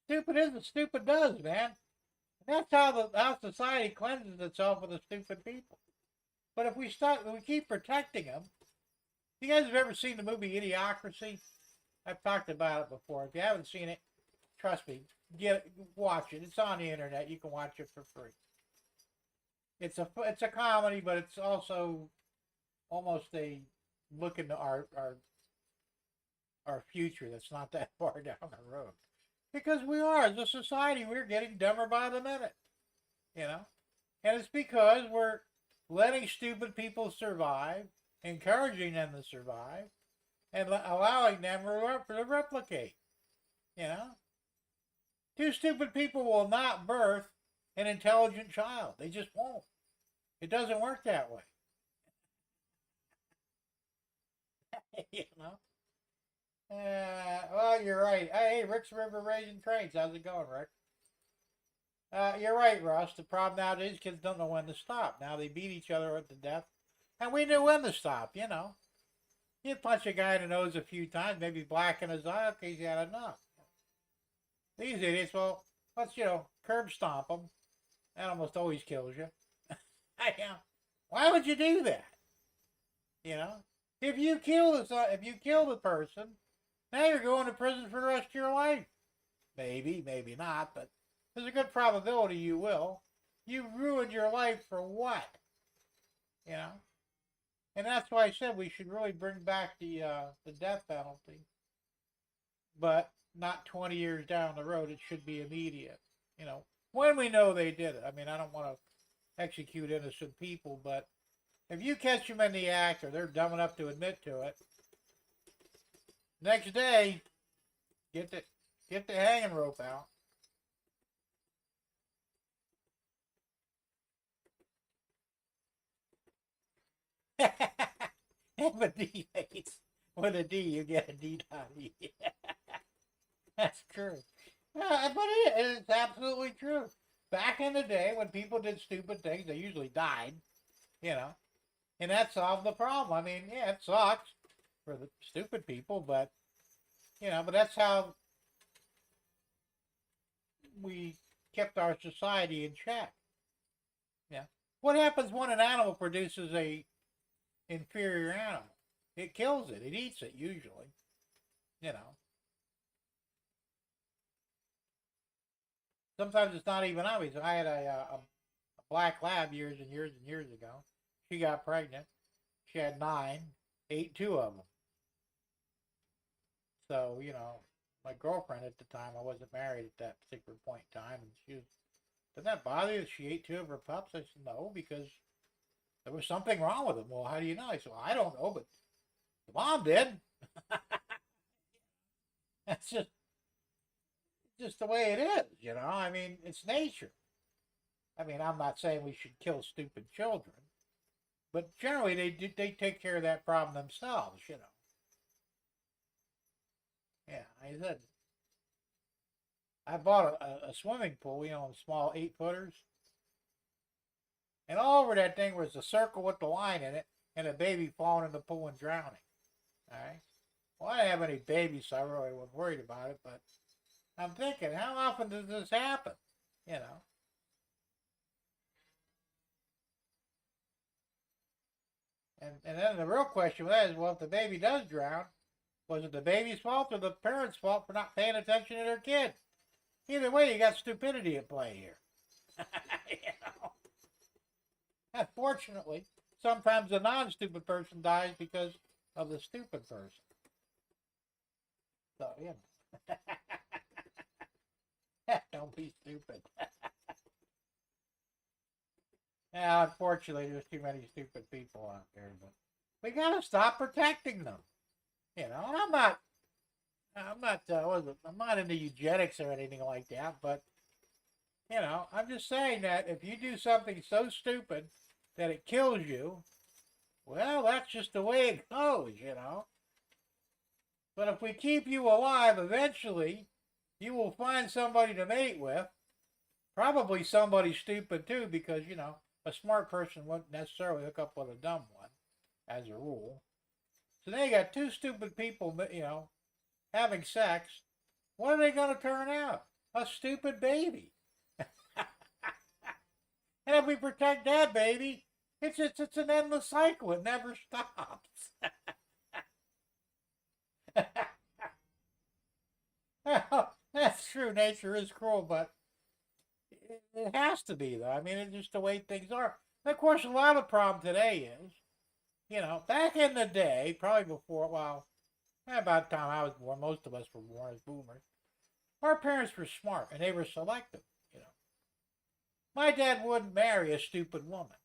Stupid is what stupid does, man. That's how society cleanses itself of the stupid people. But if we keep protecting them. You guys have ever seen the movie Idiocracy? I've talked about it before. If you haven't seen it, trust me, watch it. It's on the internet. You can watch it for free. It's a comedy, but it's also almost a look into our future that's not that far down the road. Because we are, as a society, we're getting dumber by the minute. You know? And it's because we're letting stupid people survive, encouraging them to survive, and allowing them to replicate. You know? 2 stupid people will not birth an intelligent child. They just won't. It doesn't work that way. You know? Well, you're right. Hey, Rick's River Raising Trains. How's it going, Rick? You're right, Russ. The problem nowadays, kids don't know when to stop. Now they beat each other to death. And we knew when to stop, you know. You punch a guy in the nose a few times, maybe blacken his eye, okay, he's had enough. These idiots, well, let's, you know, curb stomp them. That almost always kills you. Why would you do that? You know? If you kill the person, now you're going to prison for the rest of your life. Maybe, maybe not, but there's a good probability you will. You ruined your life for what? You know? And that's why I said we should really bring back the death penalty. But not 20 years down the road. It should be immediate. You know, when we know they did it. I mean, I don't want to execute innocent people, but if you catch them in the act or they're dumb enough to admit to it, next day, get the hanging rope out. Have a D face. With a D, you get a D.E. That's true. But it's absolutely true. Back in the day, when people did stupid things, they usually died, you know. And that solved the problem. I mean, yeah, it sucks for the stupid people, but, you know, but that's how we kept our society in check. Yeah. What happens when an animal produces a inferior animal? it kills it. It eats it usually. You know. Sometimes it's not even obvious. I had a black lab years and years and years ago. She got pregnant. She had 9, ate 2 of them. So, my girlfriend at the time, I wasn't married at that particular point in time, and she was, didn't that bother you that she ate 2 of her pups? I said, no, because there was something wrong with them. Well, how do you know? I said, well, I don't know, but the mom did. That's just the way it is, I mean, it's nature. I mean, I'm not saying we should kill stupid children, but generally they take care of that problem themselves. Yeah, I said I bought a swimming pool, small 8-footers, and all over that thing was a circle with the line in it, and a baby falling in the pool and drowning. All right. Well, I didn't have any babies, so I really wasn't worried about it. But I'm thinking, how often does this happen? You know. And then the real question is, well, if the baby does drown, was it the baby's fault or the parents' fault for not paying attention to their kid? Either way, you got stupidity at play here. you know. Unfortunately, sometimes the non-stupid person dies because of the stupid person. So, don't be stupid. Yeah, unfortunately, there's too many stupid people out there, but we gotta stop protecting them. And I'm not into eugenics or anything like that, but I'm just saying that if you do something so stupid that it kills you, well, that's just the way it goes. But if we keep you alive, eventually you will find somebody to mate with, probably somebody stupid too, because a smart person wouldn't necessarily hook up with a dumb one, as a rule. So then you got 2 stupid people, having sex. What are they going to turn out? A stupid baby. And if we protect that baby, it's an endless cycle. It never stops. Well, that's true. Nature is cruel, but it has to be, though. I mean, it's just the way things are. And of course, a lot of the problem today is, back in the day, probably before, well, about the time I was born, most of us were born as boomers. Our parents were smart and they were selective. My dad wouldn't marry a stupid woman.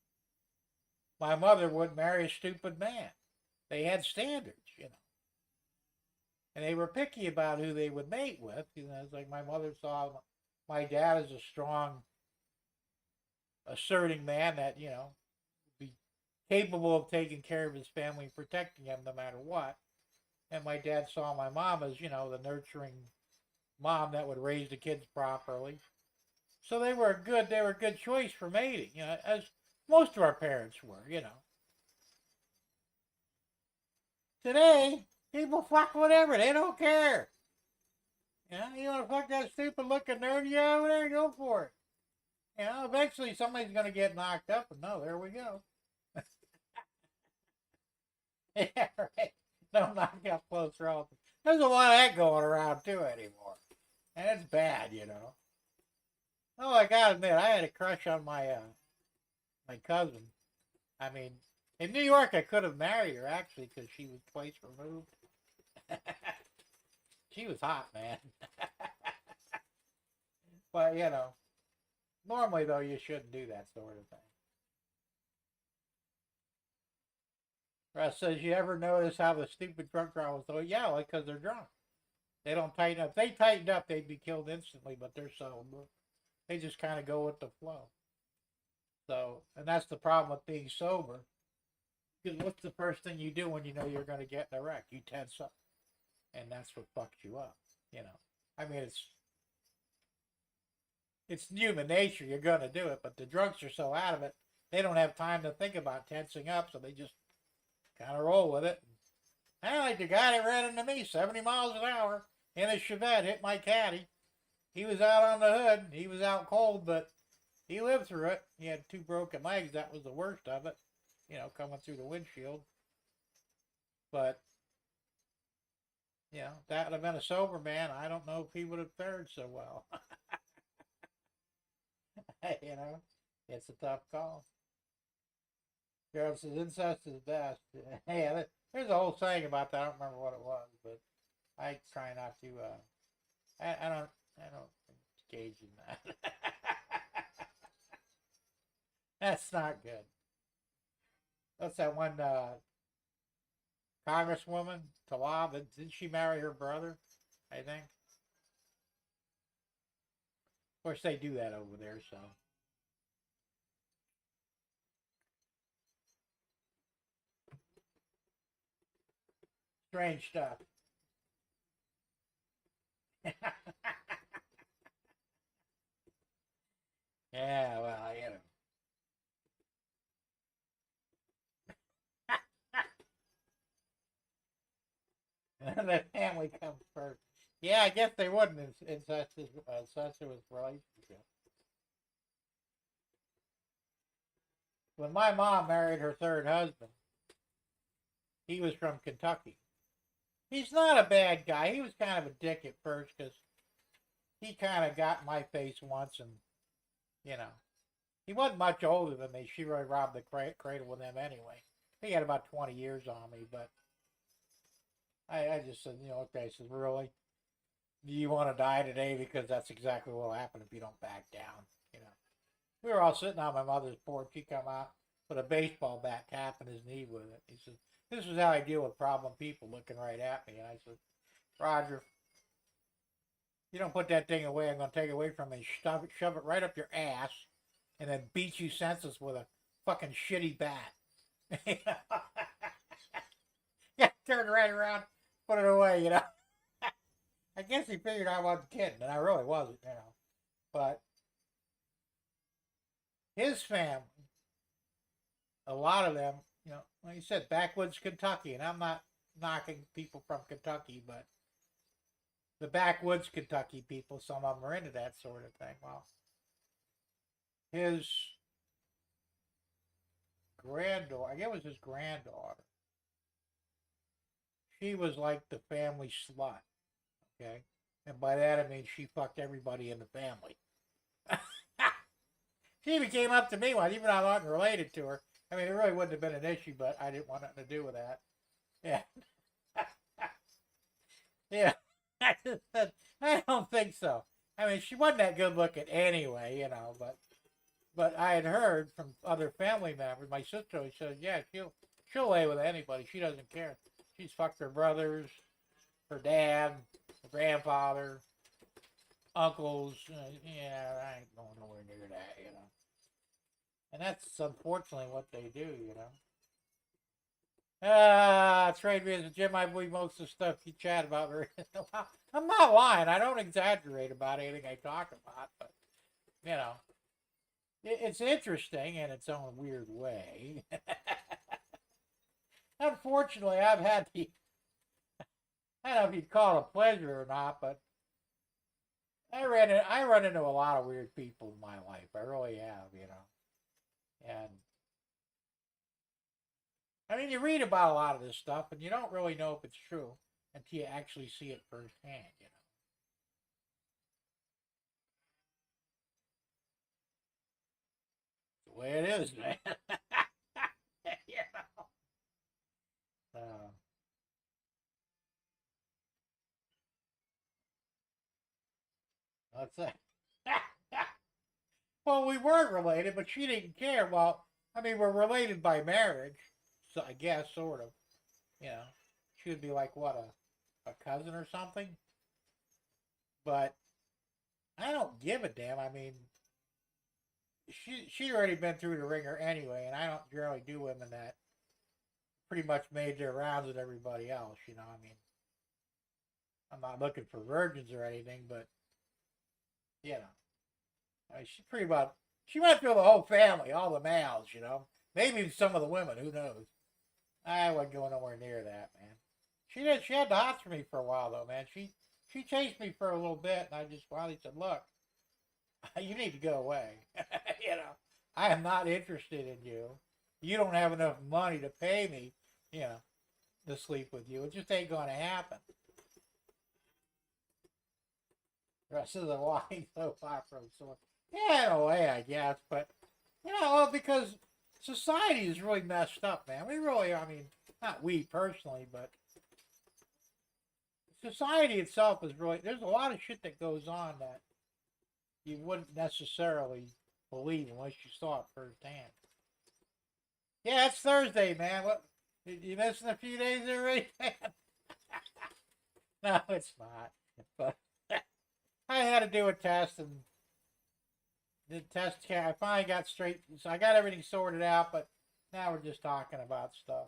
My mother wouldn't marry a stupid man. They had standards. And they were picky about who they would mate with. It's like my mother saw my dad as a strong, asserting man that, would be capable of taking care of his family and protecting them no matter what. And my dad saw my mom as, the nurturing mom that would raise the kids properly. So they were a good choice for mating, as most of our parents were. Today, people fuck whatever, they don't care. You want to fuck that stupid looking nerd? Yeah, over there, go for it. Eventually somebody's going to get knocked up, and no, there we go. Yeah, right. No knockout close relatives. There's a lot of that going around too anymore, and it's bad. Oh, I gotta admit, I had a crush on my cousin. I mean, in New York, I could have married her actually because she was twice removed. She was hot, man. But normally though, you shouldn't do that sort of thing. Russ says, you ever notice how the stupid drunk drivers go? Yeah, like because they're drunk. They don't tighten up. If they tightened up, they'd be killed instantly, but they're sober. They just kind of go with the flow. So, and that's the problem with being sober. Because what's the first thing you do when you know you're going to get in a wreck? You tense up. And that's what fucks you up. I mean, it's human nature. You're going to do it, but the drunks are so out of it, they don't have time to think about tensing up, so they just kind of roll with it. I like the guy that ran into me 70 miles an hour in a Chevette, hit my caddy. He was out on the hood. He was out cold, but he lived through it. He had 2 broken legs. That was the worst of it, coming through the windshield. But, that would have been a sober man. I don't know if he would have fared so well. It's a tough call. Girl says incest is best. Yeah, there's a whole saying about that. I don't remember what it was, but I try not to. I don't engage in that. That's not good. What's that one Congresswoman, Talab? Didn't she marry her brother? I think. Of course, they do that over there, so. Strange stuff. Yeah, well, the family comes first. Yeah, I guess they wouldn't in such a relationship. When my mom married her third husband, he was from Kentucky. He's not a bad guy. He was kind of a dick at first because he kind of got in my face once, and you know, he wasn't much older than me. She really robbed the cradle with him anyway. He had about 20 years on me, but I just said, okay, I said, really? Do you want to die today? Because that's exactly what will happen if you don't back down, We were all sitting on my mother's porch. He come out with a baseball bat, tapping his knee with it. He said, this is how I deal with problem people looking right at me. And I said, Roger, you don't put that thing away, I'm going to take it away from you and shove it right up your ass and then beat you senseless with a fucking shitty bat. Yeah, turned right around, put it away, I guess he figured I wasn't kidding, and I really wasn't, But his family, a lot of them, like you said, backwoods Kentucky, and I'm not knocking people from Kentucky, but the backwoods Kentucky people, some of them are into that sort of thing. Well, his granddaughter, I guess it was his granddaughter, she was like the family slut, okay? And by that I mean she fucked everybody in the family. She even came up to me once, even though I wasn't related to her. I mean, it really wouldn't have been an issue, but I didn't want nothing to do with that. Yeah. Yeah. I just said, I don't think so. I mean, she wasn't that good looking anyway, but I had heard from other family members. My sister always said, yeah, she'll lay with anybody. She doesn't care. She's fucked her brothers, her dad, her grandfather, uncles. Yeah, I ain't going nowhere near that, And that's unfortunately what they do, Trade visit, Jim. I believe most of the stuff you chat about. I'm not lying. I don't exaggerate about anything I talk about, but it's interesting in its own weird way. Unfortunately, I've had I don't know if you'd call it a pleasure or not, but I run into a lot of weird people in my life. I really have, And I mean, you read about a lot of this stuff, and you don't really know if it's true until you actually see it firsthand, It's the way it is, man. you know. What's that? Well, we weren't related, but she didn't care. Well, I mean, we're related by marriage, so I guess, sort of. You know, she would be like, what, a cousin or something? But I don't give a damn. I mean, she'd already been through the ringer anyway, and I don't generally do women that pretty much made their rounds with everybody else, I mean, I'm not looking for virgins or anything, but, I mean, she went through the whole family, all the males, Maybe some of the women, who knows? I wasn't going nowhere near that, man. She had the hots for me for a while, though, man. She chased me for a little bit, and I just finally said, look, you need to go away. I am not interested in you. You don't have enough money to pay me, to sleep with you. It just ain't going to happen. The rest of the walking so far from source. Yeah, in a way, I guess. But, well, because society is really messed up, man. We really, I mean, not we personally, but society itself is really, there's a lot of shit that goes on that you wouldn't necessarily believe unless you saw it firsthand. Yeah, it's Thursday, man. What, you missing a few days already? No, it's not. But I had to do a test, and the test, I finally got straight, so I got everything sorted out, but now we're just talking about stuff.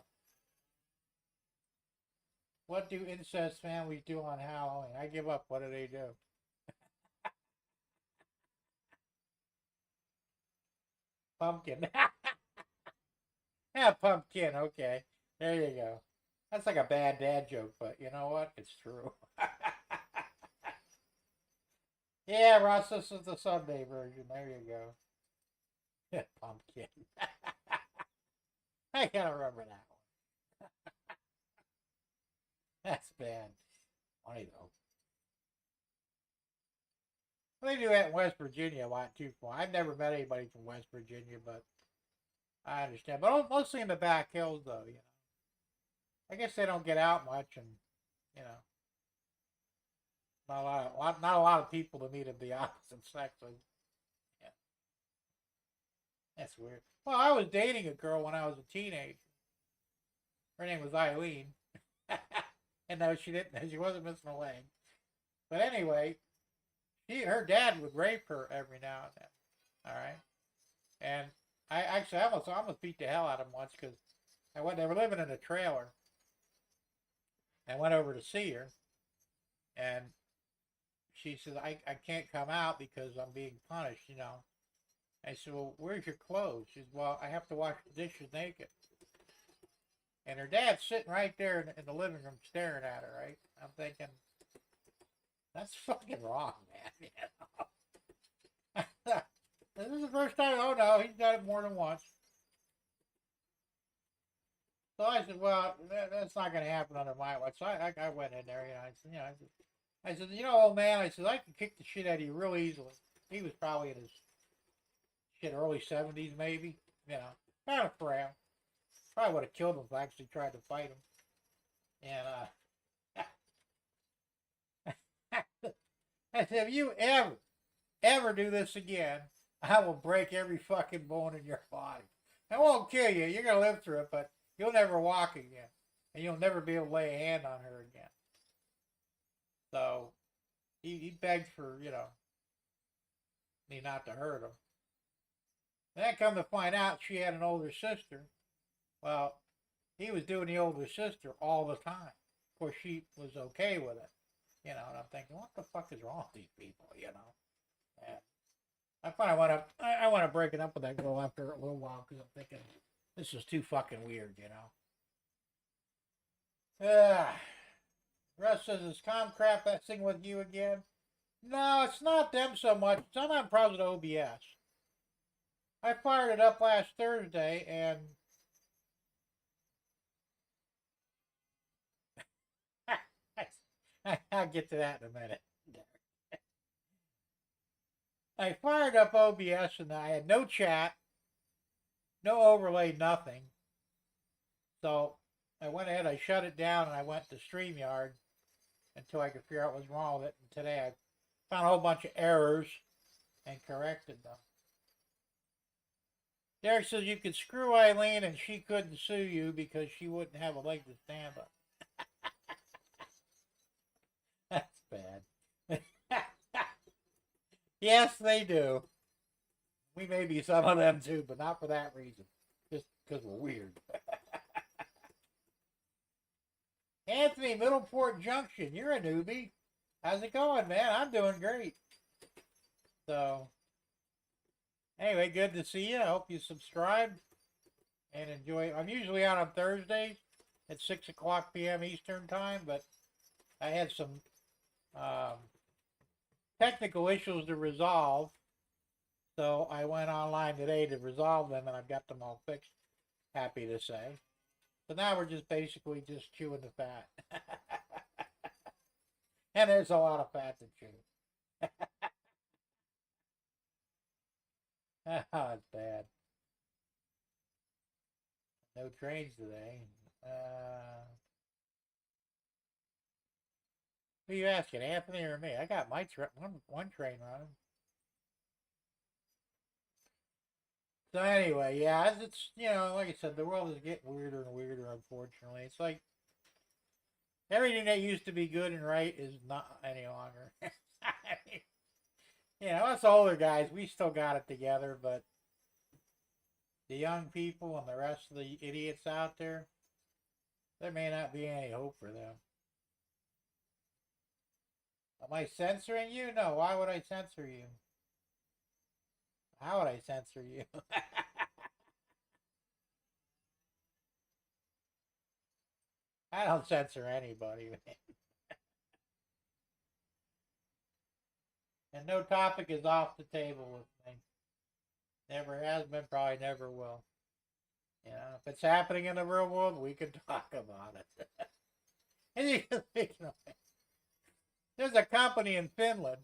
What do incest families do on Halloween? I give up. What do they do? Pumpkin. Yeah, pumpkin. Okay. There you go. That's like a bad dad joke, but you know what? It's true. Yeah, Ross, this is the Sunday version. There you go. Yeah, pumpkin. I gotta remember that one. That's bad. Funny though. They do that in West Virginia a lot too. I've never met anybody from West Virginia, but I understand. But mostly in the back hills, though. I guess they don't get out much, and you know, not a lot of people to meet of the opposite sex. So, yeah, that's weird. Well, I was dating a girl when I was a teenager. Her name was Eileen, and no, she didn't. She wasn't missing a leg. But anyway, her dad would rape her every now and then. All right, and I almost beat the hell out of him once because they were living in a trailer. I went over to see her, and she says, I can't come out because I'm being punished, I said, well, where's your clothes? She said, well, I have to wash the dishes naked. And her dad's sitting right there in the living room staring at her, right? I'm thinking, that's fucking wrong, man. This is the first time, oh no, he's done it more than once. So I said, well, that's not going to happen under my watch. So I went in there, I said, old man, I said, I can kick the shit out of you real easily. He was probably in his early 70s, maybe, kind of frail. Probably would have killed him if I actually tried to fight him. And I said, if you ever do this again, I will break every fucking bone in your body. I won't kill you. You're going to live through it, but you'll never walk again. And you'll never be able to lay a hand on her again. So, he begged for, me not to hurt him. Then come to find out she had an older sister. Well, he was doing the older sister all the time. Of course, she was okay with it. And I'm thinking, what the fuck is wrong with these people, And I finally I went up breaking up with that girl after a little while because I'm thinking, this is too fucking weird, Russ says, is Comcraft messing with you again? No, it's not them so much. I'm having problems with OBS. I fired it up last Thursday, and I'll get to that in a minute. I fired up OBS, and I had no chat, no overlay, nothing. So I went ahead, I shut it down, and I went to StreamYard until I could figure out what was wrong with it. And today I found a whole bunch of errors and corrected them. Derek says you could screw Eileen and she couldn't sue you because she wouldn't have a leg to stand on. That's bad. Yes, they do. We may be some of them too, but not for that reason. Just because we're weird. Anthony, Middleport Junction, you're a newbie. How's it going, man? I'm doing great. So, anyway, good to see you. I hope you subscribe and enjoy. I'm usually out on Thursdays at 6 o'clock p.m. Eastern time, but I had some technical issues to resolve. So I went online today to resolve them, and I've got them all fixed, happy to say. So now we're just basically just chewing the fat. And there's a lot of fat to chew. Oh, it's bad. No trains today. Who are you asking, Anthony or me? I got my one train running. So anyway, yeah, it's like I said, the world is getting weirder and weirder. Unfortunately, it's like everything that used to be good and right is not any longer. I mean, us older guys, we still got it together, but the young people and the rest of the idiots out there, there may not be any hope for them. Am I censoring you? No. Why would I censor you? How would I censor you? I don't censor anybody, man. And no topic is off the table with me. Never has been, probably never will. If it's happening in the real world, we can talk about it. There's a company in Finland.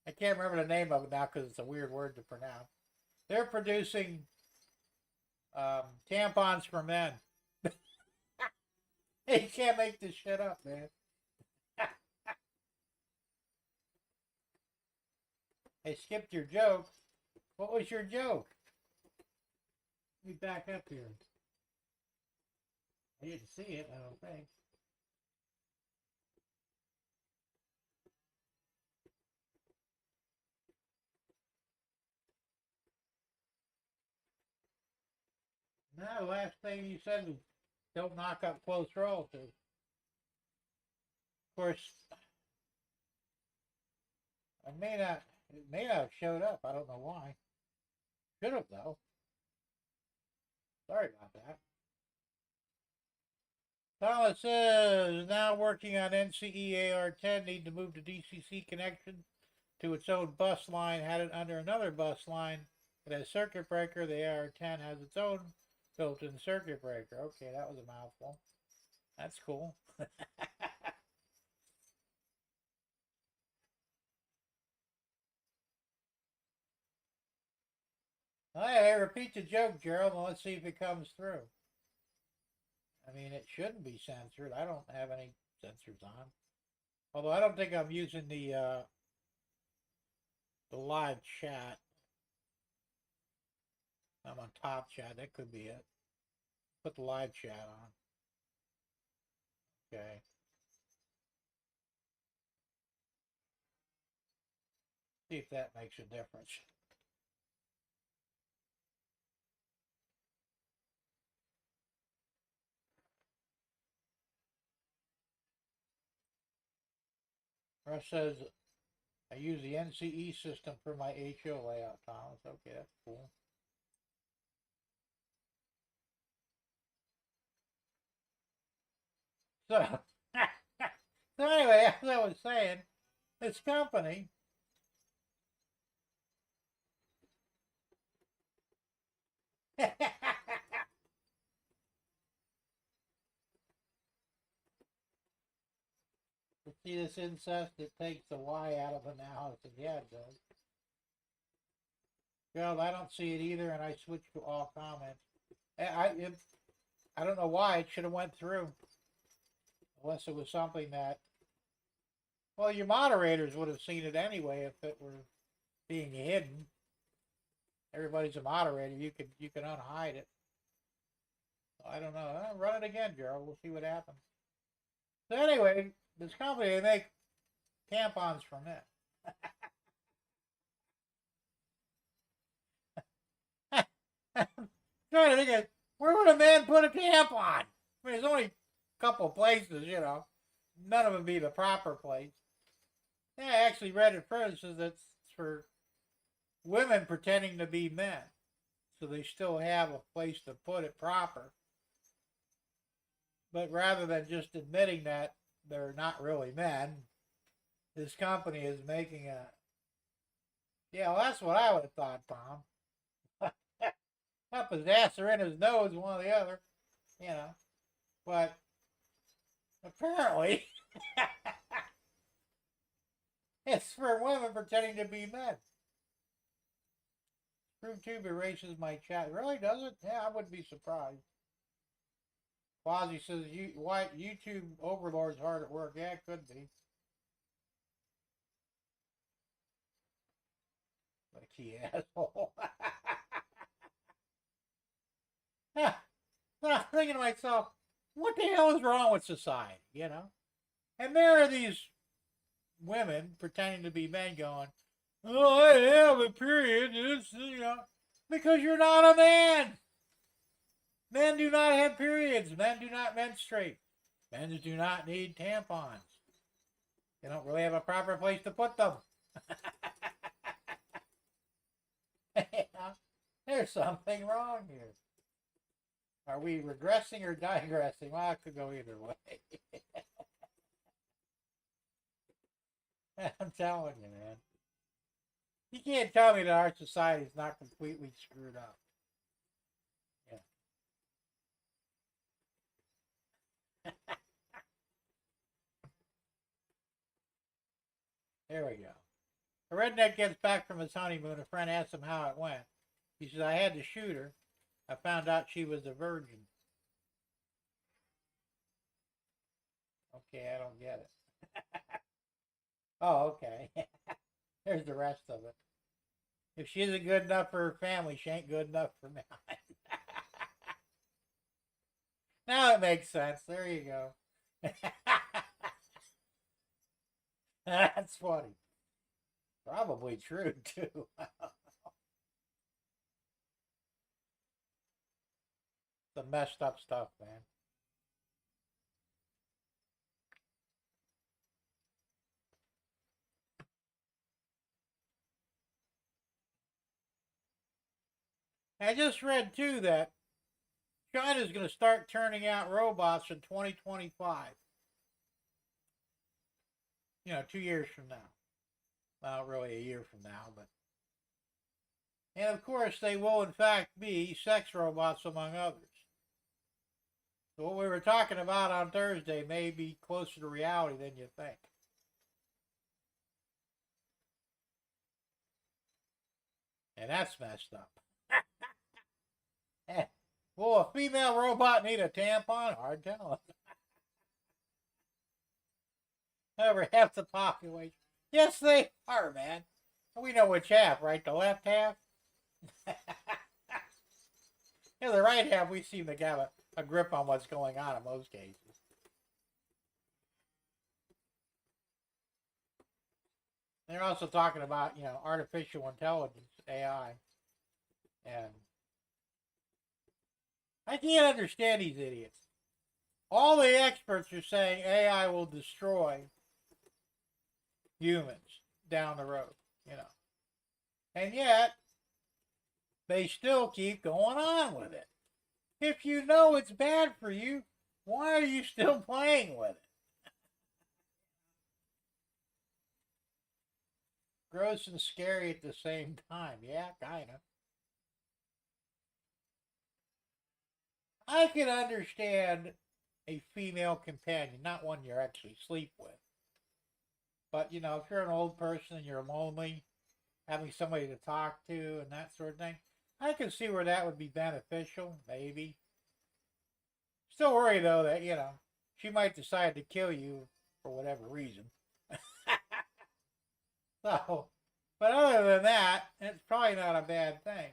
I can't remember the name of it now because it's a weird word to pronounce. They're producing tampons for men. You can't make this shit up, man. I skipped your joke. What was your joke? Let me back up here. I didn't see it, I don't think. No, the last thing you said was don't knock up close relatives. Of course, it may not have showed up. I don't know why. Should have though. Sorry about that. Thomas says now working on NCEAR10 need to move the DCC connection to its own bus line. Had it under another bus line. It has circuit breaker. The AR10 has its own built-in circuit breaker. Okay, that was a mouthful. That's cool. Hey, repeat the joke, Gerald, and let's see if it comes through. I mean, it shouldn't be censored. I don't have any censors on. Although I don't think I'm using the live chat. I'm on top chat. That could be it. Put the live chat on. Okay. See if that makes a difference. Russ says, I use the NCE system for my HO layout, Thomas. Okay, that's cool. So, so anyway, as I was saying, this company to see this incest, it takes the Y out of analysis. Yeah, it does. Gerald, I don't see it either, and I switched to all comments. I don't know why it should have went through, unless it was something that, well, your moderators would have seen it anyway if it were being hidden. Everybody's a moderator. You can unhide it. I don't know. Run it again, Gerald. We'll see what happens. So anyway, this company, they make tampons for men. Trying to think of where would a man put a tampon? I mean, there's only a couple of places, None of them be the proper place. Yeah, I actually read it first. It says it's for women pretending to be men, so they still have a place to put it proper. But rather than just admitting that they're not really men, this company is making a. Yeah, well, that's what I would have thought, Tom. Up his ass or in his nose, one or the other. you know. But apparently, it's for women pretending to be men. ScrewTube erases my chat. Really, does it? Yeah, I wouldn't be surprised. Quasi says, why YouTube overlord's hard at work. Yeah, it could be. Like he asshole. Yeah. So I'm thinking to myself, what the hell is wrong with society, you know? And there are these women pretending to be men going, oh, I have a period. It's, you know, because you're not a man. Men do not have periods. Men do not menstruate. Men do not need tampons. They don't really have a proper place to put them. There's something wrong here. Are we regressing or digressing? Well, it could go either way. I'm telling you, man. You can't tell me that our society is not completely screwed up. Yeah. There we go. A redneck gets back from his honeymoon. A friend asks him how it went. He says, I had to shoot her. I found out she was a virgin. Okay, I don't get it. Oh, okay. There's the rest of it. If she isn't good enough for her family, she ain't good enough for mine. Now it makes sense. There you go. That's funny. Probably true, too. Some messed up stuff, man. I just read, too, that China's going to start turning out robots in 2025. 2 years from now. Well, really a year from now, but. And of course, they will in fact be sex robots, among others. So what we were talking about on Thursday may be closer to reality than you think. And that's messed up. Will a female robot need a tampon? Hard telling. Over half the population. Yes, they are, man. We know which half, right? The left half? Yeah, the right half, we seem to have a grip on what's going on in most cases. They're also talking about, artificial intelligence, AI. And I can't understand these idiots. All the experts are saying AI will destroy humans down the road, And yet, they still keep going on with it. If you know it's bad for you, why are you still playing with it? Gross and scary at the same time. Yeah, kind of. I can understand a female companion, not one you actually sleep with. But, if you're an old person and you're lonely, having somebody to talk to and that sort of thing, I can see where that would be beneficial, maybe. Still worry, though, that, she might decide to kill you for whatever reason. So, but other than that, it's probably not a bad thing.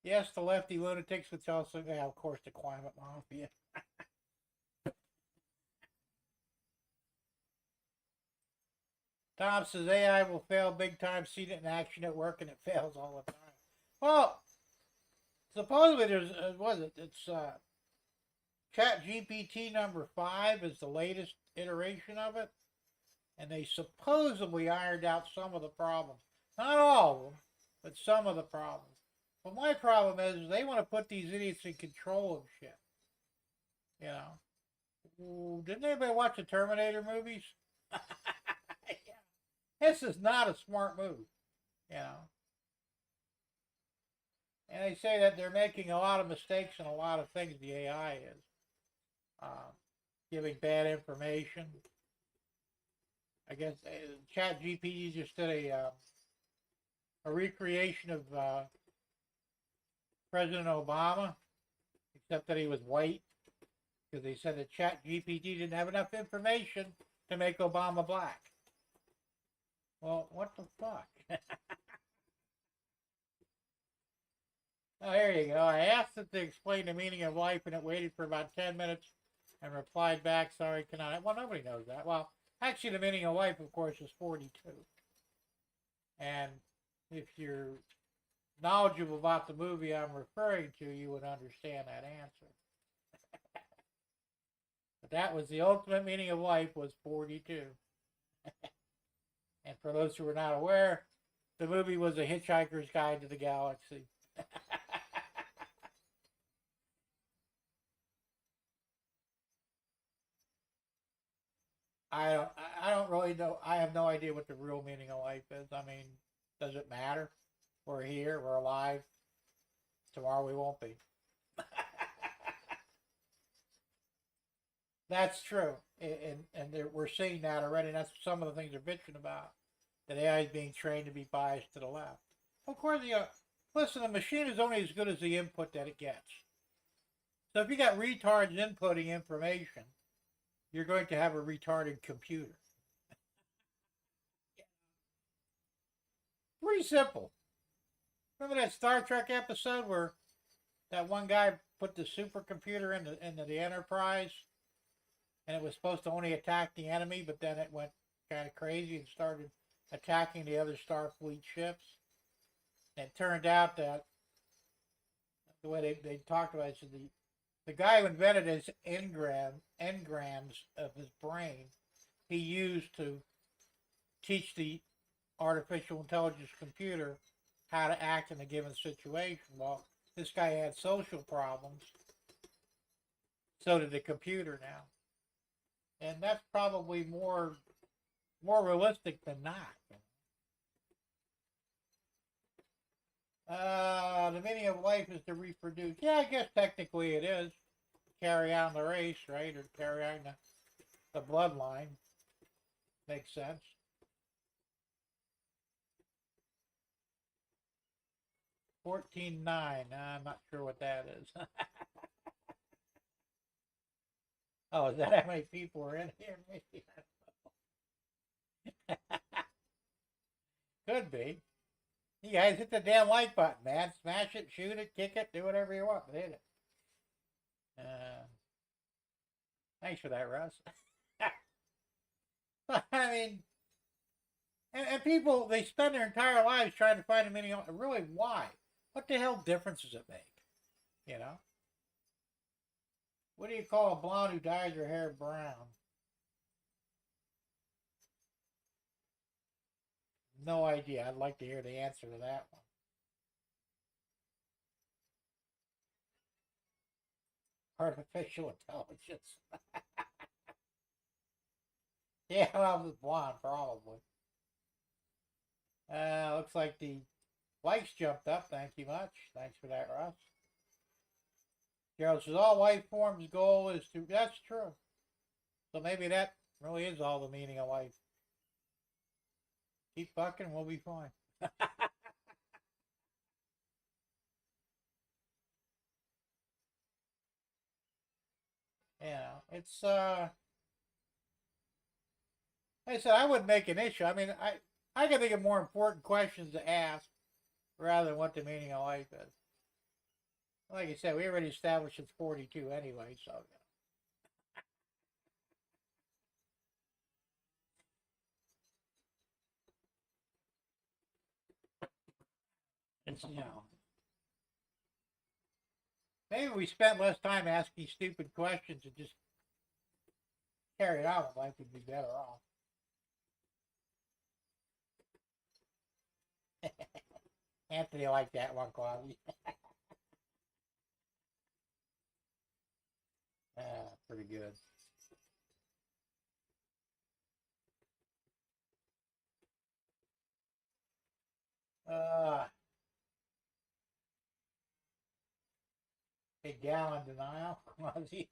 Yes, the lefty lunatics would also, yeah, of course, the climate mafia. Tom says AI will fail big time. Seen it in action at work, and it fails all the time. Well, supposedly there's what is it? It's Chat GPT number 5 is the latest iteration of it, and they supposedly ironed out some of the problems. Not all of them, but some of the problems. But my problem is they want to put these idiots in control of shit. Ooh, didn't anybody watch the Terminator movies? Yeah. This is not a smart move. And they say that they're making a lot of mistakes in a lot of things, the AI is. Um, Giving bad information. I guess Chat GPT just did a recreation of President Obama, except that he was white, because they said that Chat GPT didn't have enough information to make Obama black. Well, what the fuck? Oh, here you go. I asked it to explain the meaning of life, and it waited for about 10 minutes and replied back, sorry, cannot. Well, nobody knows that. Well, actually, the meaning of life, of course, is 42. And if you're knowledgeable about the movie I'm referring to, you would understand that answer. But that was the ultimate meaning of life, was 42. And for those who are not aware, the movie was A Hitchhiker's Guide to the Galaxy. I don't really know. I have no idea what the real meaning of life is. I mean, does it matter? We're here, we're alive. Tomorrow we won't be. That's true, and we're seeing that already. And that's some of the things they're bitching about. That AI is being trained to be biased to the left. Of course, listen, the machine is only as good as the input that it gets. So if you got retards inputting information, you're going to have a retarded computer. Pretty simple. Remember that Star Trek episode where that one guy put the supercomputer into the Enterprise, and it was supposed to only attack the enemy, but then it went kind of crazy and started attacking the other Starfleet ships. And it turned out that the way they talked about it, so the guy who invented his engrams of his brain, he used to teach the artificial intelligence computer how to act in a given situation. Well, this guy had social problems, so did the computer now. And that's probably more realistic than not. The meaning of life is to reproduce. Yeah, I guess technically it is. Carry on the race, right? Or carry on the bloodline. Makes sense. $14.9. I'm not sure what that is. Oh, is that how many people are in here? Maybe. Could be. You guys hit the damn like button, man. Smash it, shoot it, kick it, do whatever you want, but hit it. Thanks for that, Russ. I mean, and people, they spend their entire lives trying to find a meaning. Really, why? What the hell difference does it make? You know? What do you call a blonde who dyes her hair brown? No idea. I'd like to hear the answer to that one. Artificial intelligence. Yeah, well, I was blonde, probably. Looks like the likes jumped up. Thank you much. Thanks for that, Ross. Gerald says, all life forms' goal is to... That's true. So maybe that really is all the meaning of life. Keep fucking, we'll be fine. It's, like I said, I wouldn't make an issue. I mean, I can think of more important questions to ask rather than what the meaning of life is. Like I said, we already established it's 42 anyway, so, it's, maybe we spent less time asking stupid questions and just carry it on with life would be better off. Anthony liked that one, Claudia. Pretty good. Uh, A gallon denial. You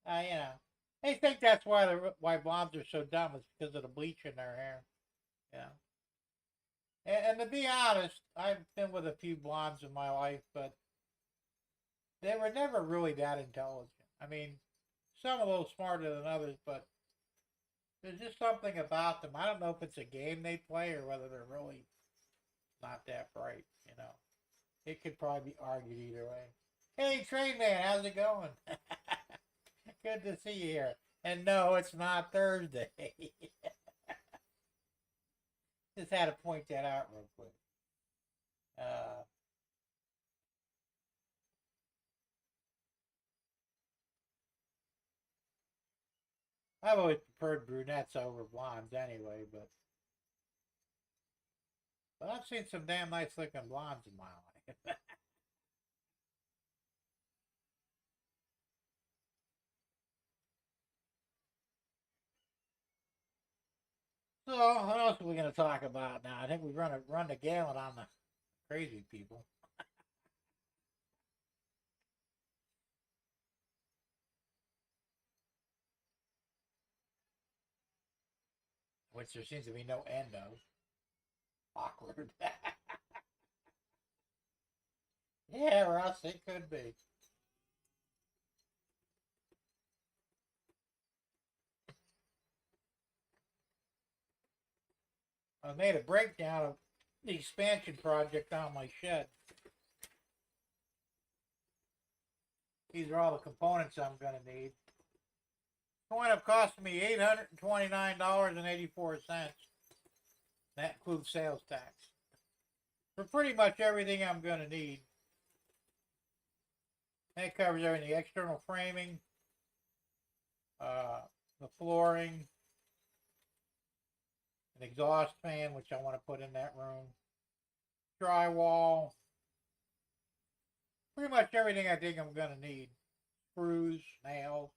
know, they think that's why blondes are so dumb. It's because of the bleach in their hair. You know. And to be honest, I've been with a few blondes in my life, but they were never really that intelligent. I mean, some a little smarter than others, but there's just something about them. I don't know if it's a game they play or whether they're really not that bright, you know. It could probably be argued either way. Hey, Train Man, how's it going? Good to see you here. And no, it's not Thursday. Just had to point that out real quick. I've always preferred brunettes over blondes anyway, but I've seen some damn nice looking blondes in my life. So what else are we going to talk about now? I think we run the gamut on the crazy people. Which there seems to be no end of. Awkward. Yeah, Russ, it could be. I made a breakdown of the expansion project on my shed. These are all the components I'm going to need. It's going to cost me $829.84. That includes sales tax. For pretty much everything I'm going to need. That covers everything. The external framing, the flooring, an exhaust fan, which I want to put in that room, drywall, pretty much everything I think I'm going to need. Screws, nails.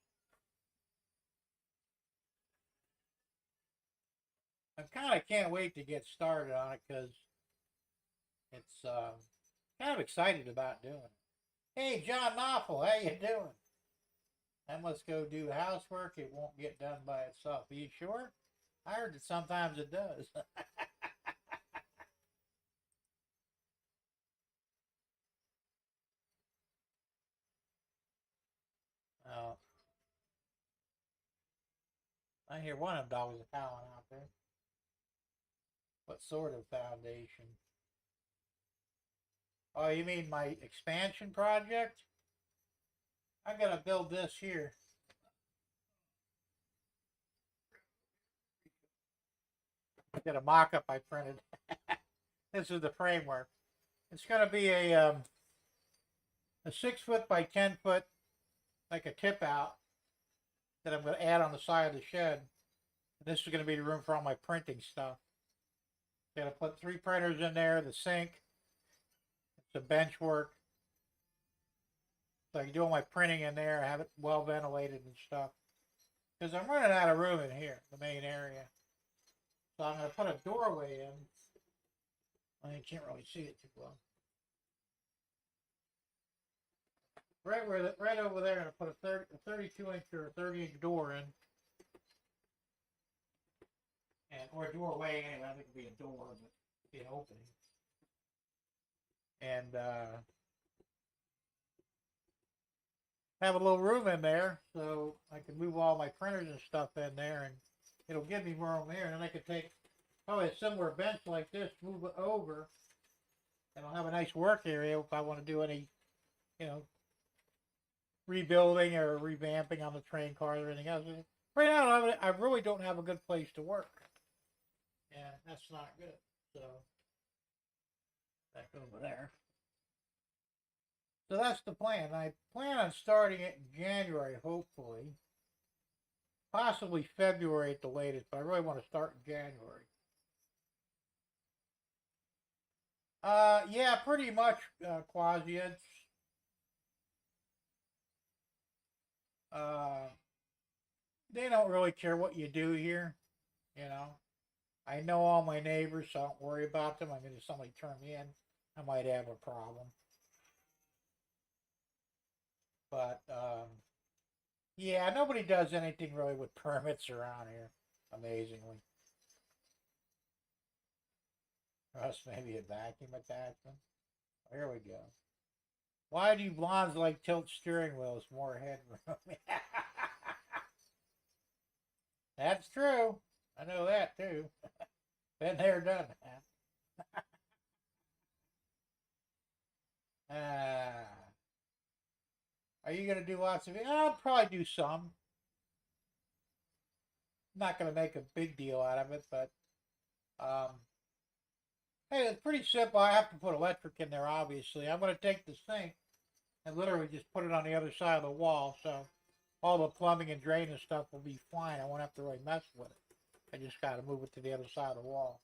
I kind of can't wait to get started on it because it's kind of excited about doing it. Hey, John Knopfel, how you doing? I must go do housework. It won't get done by itself. Are you sure? I heard that sometimes it does. Oh, I hear one of them dogs is howling out there. What sort of foundation? Oh, you mean my expansion project? I gotta build this here. I got a mock-up I printed. This is the framework. It's gonna be a 6 foot by 10 foot, like a tip out, that I'm gonna add on the side of the shed. And this is gonna be the room for all my printing stuff. Gotta put 3 printers in there, the sink, the bench work. So I can do all my printing in there, have it well ventilated and stuff. Because I'm running out of room in here, the main area. So I'm going to put a doorway in. Well, you can't really see it too well. Right over there, I'm going to put a 32-inch or a 30-inch door in. Or a doorway, anyway. I think it'd be a door, but it'd be an opening. And have a little room in there so I can move all my printers and stuff in there, and it'll give me room there. And then I could take probably a similar bench like this, move it over, and I'll have a nice work area if I want to do any, rebuilding or revamping on the train car or anything else. Right now, I really don't have a good place to work, and that's not good. So back over there. So that's the plan. I plan on starting it in January, hopefully. Possibly February at the latest, but I really want to start in January. Yeah, pretty much, Quasi. It's, they don't really care what you do here, I know all my neighbors, so I don't worry about them. I mean, if somebody turned me in, I might have a problem. But yeah, nobody does anything really with permits around here, amazingly. Us maybe a vacuum attachment. Here we go. Why do blondes like tilt steering wheels? More headroom. That's true. I know that too. Been there, done that. Are you going to do lots of it? I'll probably do some. I'm not going to make a big deal out of it, but um, hey, it's pretty simple. I have to put electric in there, obviously. I'm going to take the sink and literally just put it on the other side of the wall, so all the plumbing and drain and stuff will be fine. I won't have to really mess with it. I just got to move it to the other side of the wall.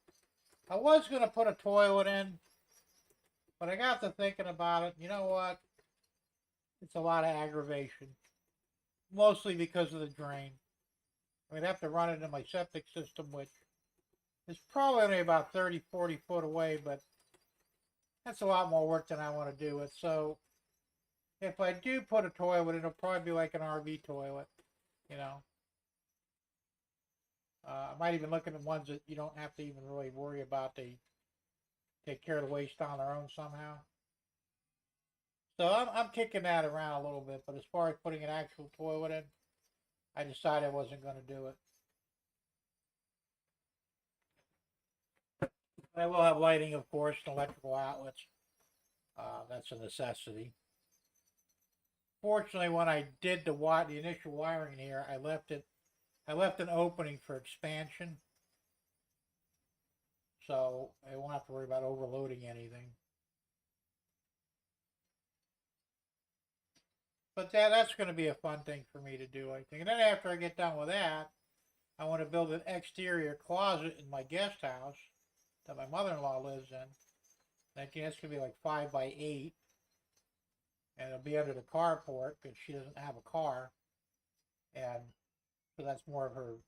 I was going to put a toilet in, but I got to thinking about it. You know what? It's a lot of aggravation, mostly because of the drain. I mean, I have to run it into my septic system, which is probably only about 30, 40 foot away, but that's a lot more work than I want to do it. So if I do put a toilet, it'll probably be like an RV toilet, you know. I might even look at the ones that you don't have to even really worry about. They take care of the waste on their own somehow. So I'm kicking that around a little bit, but as far as putting an actual toilet in, I decided I wasn't going to do it. I will have lighting, of course, and electrical outlets. That's a necessity. Fortunately, when I did the initial wiring here, I left an opening for expansion, so I won't have to worry about overloading anything. But that's going to be a fun thing for me to do, I think. And then after I get done with that, I want to build an exterior closet in my guest house that my mother-in-law lives in. And I think that's going to be like 5 by 8. And it'll be under the carport because she doesn't have a car. And so that's more of her,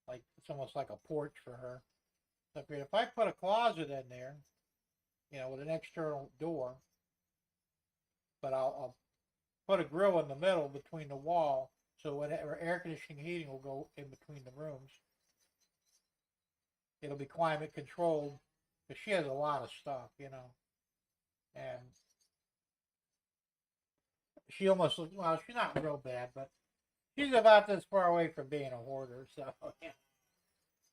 like, it's almost like a porch for her. So if I put a closet in there, you know, with an external door, but I'll put a grill in the middle between the wall, so whenever air conditioning and heating will go in between the rooms. It'll be climate controlled, because she has a lot of stuff, you know. And she almost, well, she's not real bad, but she's about this far away from being a hoarder, so, yeah.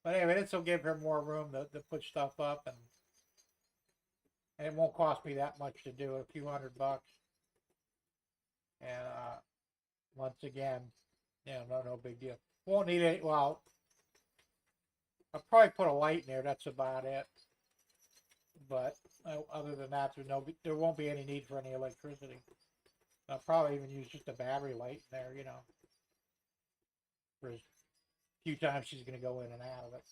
But anyway, this will give her more room to put stuff up, and it won't cost me that much to do it, a few $100. And once again, you know, no big deal. Won't need it. Well, I'll probably put a light in there. That's about it. But other than that, there won't be any need for any electricity. I'll probably even use just a battery light in there, you know, for as few times she's going to go in and out of it.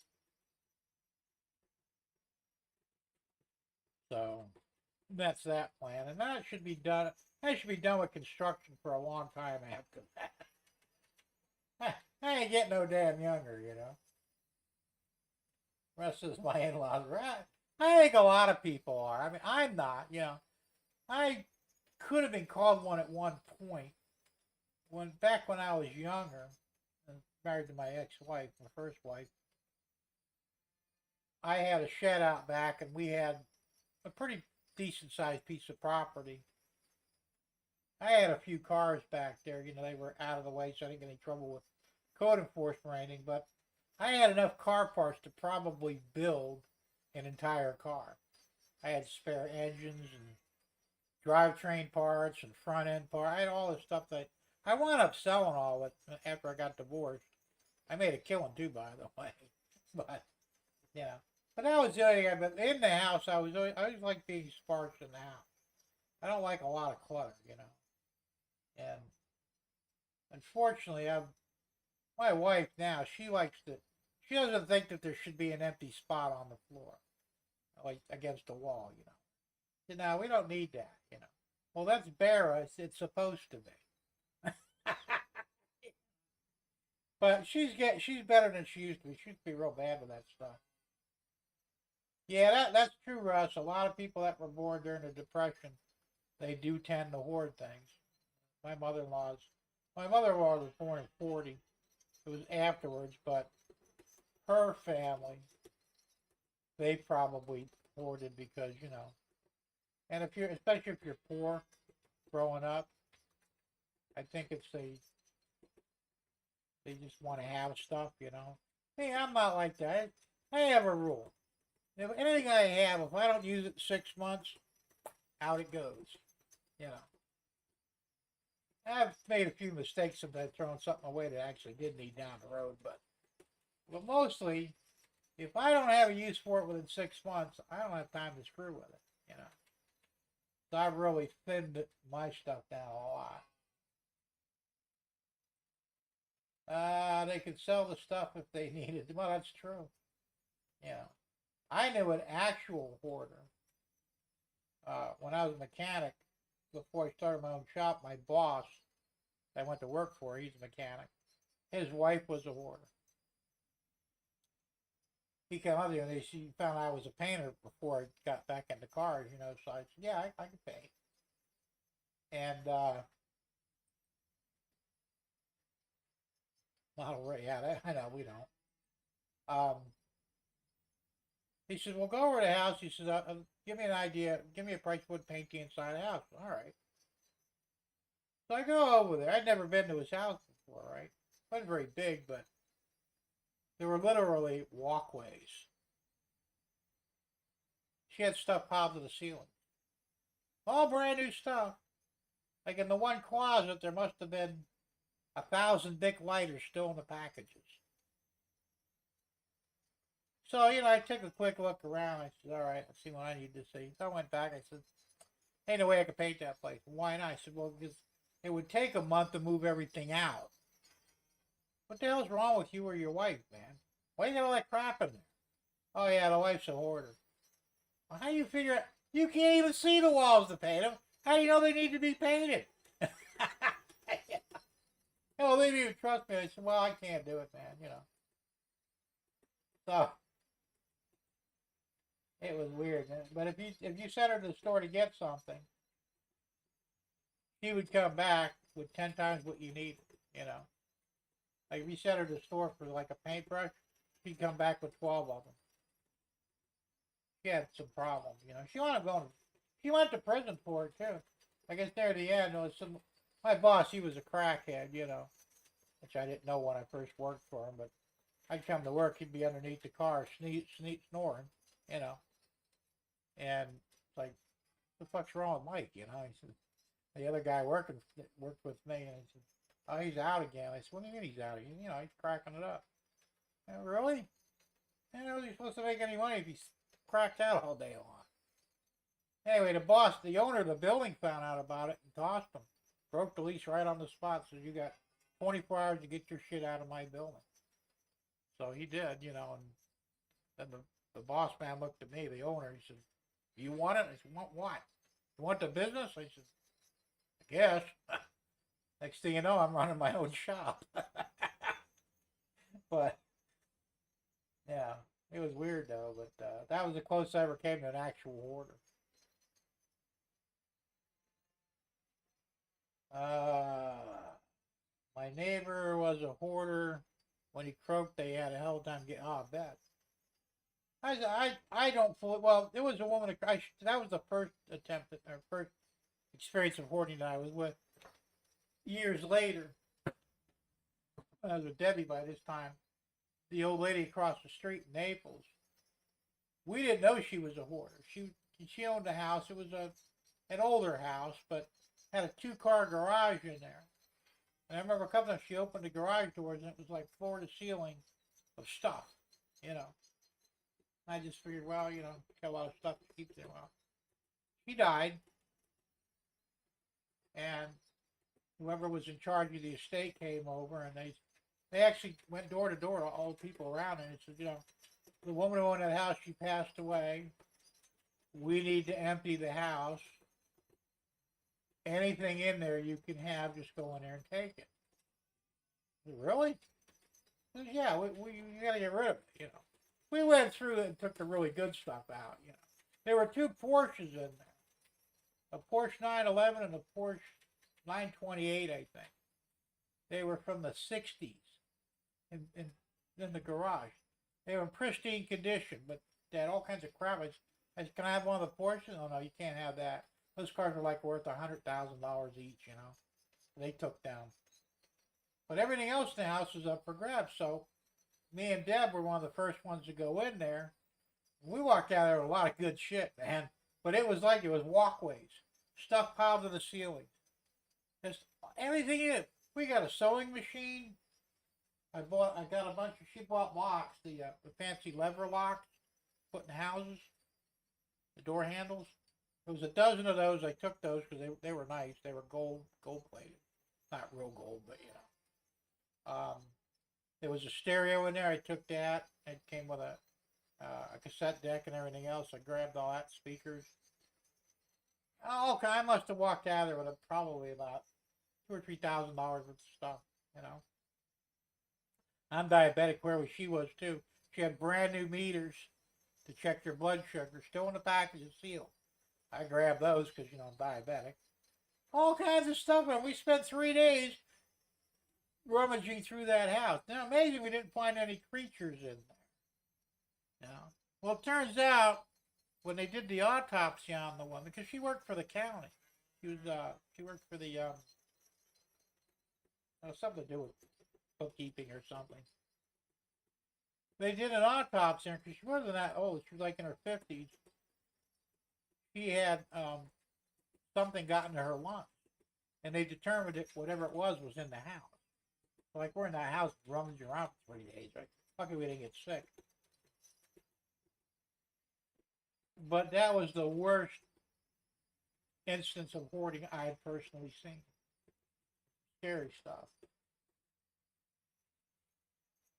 So that's that plan, and that should be done. I should be done with construction for a long time after that. I ain't getting no damn younger, you know. The rest of my in-laws, right? I think a lot of people are. I mean, I'm not, you know. I could have been called one at one point. Back when I was younger, and married to my ex-wife, my first wife, I had a shed out back, and we had a pretty decent-sized piece of property. I had a few cars back there, you know, they were out of the way, so I didn't get any trouble with code enforcement or anything, but I had enough car parts to probably build an entire car. I had spare engines and drivetrain parts and front end parts. I had all this stuff that I wound up selling all of it after I got divorced. I made a killing too, by the way. But yeah, but that was the other thing. But in the house, I always like being sparse in the house. I don't like a lot of clutter, you know. And unfortunately, my wife now, she doesn't think that there should be an empty spot on the floor, like against the wall, you know. You know, we don't need that, you know. Well, that's bare. It's supposed to be. But she's better than she used to be. She used to be real bad with that stuff. Yeah, that's true, Russ. A lot of people that were born during the Depression, they do tend to hoard things. My mother-in-law's. My mother-in-law was born in 40. It was afterwards, but her family, they probably hoarded because, you know, and if you're, especially if you're poor growing up, I think it's they just want to have stuff, you know. Hey, I'm not like that. I have a rule. If anything I have, if I don't use it 6 months, out it goes, you know. I've made a few mistakes sometimes throwing something away that I actually did need down the road, but mostly, if I don't have a use for it within 6 months, I don't have time to screw with it, you know. So I've really thinned my stuff down a lot. They could sell the stuff if they needed. Well, that's true. You know, I knew an actual hoarder. When I was a mechanic, before I started my own shop, my boss I went to work for, he's a mechanic. His wife was a hoarder. He came up there and she found I was a painter before I got back into cars, you know, so I said, yeah, I can paint. And, model rate, yeah, I know, we don't. He said, well, go over to the house. He said, give me an idea, give me a price what paint the inside of the house. All right. So I go over there. I'd never been to his house before, right? It wasn't very big, but there were literally walkways. She had stuff piled to the ceiling. All brand new stuff. Like in the one closet, there must have been 1,000 Bic lighters still in the packages. So, you know, I took a quick look around. I said, all right, let's see what I need to see. So I went back. I said, ain't no way I could paint that place. Why not? I said, well, because it would take a month to move everything out. What the hell's wrong with you or your wife, man? Why you got all that crap in there? Oh, yeah, the wife's a hoarder. Well, how do you figure out? You can't even see the walls to paint them. How do you know they need to be painted? Oh, they didn't even trust me. I said, well, I can't do it, man, you know. So, it was weird. But if you sent her to the store to get something, she would come back with 10 times what you needed, you know. Like if you sent her to the store for like a paintbrush, she'd come back with 12 of them. She had some problems, you know. She went to prison for it too. I guess there at the end, my boss, he was a crackhead, you know, which I didn't know when I first worked for him, but I'd come to work, he'd be underneath the car, snoring, you know. And it's like, what the fuck's wrong with Mike, you know? He said, the other guy worked with me, and he said, oh, he's out again. I said, what do you mean he's out again? You know, he's cracking it up. And, really? You know, he's supposed to make any money if he's cracked out all day long. Anyway, the owner of the building found out about it and tossed him. Broke the lease right on the spot, said you got 24 hours to get your shit out of my building. So he did, you know, and then the boss man looked at me, the owner, he said, you want it? I said, want what? You want the business? I said, I guess. Next thing you know, I'm running my own shop. But, yeah, it was weird though, but that was the closest I ever came to an actual hoarder. My neighbor was a hoarder. When he croaked, they had a hell of a time getting out of bed. I don't fully, well, there was a woman, that was the first attempt, or first experience of hoarding that I was with. Years later, I was with Debbie by this time, the old lady across the street in Naples. We didn't know she was a hoarder. She owned a house. It was an older house, but had a 2-car garage in there. And I remember a couple times she opened the garage doors and it was like floor to ceiling of stuff, you know. I just figured, well, you know, got a lot of stuff to keep there. Well, she died, and whoever was in charge of the estate came over, and they actually went door to door to all the people around, and said, you know, the woman who owned that house, she passed away. We need to empty the house. Anything in there you can have, just go in there and take it. Really? Said, yeah, you got to get rid of it, you know. We went through it and took the really good stuff out, you know. There were 2 Porsches in there. A Porsche 911 and a Porsche 928, I think. They were from the 60s in the garage. They were in pristine condition, but they had all kinds of crap. I said, can I have one of the Porsches? Oh, no, you can't have that. Those cars are like worth $100,000 each, you know. They took down. But everything else in the house was up for grabs. So me and Deb were one of the first ones to go in there. We walked out there with a lot of good shit, man. But it was like it was walkways, stuff piled to the ceiling. Just everything in it. We got a sewing machine. I got a bunch of. She bought locks, the fancy lever locks, put in houses, the door handles. There was a dozen of those. I took those because they were nice. They were gold plated, not real gold, but you know. There was a stereo in there. I took that. It came with a cassette deck and everything else. I grabbed all that, speakers. Oh, okay. I must have walked out of there with probably about $2,000 or $3,000 worth of stuff. You know. I'm diabetic, where she was too. She had brand new meters to check your blood sugar, still in the package and sealed. I grabbed those because, you know, I'm diabetic. All kinds of stuff. And we spent 3 days rummaging through that house. Now, amazing we didn't find any creatures in there. You know? Well, it turns out when they did the autopsy on the woman, because she worked for the county. She worked for the something to do with bookkeeping or something. They did an autopsy on her because she wasn't that old. She was like in her 50s. She had something got into her lungs, and they determined that whatever it was in the house. So like we're in that house rummaging around for 3 days. Like, lucky we didn't get sick. But that was the worst instance of hoarding I had personally seen. Scary stuff.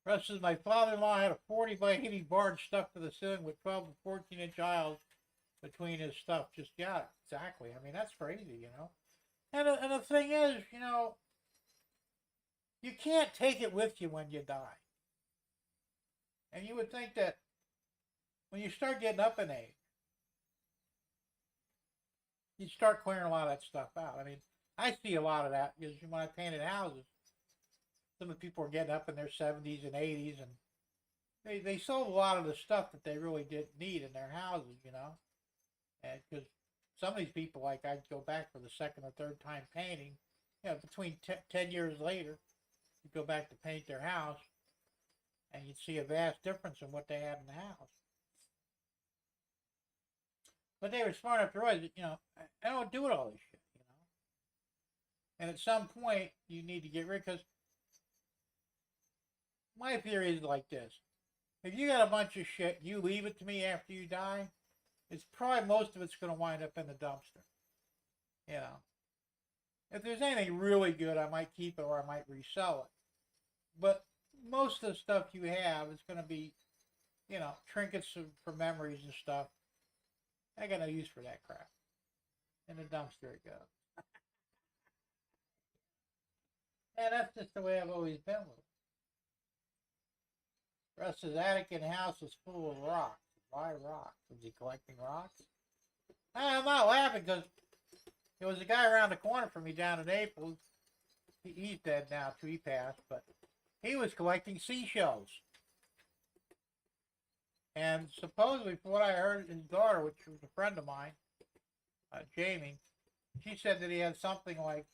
Russ says, my father-in-law had a 40 by 80 barge stuck to the ceiling with 12 to 14-inch aisles between his stuff. Just, yeah, exactly. I mean, that's crazy, you know. And the thing is, you know, you can't take it with you when you die. And you would think that when you start getting up in age, you start clearing a lot of that stuff out. I mean, I see a lot of that because when I painted houses, some of the people are getting up in their 70s and 80s, and they sold a lot of the stuff that they really didn't need in their houses, you know. And because some of these people, like I'd go back for the second or third time painting, you know, between 10 years later, you go back to paint their house, and you'd see a vast difference in what they had in the house. But they were smart enough to realize that, you know, I don't do it all this shit, you know. And at some point, you need to get rid, because my theory is like this. If you got a bunch of shit, you leave it to me after you die, it's probably most of it's going to wind up in the dumpster. You know. If there's anything really good, I might keep it or I might resell it. But most of the stuff you have is going to be, you know, trinkets for memories and stuff. I got no use for that crap. In the dumpster it goes. And that's just the way I've always been with it. Russ's attic and house was full of rocks. Why rocks? Was he collecting rocks? I'm not laughing because there was a guy around the corner from me down in Naples. He's dead now too, he passed, but he was collecting seashells. And supposedly, from what I heard, his daughter, which was a friend of mine, Jamie, she said that he had something like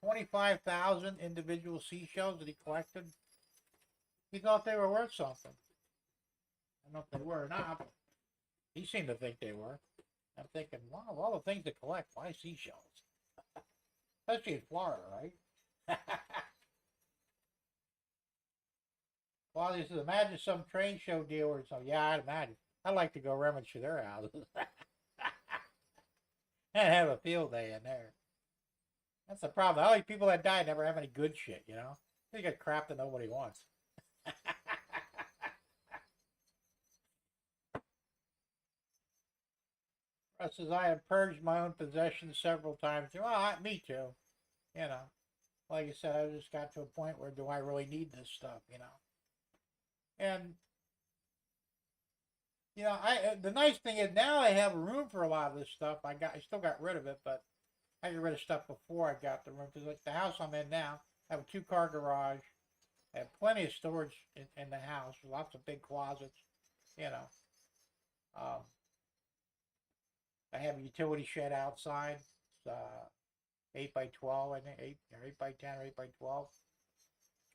25,000 individual seashells that he collected. He thought they were worth something. I don't know if they were or not, but he seemed to think they were. I'm thinking, wow, of all the things to collect, why seashells? Especially in Florida, right? Well, he says, imagine some train show dealers. So, yeah, I'd imagine. I'd like to go rummage through their houses. And have a field day in there. That's the problem. All these people that die never have any good shit, you know? They get crap that nobody wants. Russ says, I have purged my own possessions several times. Well, me too. You know, like I said, I just got to a point where do I really need this stuff, you know? And, you know, the nice thing is now I have room for a lot of this stuff. I still got rid of it, but I get rid of stuff before I got the room, because like the house I'm in now, I have a 2-car garage. I have plenty of storage in the house, lots of big closets, you know. Um, I have a utility shed outside. It's 8 by 12, I think, 8 by 10 or 8 by 12.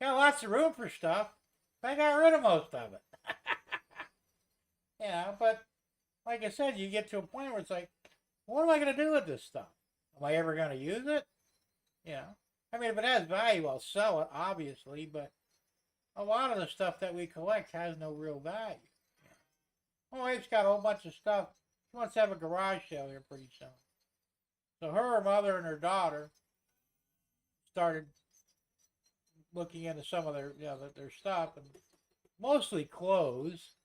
Got lots of room for stuff. I got rid of most of it. Yeah, but like I said, you get to a point where it's like, what am I going to do with this stuff? Am I ever going to use it? You know, I mean, if it has value, I'll sell it, obviously, but a lot of the stuff that we collect has no real value. My wife's got a whole bunch of stuff. She wants to have a garage sale here pretty soon. So her mother and her daughter started looking into some of their, their stuff, and mostly clothes.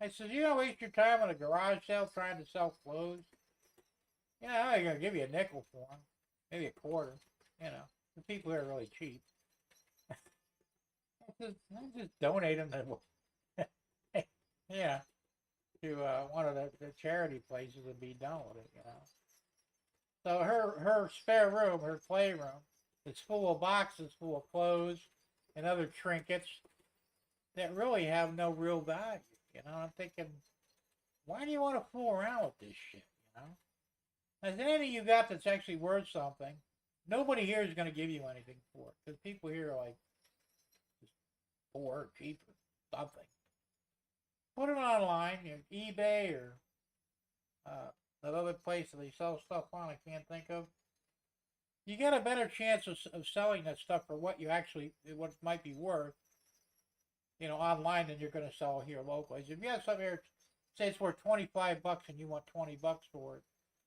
I said, you don't waste your time on a garage sale trying to sell clothes. You know, I'm going to give you a nickel for them, maybe a quarter. You know, the people here are really cheap. I just donate them to, yeah, to one of the charity places and be done with it, you know. So her spare room, her playroom, is full of boxes full of clothes and other trinkets that really have no real value. You know, I'm thinking, why do you want to fool around with this shit, you know? Is there anything you got that's actually worth something? Nobody here is going to give you anything for it, because people here are like, just poor, cheap, or something. Put it online, eBay or that other place that they sell stuff on I can't think of. You get a better chance of selling that stuff for what it might be worth, you know, online than you're going to sell here locally. If you have something here, say it's worth $25 and you want $20 for it,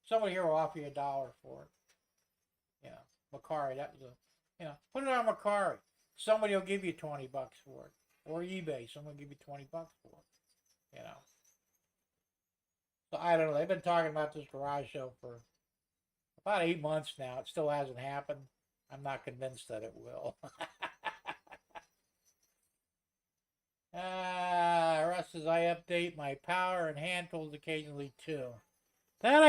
somebody here will offer you $1 for it. You know, Macari, that was put it on Macari. Somebody will give you $20 for it. Or eBay, someone will give you $20 for it. You know. So I don't know. They've been talking about this garage show for about 8 months now. It still hasn't happened. I'm not convinced that it will. Russ says I update my power and hand tools occasionally too. That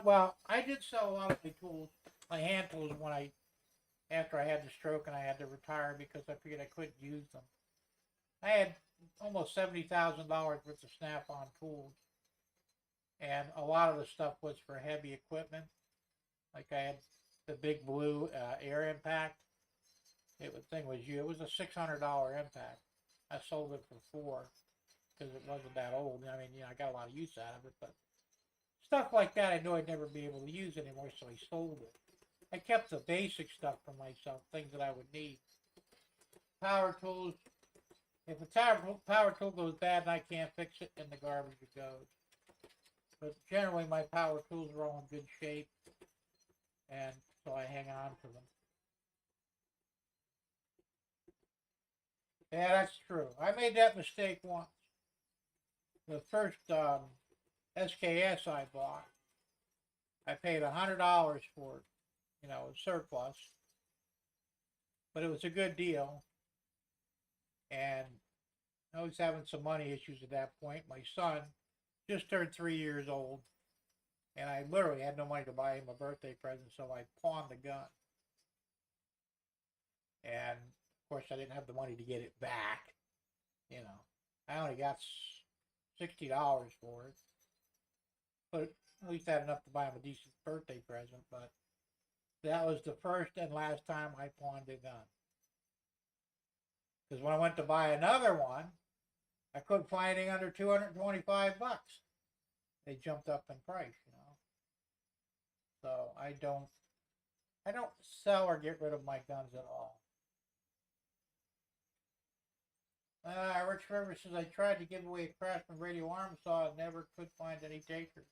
well, I did sell a lot of my tools, my hand tools after I had the stroke and I had to retire because I figured I couldn't use them. I had almost $70,000 worth of Snap-on tools. And a lot of the stuff was for heavy equipment. Like I had the big blue air impact. It was a $600 impact. I sold it for $4 because it wasn't that old. I mean, I got a lot of use out of it, but stuff like that I knew I'd never be able to use anymore, so I sold it. I kept the basic stuff for myself, things that I would need. Power tools. If a power tool goes bad and I can't fix it, in the garbage it goes. But generally my power tools are all in good shape, and so I hang on to them. Yeah, that's true. I made that mistake once. The first SKS I bought, I paid $100 for it, surplus. But it was a good deal. And I was having some money issues at that point. My son just turned 3 years old. And I literally had no money to buy him a birthday present, so I pawned the gun. And of course, I didn't have the money to get it back. I only got $60 for it. But at least I had enough to buy him a decent birthday present. But that was the first and last time I pawned a gun. Because when I went to buy another one, I couldn't find anything under $225. They jumped up in price, So I don't sell or get rid of my guns at all. Rich River says I tried to give away a Craftsman radio arm saw and never could find any takers.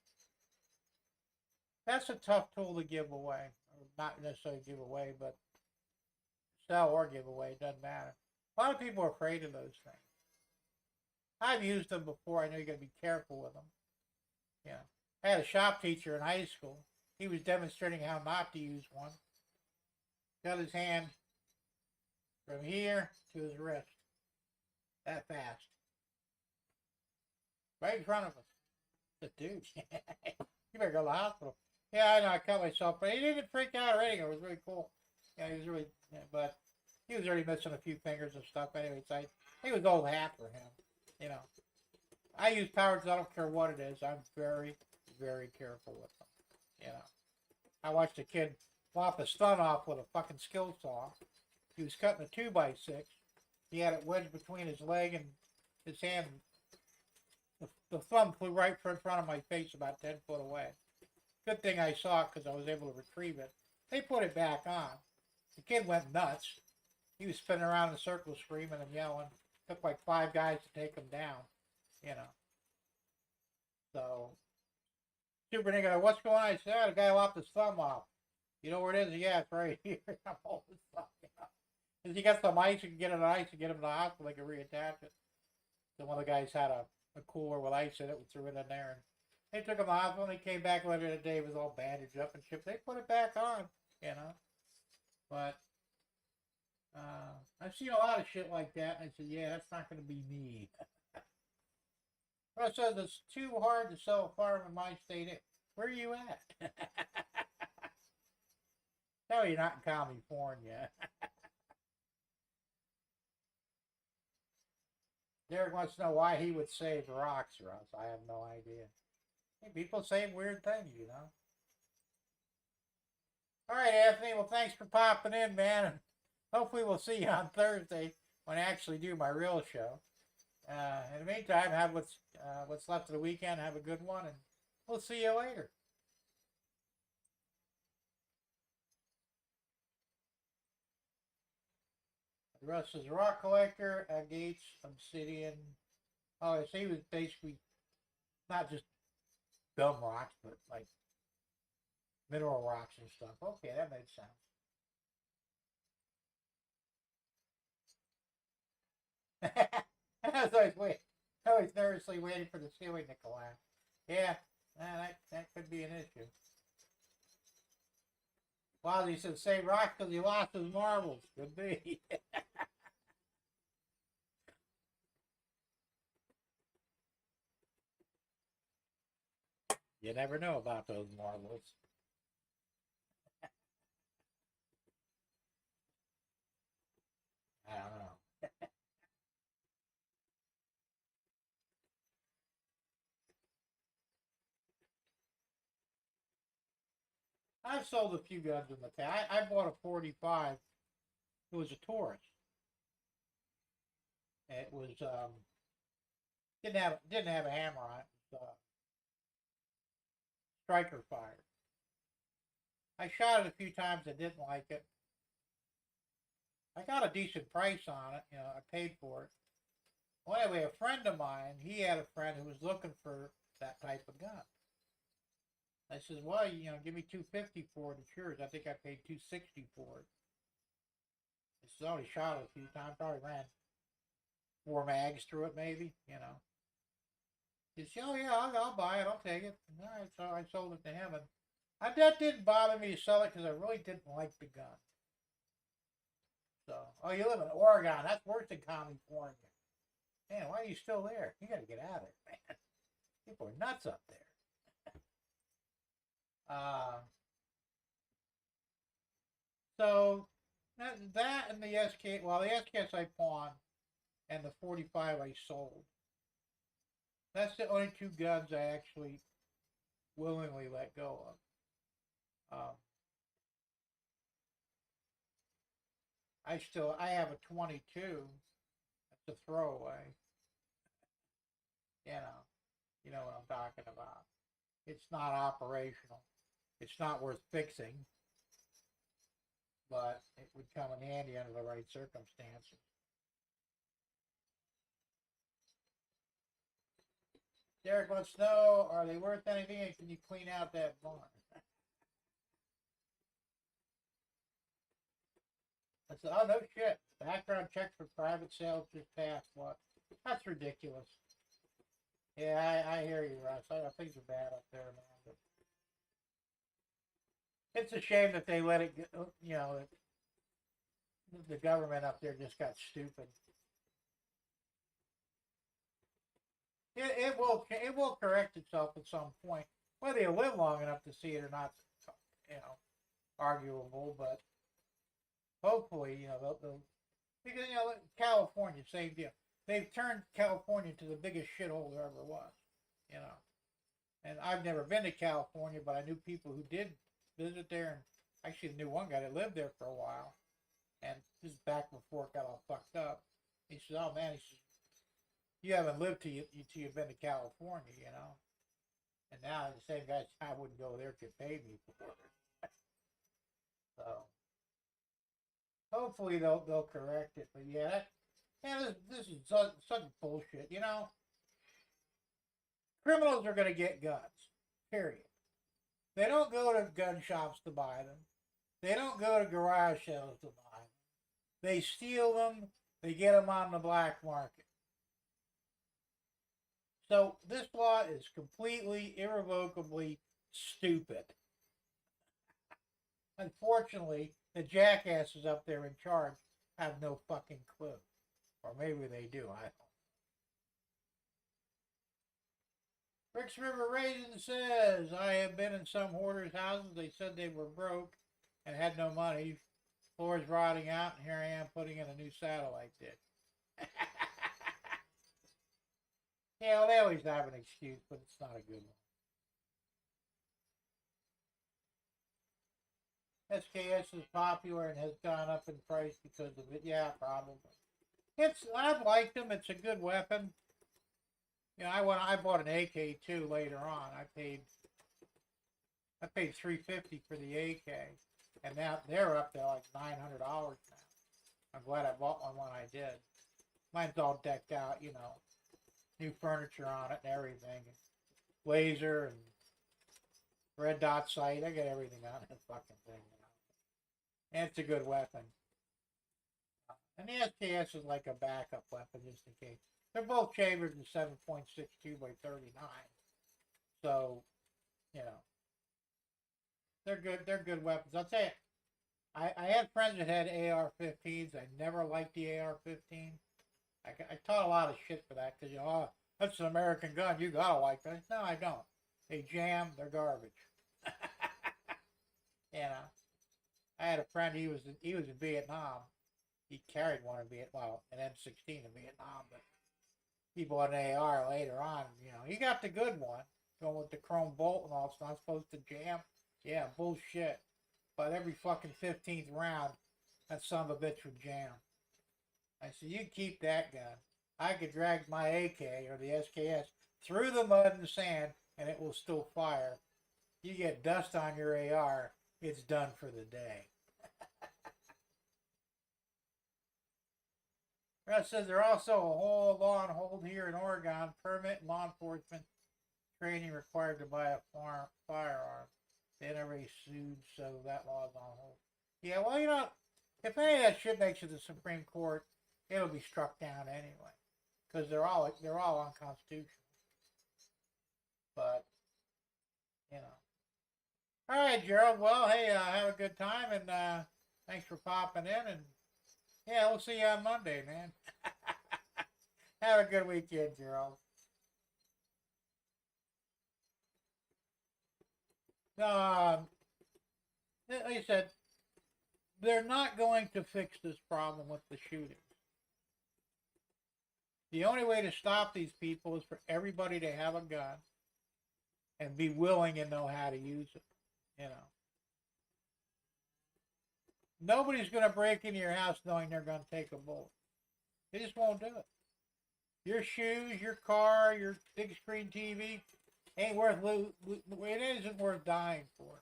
That's a tough tool to give away. Or not necessarily give away, but sell or give away. It doesn't matter. A lot of people are afraid of those things. I've used them before. I know you got to be careful with them. I had a shop teacher in high school. He was demonstrating how not to use one. Got his hand from here to his wrist. That fast. Right in front of us. The dude. You better go to the hospital. Yeah, I know, I cut myself, but he didn't freak out or anything. It was really cool. Yeah, he was really, yeah, but he was already missing a few fingers and stuff. Anyways, he was old hat for him. You know, I use power tools. I don't care what it is. I'm very, very careful with them. You know, I watched a kid lop his thumb off with a fucking skill saw. He was cutting a 2x6. He had it wedged between his leg and his hand. The thumb flew right in front of my face, about 10 foot away. Good thing I saw it because I was able to retrieve it. They put it back on. The kid went nuts. He was spinning around in a circle screaming and yelling. Took like 5 guys to take him down, you know. So, Super Nigga, what's going on? I said, oh, the guy lopped his thumb off. You know where it is? Yeah, it's right here. I'm holding his thumb, you know. If you got some ice, you can get it on ice and get him to the hospital. They can reattach it. So one of the guys had a cooler with ice in it. We threw it in there. And they took him to the hospital. And he came back later in the day. It was all bandaged up and shit. They put it back on, you know. But I've seen a lot of shit like that. And I said, yeah, that's not going to be me. Russ says it's too hard to sell a farm in my state. Where are you at? No, you're not in California. Derek wants to know why he would save rocks, Russ. I have no idea. Hey, people say weird things, you know. All right, Anthony. Well, thanks for popping in, man. Hopefully we'll see you on Thursday when I actually do my real show. In the meantime, have what's left of the weekend. Have a good one, and we'll see you later. The rest is rock collector, agates, obsidian. Oh, so he was basically not just dumb rocks, but like mineral rocks and stuff. Okay, that makes sense. I was always nervously waiting for the ceiling to collapse. Yeah, that could be an issue. Wow, he said say rock because he lost his marbles. Could be. You never know about those marbles. I don't know. I've sold a few guns in the past. I bought a 45. It was a Taurus. It was didn't have a hammer on it. It was, striker fire. I shot it a few times. I didn't like it. I got a decent price on it. You know, I paid for it. Well, anyway, a friend of mine, he had a friend who was looking for that type of gun. I says, well, you know, give me $250 for it. It's yours. I think I paid $260 for it. This is only shot it a few times. Probably ran 4 mags through it, maybe. You know. He said, oh yeah, I'll buy it. I'll take it. All right, so I sold it to him, and that didn't bother me to sell it because I really didn't like the gun. So, oh, you live in Oregon. That's worse than California. Man, why are you still there? You got to get out of there, man. People are nuts up there. So that and the SK, well, the SKS I pawned and the 45 I sold. That's the only 2 guns I actually willingly let go of. I have a 22. That's a throwaway. You know what I'm talking about. It's not operational. It's not worth fixing, but it would come in handy under the right circumstances. Derek wants to know, are they worth anything and can you clean out that barn? I said, oh, no shit. Background check for private sales just passed. What? That's ridiculous. Yeah, I hear you, Russ. Things are bad up there, man. But it's a shame that they let it get, you know, the government up there just got stupid. It will correct itself at some point. whether you live long enough to see it or not, you know, arguable. But hopefully, you know, they'll because you know California, same deal. They've turned California to the biggest shithole there ever was. You know, and I've never been to California, but I knew people who did visit there, and actually knew one guy that lived there for a while. And this is back before it got all fucked up. He says, "Oh man," he says, "you haven't lived till you've been to California, you know." And now the same guy, I wouldn't go there if you paid me for it. So hopefully they'll correct it. But yeah, this is such bullshit. You know, criminals are going to get guns. Period. They don't go to gun shops to buy them. They don't go to garage sales to buy them. They steal them. They get them on the black market. So this law is completely, irrevocably stupid. Unfortunately, the jackasses up there in charge have no fucking clue. Or maybe they do, I don't know. Rick's River Raisin says, I have been in some hoarders' houses. They said they were broke and had no money. Floor's rotting out, and here I am putting in a new satellite dish. Yeah, well, they always have an excuse, but it's not a good one. SKS is popular and has gone up in price because of it. Yeah, probably. I've liked them. It's a good weapon. You know, I bought an AK-2 later on. I paid $350 for the AK, and now they're up to like $900 now. I'm glad I bought one when I did. Mine's all decked out, you know, new furniture on it and everything, and laser and red dot sight. I got everything on that fucking thing, you know. And it's a good weapon. And the SKS is like a backup weapon just in case. They're both chambered in 7.62 by 39. So, you know, they're good. They're good weapons. I'll tell you, I had friends that had AR-15s. I never liked the AR-15. I taught a lot of shit for that because, you know, oh, that's an American gun. You gotta like that. No, I don't. They jam. They're garbage. You know, I had a friend. He was in Vietnam. He carried one in Vietnam, well, an M16 in Vietnam, but he bought an AR later on. You know, he got the good one, going with the chrome bolt and all. It's not supposed to jam. Yeah, bullshit. But every fucking 15th round, that son of a bitch would jam. I said, you keep that gun. I could drag my AK or the SKS through the mud and sand, and it will still fire. You get dust on your AR, it's done for the day. Russ says there also a whole law on hold here in Oregon. Permit and law enforcement training required to buy a firearm. They never sued, so that law is on hold. Yeah, well, you know, if any of that shit makes it to the Supreme Court, it'll be struck down anyway, because they're all unconstitutional. But you know, all right, Gerald. Well, hey, have a good time, and thanks for popping in, and yeah, we'll see you on Monday, man. Have a good weekend, Gerald. Like I said, they're not going to fix this problem with the shootings. The only way to stop these people is for everybody to have a gun and be willing and know how to use it, you know. Nobody's going to break into your house knowing they're going to take a bullet. They just won't do it. Your shoes, your car, your big screen TV ain't worth it isn't worth dying for.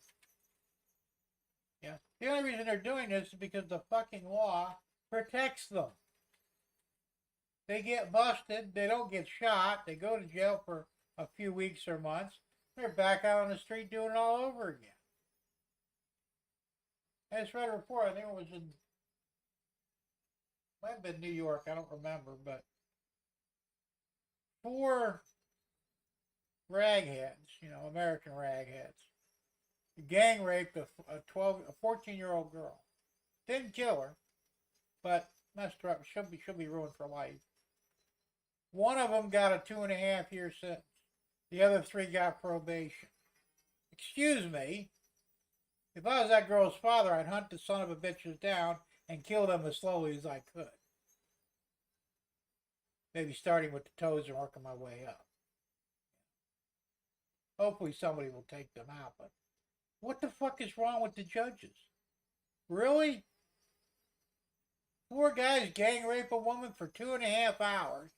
Yeah. The only reason they're doing this is because the fucking law protects them. They get busted, they don't get shot, they go to jail for a few weeks or months, they're back out on the street doing it all over again. I just read a report, I think it was might have been New York, I don't remember, but 4 ragheads, you know, American ragheads, gang raped a 14-year-old girl. Didn't kill her, but messed her up. She'll be ruined for life. One of them got a 2.5-year sentence. The other 3 got probation. Excuse me. If I was that girl's father, I'd hunt the son of a bitches down and kill them as slowly as I could. Maybe starting with the toes and working my way up. Hopefully somebody will take them out, but what the fuck is wrong with the judges? Really? 4 guys gang rape a woman for 2.5 hours.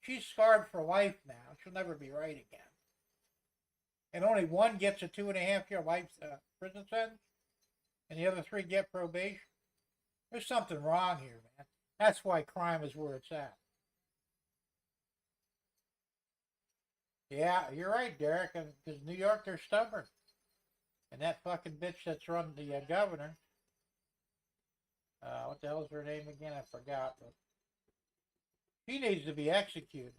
She's scarred for life now. She'll never be right again. And only one gets a 2.5-year life prison sentence, and the other 3 get probation. There's something wrong here, man. That's why crime is where it's at. Yeah, you're right, Derek. Because New York, they're stubborn. And that fucking bitch that's run the governor, what the hell is her name again? I forgot. But she needs to be executed.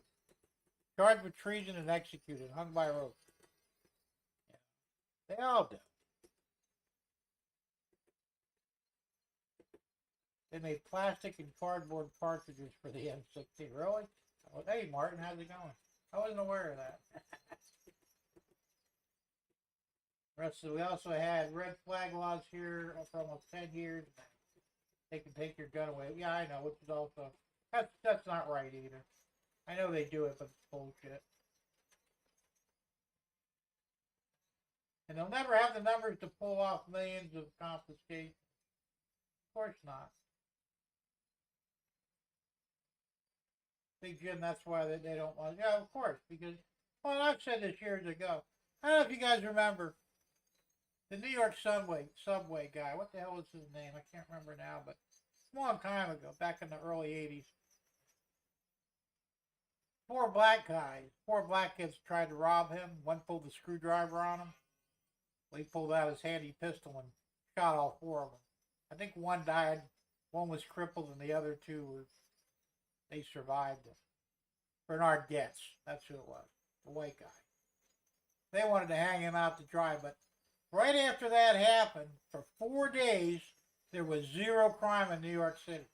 Charged with treason and executed, hung by rope. Yeah. They all do. They made plastic and cardboard cartridges for the M16. Really? Oh, hey, Martin, how's it going? I wasn't aware of that. We also had red flag laws here for almost 10 years. They can take your gun away. Yeah, I know, which is also, that's not right either. I know they do it, but it's bullshit. And they'll never have the numbers to pull off millions of confiscations. Of course not. Big Jim, that's why they don't want. Yeah, of course, because, well, I've said this years ago. I don't know if you guys remember the New York subway guy. What the hell was his name? I can't remember now, but a long time ago, back in the early 80s. 4 black kids tried to rob him. One pulled the screwdriver on him. Well, he pulled out his handy pistol and shot all 4 of them. I think one died, one was crippled, and the other 2 they survived it. Bernard Getz, that's who it was, the white guy. They wanted to hang him out to dry, but right after that happened, for 4 days, there was 0 crime in New York City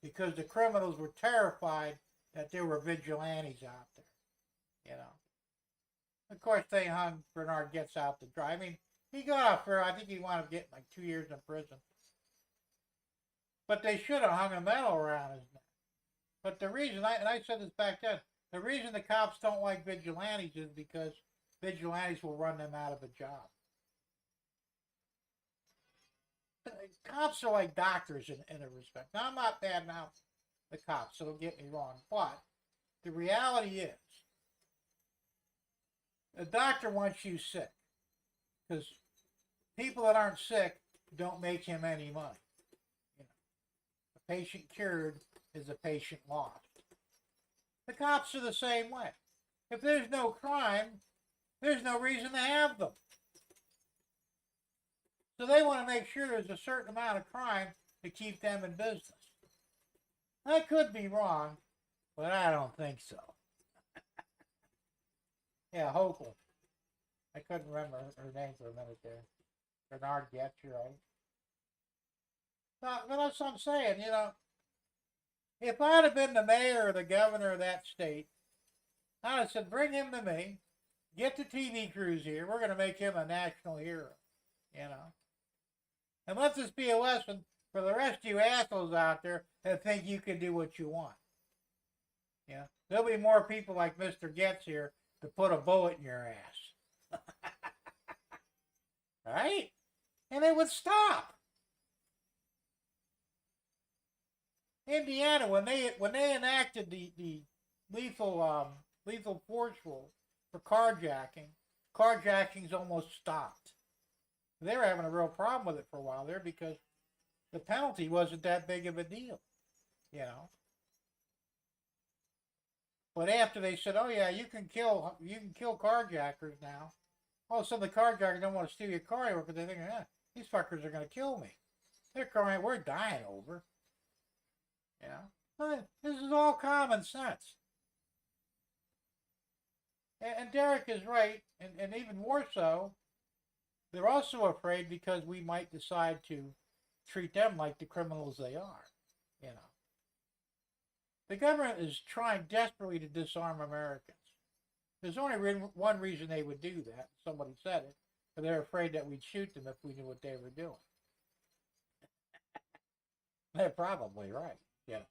because the criminals were terrified that there were vigilantes out there, you know. Of course, they hung Bernard Getz out to dry. I mean, he got off for, I think he wound up getting like 2 years in prison. But they should have hung a medal around his neck. But the reason, and I said this back then, the reason the cops don't like vigilantes is because vigilantes will run them out of a job. Cops are like doctors in a respect. Now, I'm not bad now the cops, so don't get me wrong. But the reality is, a doctor wants you sick. Because people that aren't sick don't make him any money. You know, a patient cured is a patient lost. The cops are the same way. If there's no crime, there's no reason to have them. So they want to make sure there's a certain amount of crime to keep them in business. I could be wrong, but I don't think so. Yeah, Hochul. I couldn't remember her name for a minute there. Bernard Getz, you're right. But that's what I'm saying, you know. If I'd have been the mayor or the governor of that state, I'd have said, bring him to me. Get the TV crews here. We're going to make him a national hero, you know. And let this be a lesson for the rest of you assholes out there that think you can do what you want. You know, there'll be more people like Mr. Getz here to put a bullet in your ass. Right? And it would stop. Indiana, when they enacted the lethal force rule for carjacking's almost stopped. They were having a real problem with it for a while there because the penalty wasn't that big of a deal, you know. But after they said, "Oh yeah, you can kill carjackers now," all of a sudden the carjackers don't want to steal your car anymore because they think, these fuckers are going to kill me. They're crying, we're dying over. You know, this is all common sense. And Derek is right, and even more so, they're also afraid because we might decide to treat them like the criminals they are, you know. The government is trying desperately to disarm Americans. There's only one reason they would do that. Somebody said it. But they're afraid that we'd shoot them if we knew what they were doing. They're probably right. Yeah.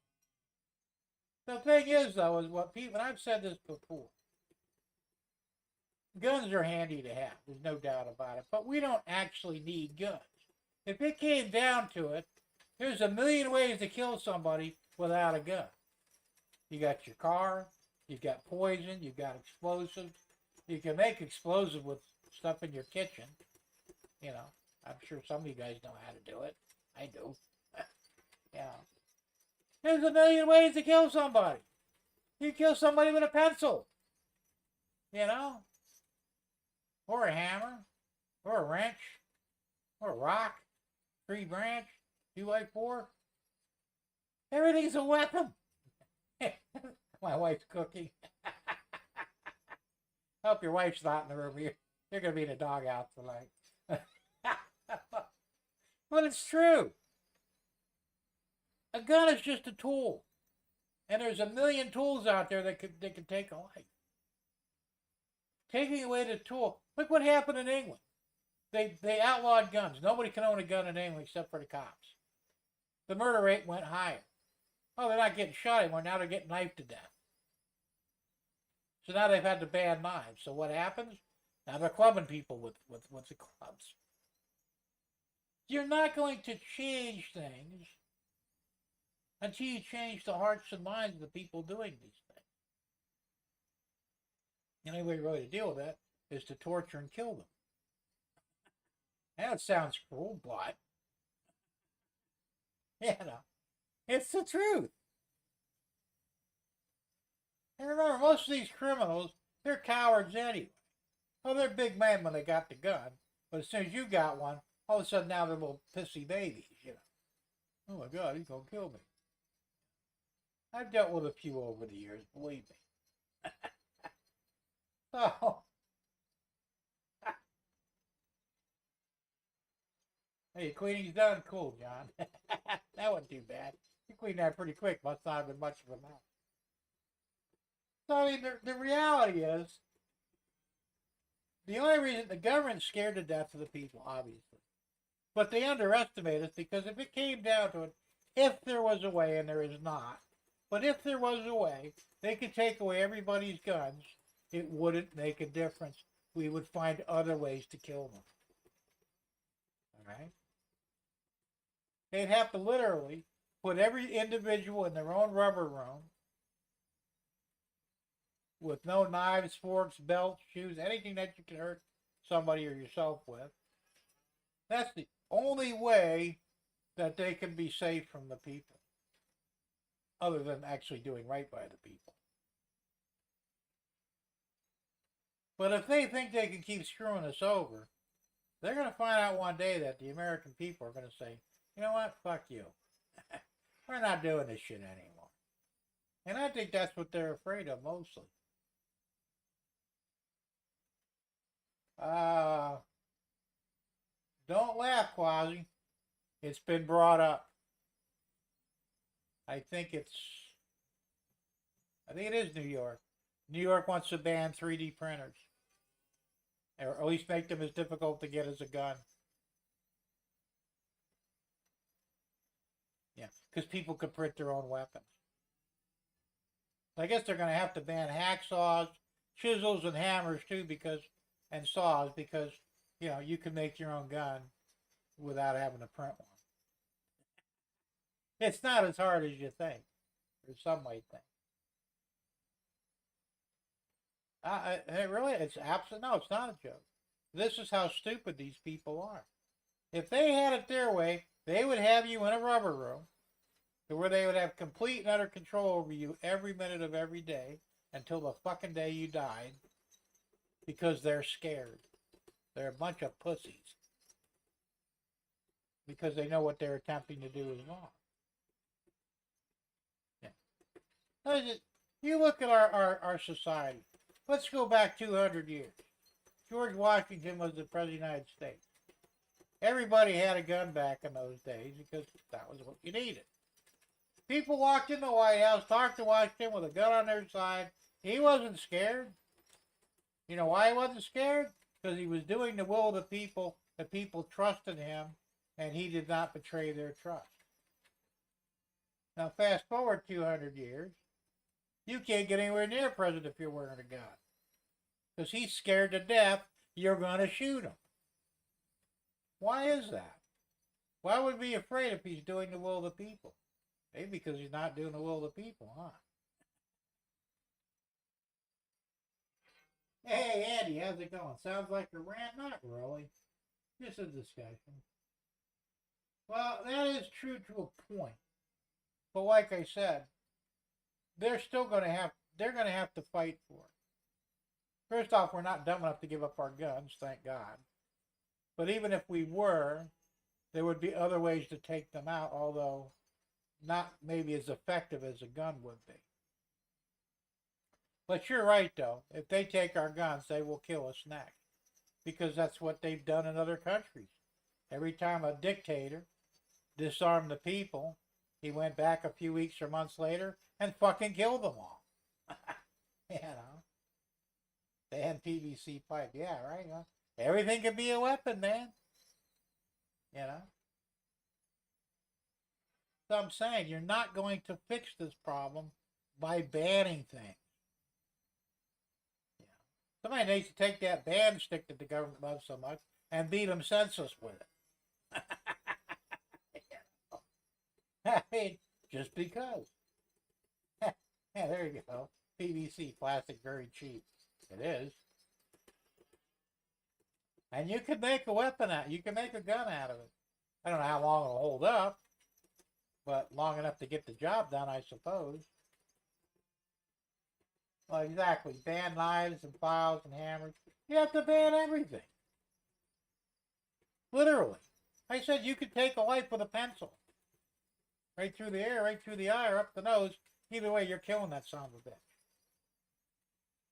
The thing is, though, is what people, and I've said this before, guns are handy to have. There's no doubt about it. But we don't actually need guns. If it came down to it, there's a million ways to kill somebody without a gun. You got your car, you've got poison, you've got explosives. You can make explosive with stuff in your kitchen. You know, I'm sure some of you guys know how to do it. I do. Yeah. There's a million ways to kill somebody. You kill somebody with a pencil. You know? Or a hammer. Or a wrench. Or a rock. Tree branch. 2x4. Everything's a weapon. My wife's cooking. Hope your wife's not in the room. You're going to be in a doghouse tonight. But it's true. A gun is just a tool. And there's a million tools out there that can take a life. Taking away the tool. Look what happened in England. They outlawed guns. Nobody can own a gun in England except for the cops. The murder rate went higher. Oh, they're not getting shot anymore. Now they're getting knifed to death. So now they've had to ban knives. So what happens? Now they're clubbing people with the clubs. You're not going to change things until you change the hearts and minds of the people doing these things. The only way really to deal with that is to torture and kill them. That sounds cruel, but you know, it's the truth. And remember, most of these criminals, they're cowards anyway. Oh, they're big men when they got the gun, but as soon as you got one, all of a sudden now they're little pissy babies, you know. Oh my God, he's gonna kill me. I've dealt with a few over the years, believe me. So, hey, cleaning's done. Cool, John. That wasn't too bad. You cleaned that pretty quick. Must not have been much of a mess. So, I mean, the reality is, the only reason the government's scared to death of the people, obviously. But they underestimate us because if it came down to it, if there was a way, and there is not, but if there was a way, they could take away everybody's guns, it wouldn't make a difference. We would find other ways to kill them. All right? They'd have to literally put every individual in their own rubber room with no knives, forks, belts, shoes, anything that you can hurt somebody or yourself with. That's the only way that they can be safe from the people, other than actually doing right by the people. But if they think they can keep screwing us over, they're going to find out one day that the American people are going to say, you know what, fuck you. We're not doing this shit anymore. And I think that's what they're afraid of mostly. Don't laugh, Quasi. It's been brought up. I think it is New York. New York wants to ban 3D printers. Or at least make them as difficult to get as a gun. Yeah, because people could print their own weapons. I guess they're going to have to ban hacksaws, chisels, and hammers too, and saws, because you know you can make your own gun without having to print one. It's not as hard as you think, or some might think. It's absolutely, no, it's not a joke. This is how stupid these people are. If they had it their way, they would have you in a rubber room where they would have complete and utter control over you every minute of every day until the fucking day you died, because they're scared. They're a bunch of pussies. Because they know what they're attempting to do is wrong. Yeah. You look at our society. Let's go back 200 years. George Washington was the President of the United States. Everybody had a gun back in those days because that was what you needed. People walked in the White House, talked to Washington with a gun on their side. He wasn't scared. You know why he wasn't scared? Because he was doing the will of the people trusted him, and he did not betray their trust. Now fast forward 200 years, you can't get anywhere near a president if you're wearing a gun. Because he's scared to death you're going to shoot him. Why is that? Why would he be afraid if he's doing the will of the people? Maybe because he's not doing the will of the people, huh? Hey, Andy, how's it going? Sounds like a rant? Not really. Just a discussion. Well, that is true to a point. But like I said, they're going to have to fight for it. First off, we're not dumb enough to give up our guns, thank God. But even if we were, there would be other ways to take them out, although not maybe as effective as a gun would be. But you're right, though. If they take our guns, they will kill us next. Because that's what they've done in other countries. Every time a dictator disarmed the people, he went back a few weeks or months later and fucking killed them all. You know? They had PVC pipe. Yeah, right? Huh? Everything could be a weapon, man. You know? So I'm saying you're not going to fix this problem by banning things. Somebody needs to take that band stick that the government loves so much and beat them senseless with it. I mean, just because. Yeah, there you go. PVC, plastic, very cheap. It is. And you can make a weapon out. You can make a gun out of it. I don't know how long it'll hold up, but long enough to get the job done, I suppose. Well, exactly. Ban knives and files and hammers. You have to ban everything. Literally. I said you could take a life with a pencil. Right through the ear, right through the eye, or up the nose. Either way, you're killing that son of a bitch.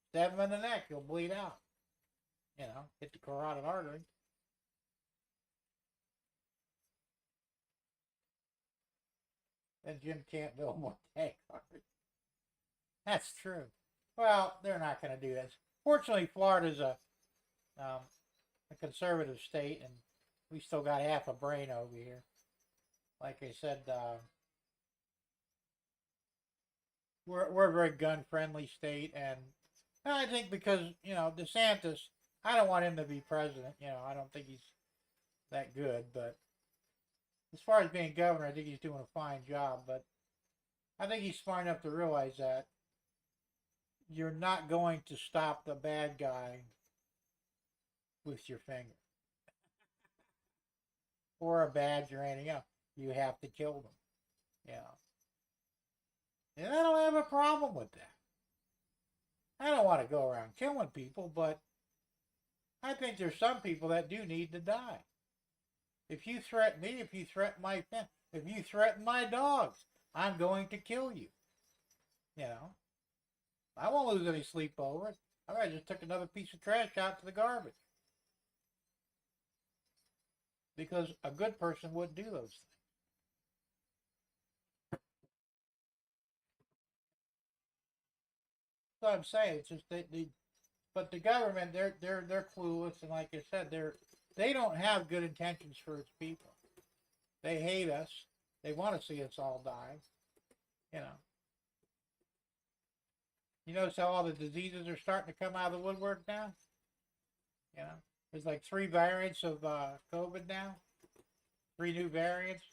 Stab him in the neck, you'll bleed out. You know, hit the carotid artery. Then Jim can't build more tank cars. That's true. Well, they're not going to do this. Fortunately, Florida's a conservative state, and we still got half a brain over here. Like I said, we're a very gun-friendly state, and I think because, you know, DeSantis, I don't want him to be president. You know, I don't think he's that good, but as far as being governor, I think he's doing a fine job, but I think he's smart enough to realize that you're not going to stop the bad guy with your finger. Or a badge or anything else. You have to kill them. You know. And I don't have a problem with that. I don't want to go around killing people, but I think there's some people that do need to die. If you threaten me, if you threaten my family, if you threaten my dogs, I'm going to kill you. You know. I won't lose any sleep over it. I just took another piece of trash out to the garbage. Because a good person wouldn't do those things. So I'm saying, it's just but the government, they're clueless, and like I said, they don't have good intentions for its people. They hate us. They want to see us all die. You know. You notice how all the diseases are starting to come out of the woodwork now? You know, there's like 3 variants of COVID now. 3 new variants.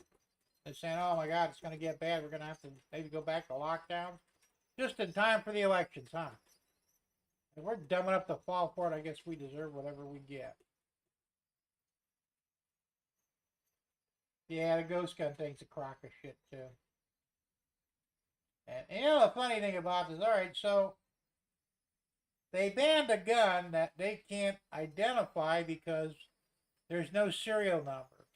They're saying, oh my God, it's going to get bad. We're going to have to maybe go back to lockdown. Just in time for the elections, huh? If we're dumb enough to fall for it, I guess we deserve whatever we get. Yeah, the ghost gun thing's a crock of shit, too. And you know the funny thing about this, all right, so they banned a gun that they can't identify because there's no serial number.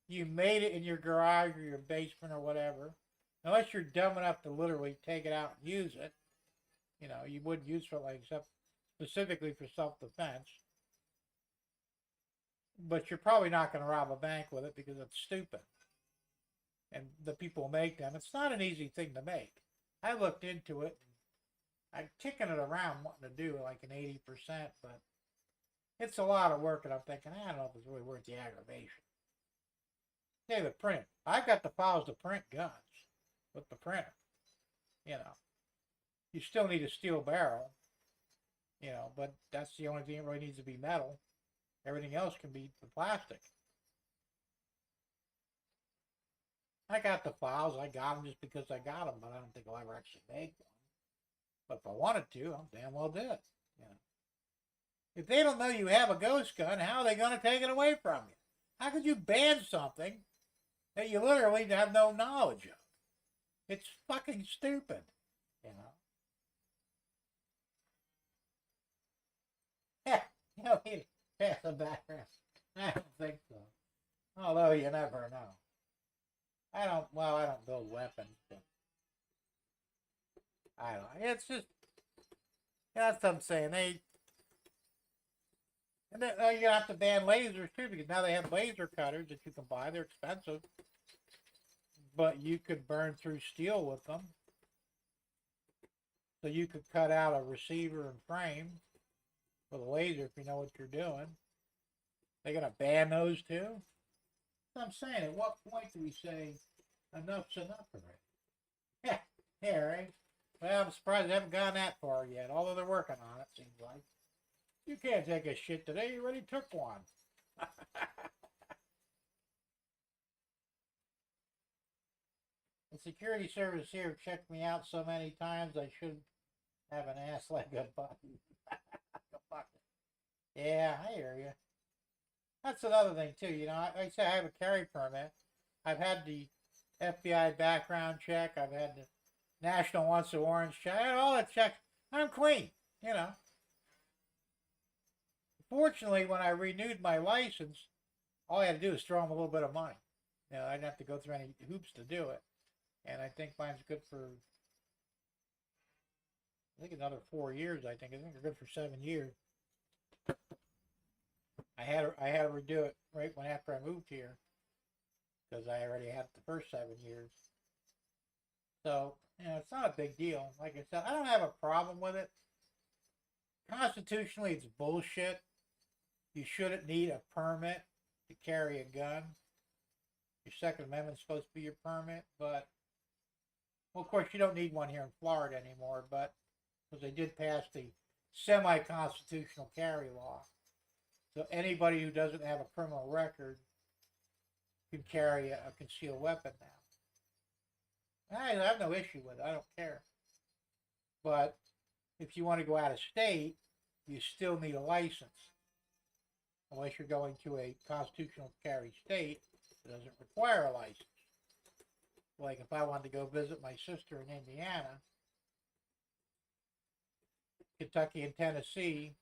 You made it in your garage or your basement or whatever. Unless you're dumb enough to literally take it out and use it. You know, you wouldn't use it like except specifically for self-defense. But you're probably not going to rob a bank with it because it's stupid. And the people who make them, it's not an easy thing to make. I looked into it. I'm kicking it around wanting to do like an 80%, but it's a lot of work, and I'm thinking, I don't know if it's really worth the aggravation. Hey, the print. I've got the files to print guns with the printer. You know, you still need a steel barrel, you know, but that's the only thing that really needs to be metal. Everything else can be plastic. I got the files. I got them just because I got them, but I don't think I'll ever actually make one. But if I wanted to, I'll damn well do it. You know, if they don't know you have a ghost gun, how are they going to take it away from you? How could you ban something that you literally have no knowledge of? It's fucking stupid, you know. Yeah, you know, he'd pass the background. I don't think so. Although you never know. I don't build weapons, but I don't know. It's just, that's what I'm saying. You're gonna have to ban lasers too, because now they have laser cutters that you can buy. They're expensive, but you could burn through steel with them. So you could cut out a receiver and frame with a laser if you know what you're doing. They're gonna ban those too. I'm saying, at what point do we say enough's enough already? Yeah, yeah, right. Well, I'm surprised they haven't gone that far yet. Although they're working on it, seems like. You can't take a shit today. You already took one. The security service here checked me out so many times I should have an ass like a button. Yeah, I hear you. That's another thing too. You know, I say I have a carry permit. I've had the FBI background check. I've had the National Wants the Orange check. I had all that checks. I'm clean. You know. Fortunately, when I renewed my license, all I had to do was throw them a little bit of money. You know, I didn't have to go through any hoops to do it. And I think mine's good for, I think another 4 years. I think they're good for 7 years. I had to redo it right when after I moved here, because I already had the first 7 years. So, you know, it's not a big deal. Like I said, I don't have a problem with it. Constitutionally, it's bullshit. You shouldn't need a permit to carry a gun. Your Second Amendment's supposed to be your permit, but, well, of course, you don't need one here in Florida anymore, but, because they did pass the semi-constitutional carry law. So anybody who doesn't have a criminal record can carry a concealed weapon now. I have no issue with it. I don't care. But if you want to go out of state, you still need a license. Unless you're going to a constitutional carry state that doesn't require a license. Like if I wanted to go visit my sister in Indiana, Kentucky and Tennessee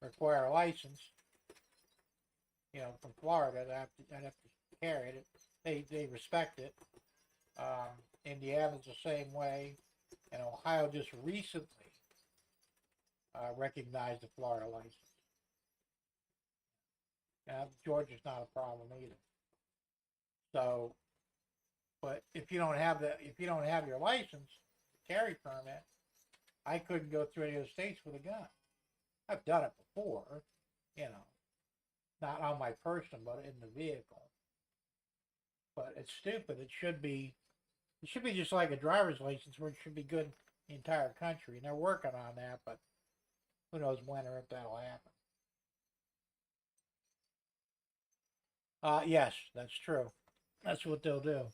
require a license. You know, from Florida, I'd have to carry it. They respect it. Indiana's the same way, and Ohio just recently recognized the Florida license. Now, Georgia's not a problem either. So, but if you don't have your license, carry permit, I couldn't go through any of the states with a gun. I've done it before, you know. Not on my person, but in the vehicle. But it's stupid. It should be just like a driver's license, where it should be good in the entire country. And they're working on that, but who knows when or if that'll happen. Yes, that's true. That's what they'll do.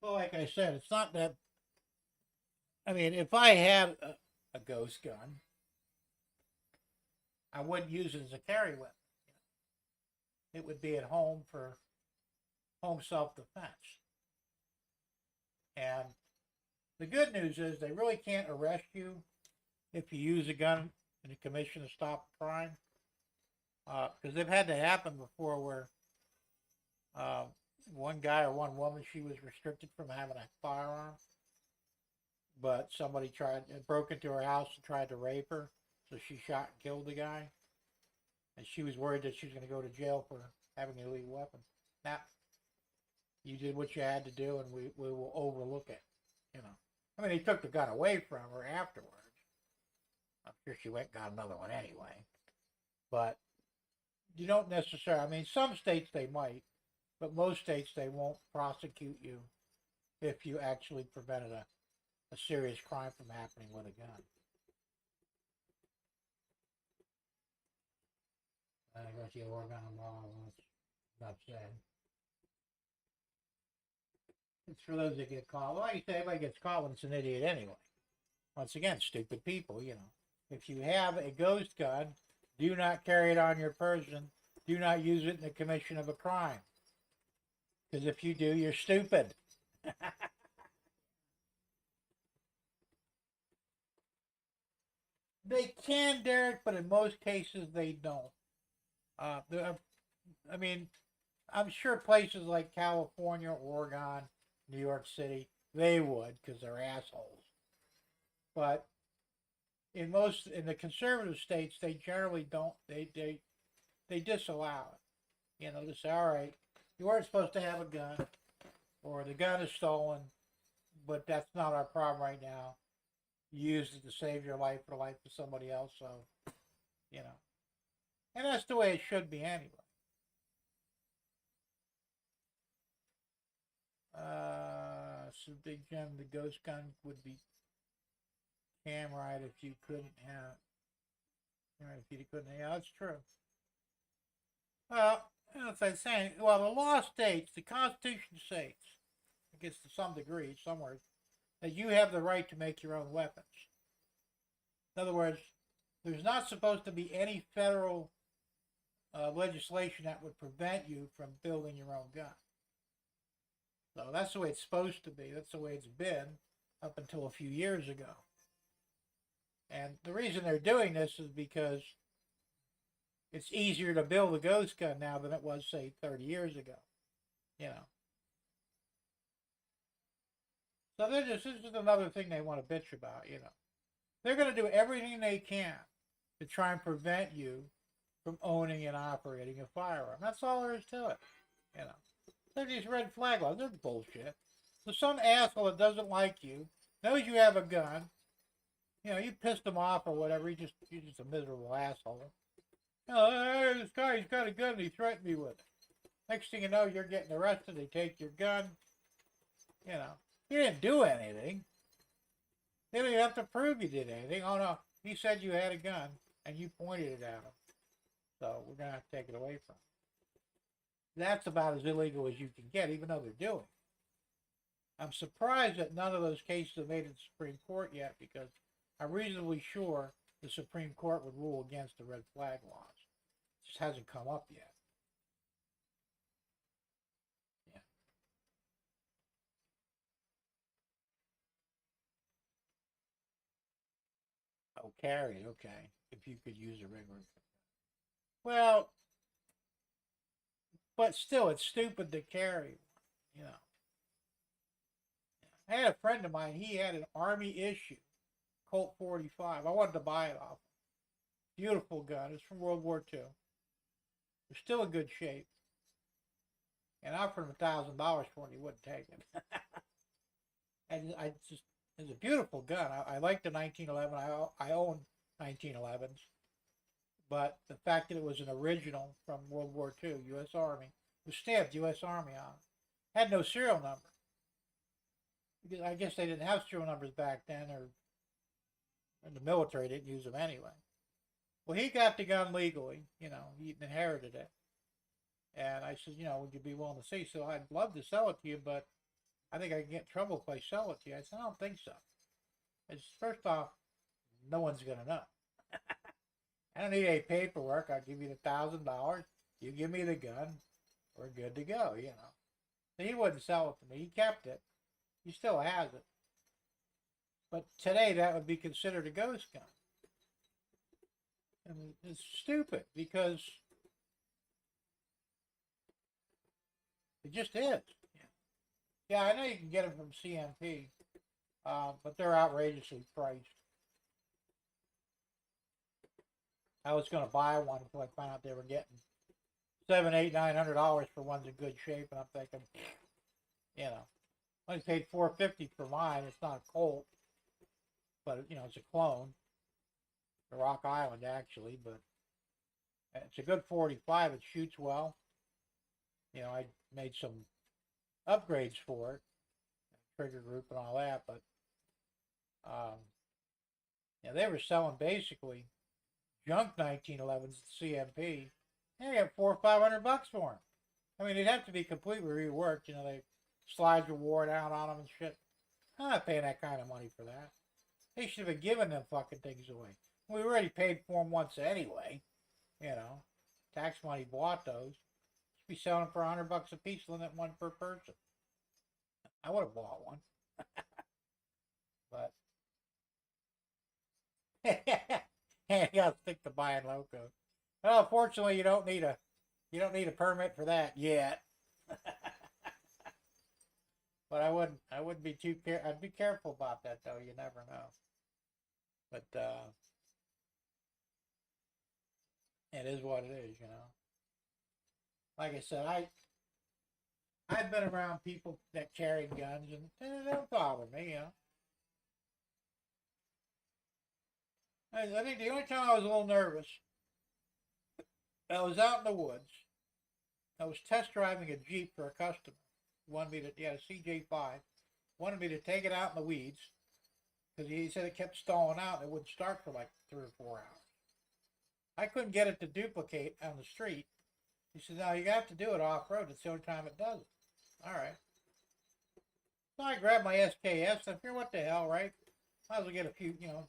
Well, like I said, it's not that. I mean, if I had a ghost gun, I wouldn't use it as a carry weapon. It would be at home for home self-defense. And the good news is they really can't arrest you if you use a gun in a commission to stop a crime. Because they've had to happen before where one guy or one woman, she was restricted from having a firearm. But somebody broke into her house and tried to rape her. So she shot and killed the guy. And she was worried that she was going to go to jail for having an illegal weapon. Now, you did what you had to do, and we will overlook it, you know. I mean, they took the gun away from her afterwards. I'm sure she went and got another one anyway. But you don't necessarily, I mean, some states they might, but most states they won't prosecute you if you actually prevented a serious crime from happening with a gun. I guess the Oregon law was enough said. It's for those that get caught. Well, like you say, everybody gets caught when it's an idiot anyway. Once again, stupid people, you know. If you have a ghost gun, do not carry it on your person. Do not use it in the commission of a crime. Because if you do, you're stupid. They can, Derek, but in most cases they don't. I mean, I'm sure places like California, Oregon, New York City, they would because they're assholes. But in the conservative states, they generally don't. They disallow it. You know, they say, all right, you weren't supposed to have a gun, or the gun is stolen, but that's not our problem right now. You used it to save your life or the life of somebody else, so, you know. And that's the way it should be anyway. So Big Jim, the ghost gun would be camride if you couldn't have. If you couldn't, yeah, that's true. Well, as I was saying, well, the law states, the Constitution states, I guess to some degree, somewhere, that you have the right to make your own weapons. In other words, there's not supposed to be any federal legislation that would prevent you from building your own gun. So that's the way it's supposed to be. That's the way it's been up until a few years ago. And the reason they're doing this is because it's easier to build a ghost gun now than it was, say, 30 years ago. You know. So this is another thing they want to bitch about, you know. They're going to do everything they can to try and prevent you from owning and operating a firearm. That's all there is to it, you know. They're these red flag laws. They're bullshit. So some asshole that doesn't like you, knows you have a gun, you know, you pissed him off or whatever, you're just a miserable asshole. You know, hey, this guy, he's got a gun and he threatened me with it. Next thing you know, you're getting arrested, they take your gun. You know, you didn't do anything. They don't even have to prove you did anything. Oh no, he said you had a gun and you pointed it at him. So we're going to have to take it away from him. That's about as illegal as you can get, even though they're doing it. I'm surprised that none of those cases have made it to the Supreme Court yet, because I'm reasonably sure the Supreme Court would rule against the red flag laws. It just hasn't come up yet. Yeah. Oh, carry, okay. If you could use a regular. Well, but still, it's stupid to carry, you know. I had a friend of mine, he had an Army issue Colt 45. I wanted to buy it off him. Beautiful gun. It's from World War II. It's still in good shape. And I offered him $1,000 for it. He wouldn't take it. And it's a beautiful gun. I like the 1911. I own 1911s. But the fact that it was an original from World War II, U.S. Army, was stamped U.S. Army on it. Had no serial number. Because I guess they didn't have serial numbers back then, or in the military didn't use them anyway. Well, he got the gun legally, you know, he inherited it. And I said, you know, would you be willing to see? So I'd love to sell it to you, but I think I can get in trouble if I sell it to you. I said, I don't think so. It's, first off, no one's going to know. I don't need any paperwork. I'll give you the $1,000. You give me the gun. We're good to go, you know. So he wouldn't sell it to me. He kept it. He still has it. But today that would be considered a ghost gun. And it's stupid because it just is. Yeah, I know you can get them from CMP, but they're outrageously priced. I was going to buy one until I found out they were getting $700, $800, $900 for ones in good shape, and I'm thinking, you know, I paid $450 for mine. It's not a Colt, but you know it's a clone, the Rock Island actually. But it's a good 45. It shoots well. You know, I made some upgrades for it, trigger group and all that. But yeah, they were selling basically junk 1911s at CMP. And they got $400 or $500 for them. I mean, they'd have to be completely reworked. You know, they slides were worn out on them and shit. I'm not paying that kind of money for that. They should have been giving them fucking things away. We already paid for them once anyway. You know, tax money bought those. Should be selling them for $100 a piece, limit one per person. I would have bought one, but you gotta stick to buying loco. Well, fortunately, you don't need a permit for that yet. But I wouldn't be too care. I'd be careful about that though. You never know. But it is what it is, you know. Like I said, I've been around people that carry guns, and it don't bother me, you know. I think the only time I was a little nervous, I was out in the woods. I was test driving a Jeep for a customer. Wanted me to, yeah, CJ5. Wanted me to take it out in the weeds because he said it kept stalling out and it wouldn't start for like 3 or 4 hours. I couldn't get it to duplicate on the street. He said, "No, you have to do it off road. It's the only time it does it." All right. So I grabbed my SKS. I figured, what the hell, right? Might as well get a few, you know,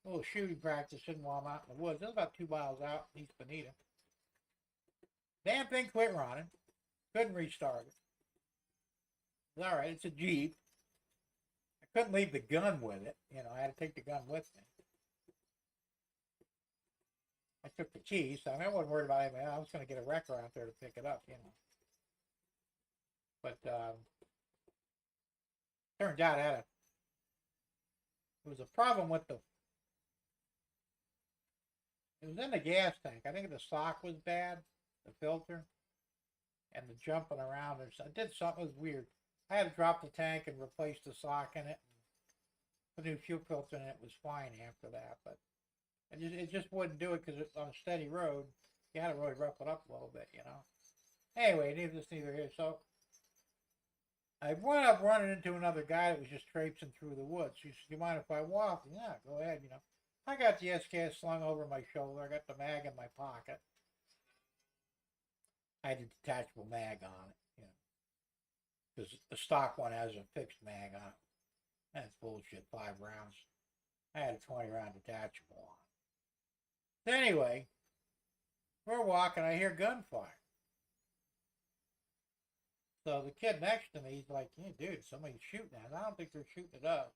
a little shooting practice in while I'm out in the woods. It was about 2 miles out in East Bonita. Damn thing quit running. Couldn't restart it. All right, it's a Jeep. I couldn't leave the gun with it. You know, I had to take the gun with me. I took the keys, so I wasn't worried about anything. I was going to get a wrecker out there to pick it up, you know. But turned out there was a problem with it was in the gas tank. I think the sock was bad, the filter, and the jumping around. I did something that was weird. I had to drop the tank and replace the sock in it. Put a new fuel filter in it. It was fine after that, but it just wouldn't do it because it's on a steady road. You had to really rough it up a little bit, you know. Anyway, neither here. So I wound up running into another guy that was just traipsing through the woods. He said, "Do you mind if I walk?" Yeah, go ahead, you know. I got the SKS slung over my shoulder. I got the mag in my pocket. I had a detachable mag on it, you know, because the stock one has a fixed mag on it. That's bullshit, 5 rounds. I had a 20-round detachable on it. So anyway, we're walking, I hear gunfire. So the kid next to me, he's like, "Yeah, dude, somebody's shooting at us." I don't think they're shooting at us.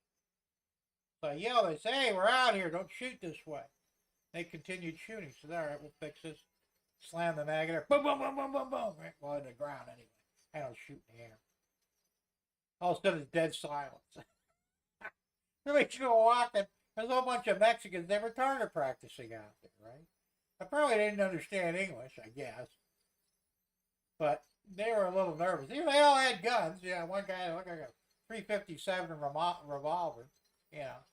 So I yelled, I said, "Hey, we're out here, don't shoot this way." They continued shooting. So all right, we'll fix this. Slam the mag in there. Boom, boom, boom, boom, boom, boom. Right, well, in the ground anyway. I don't shoot in the air. All of a sudden, it's dead silence. Really, you go walking. There's a whole bunch of Mexicans. They were target practicing out there, right? I probably didn't understand English, I guess. But they were a little nervous. They all had guns. Yeah, one guy looked like a .357 revolver, you know.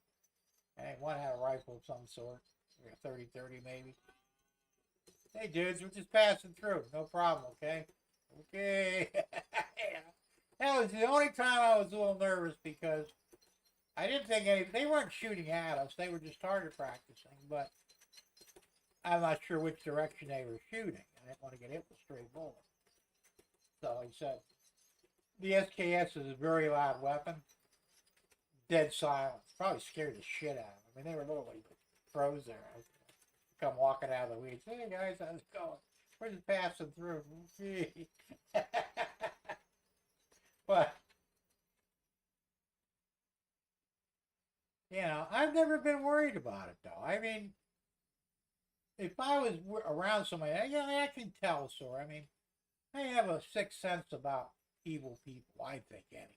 And one had a rifle of some sort, like a 30-30 maybe. "Hey, dudes, we're just passing through. No problem, okay?" Okay. Yeah. That was the only time I was a little nervous because I didn't think they weren't shooting at us. They were just target practicing, but I'm not sure which direction they were shooting. I didn't want to get hit with a stray bullet. So he said, the SKS is a very loud weapon. Dead silence. Probably scared the shit out of them. I mean, they were literally froze there. I come walking out of the weeds. "Hey, guys, how's it going? We're just passing through." But, you know, I've never been worried about it, though. I mean, if I was around somebody, I can tell, sort of. I mean, I have a sixth sense about evil people, I think, anyway.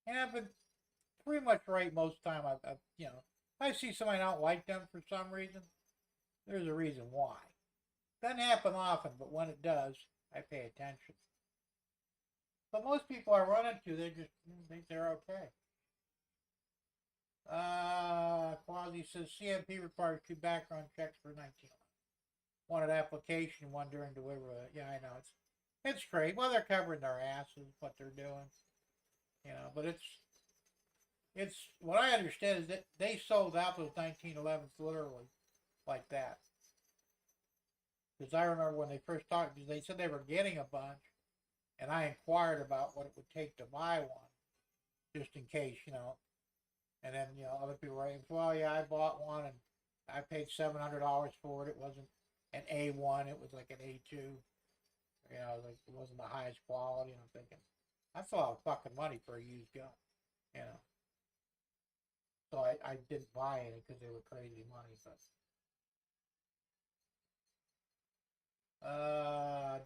And I've been pretty much right most of the time. I've you know, if I see somebody I don't like them for some reason, there's a reason why. Doesn't happen often, but when it does, I pay attention. But most people I run into, they just think they're okay. Quasi says CMP requires 2 background checks for 19. One at application, one during delivery. Yeah, I know it's great. Well, they're covering their asses, what they're doing, But it's what I understand is that they sold out those 1911s literally like that. Because I remember when they first talked, they said they were getting a bunch, and I inquired about what it would take to buy one, just in case, And then, other people were saying, well, yeah, I bought one and I paid $700 for it. It wasn't an A1, it was like an A2. Like it wasn't the highest quality. And I'm thinking, that's a lot of fucking money for a used gun, So I didn't buy any because they were crazy money. But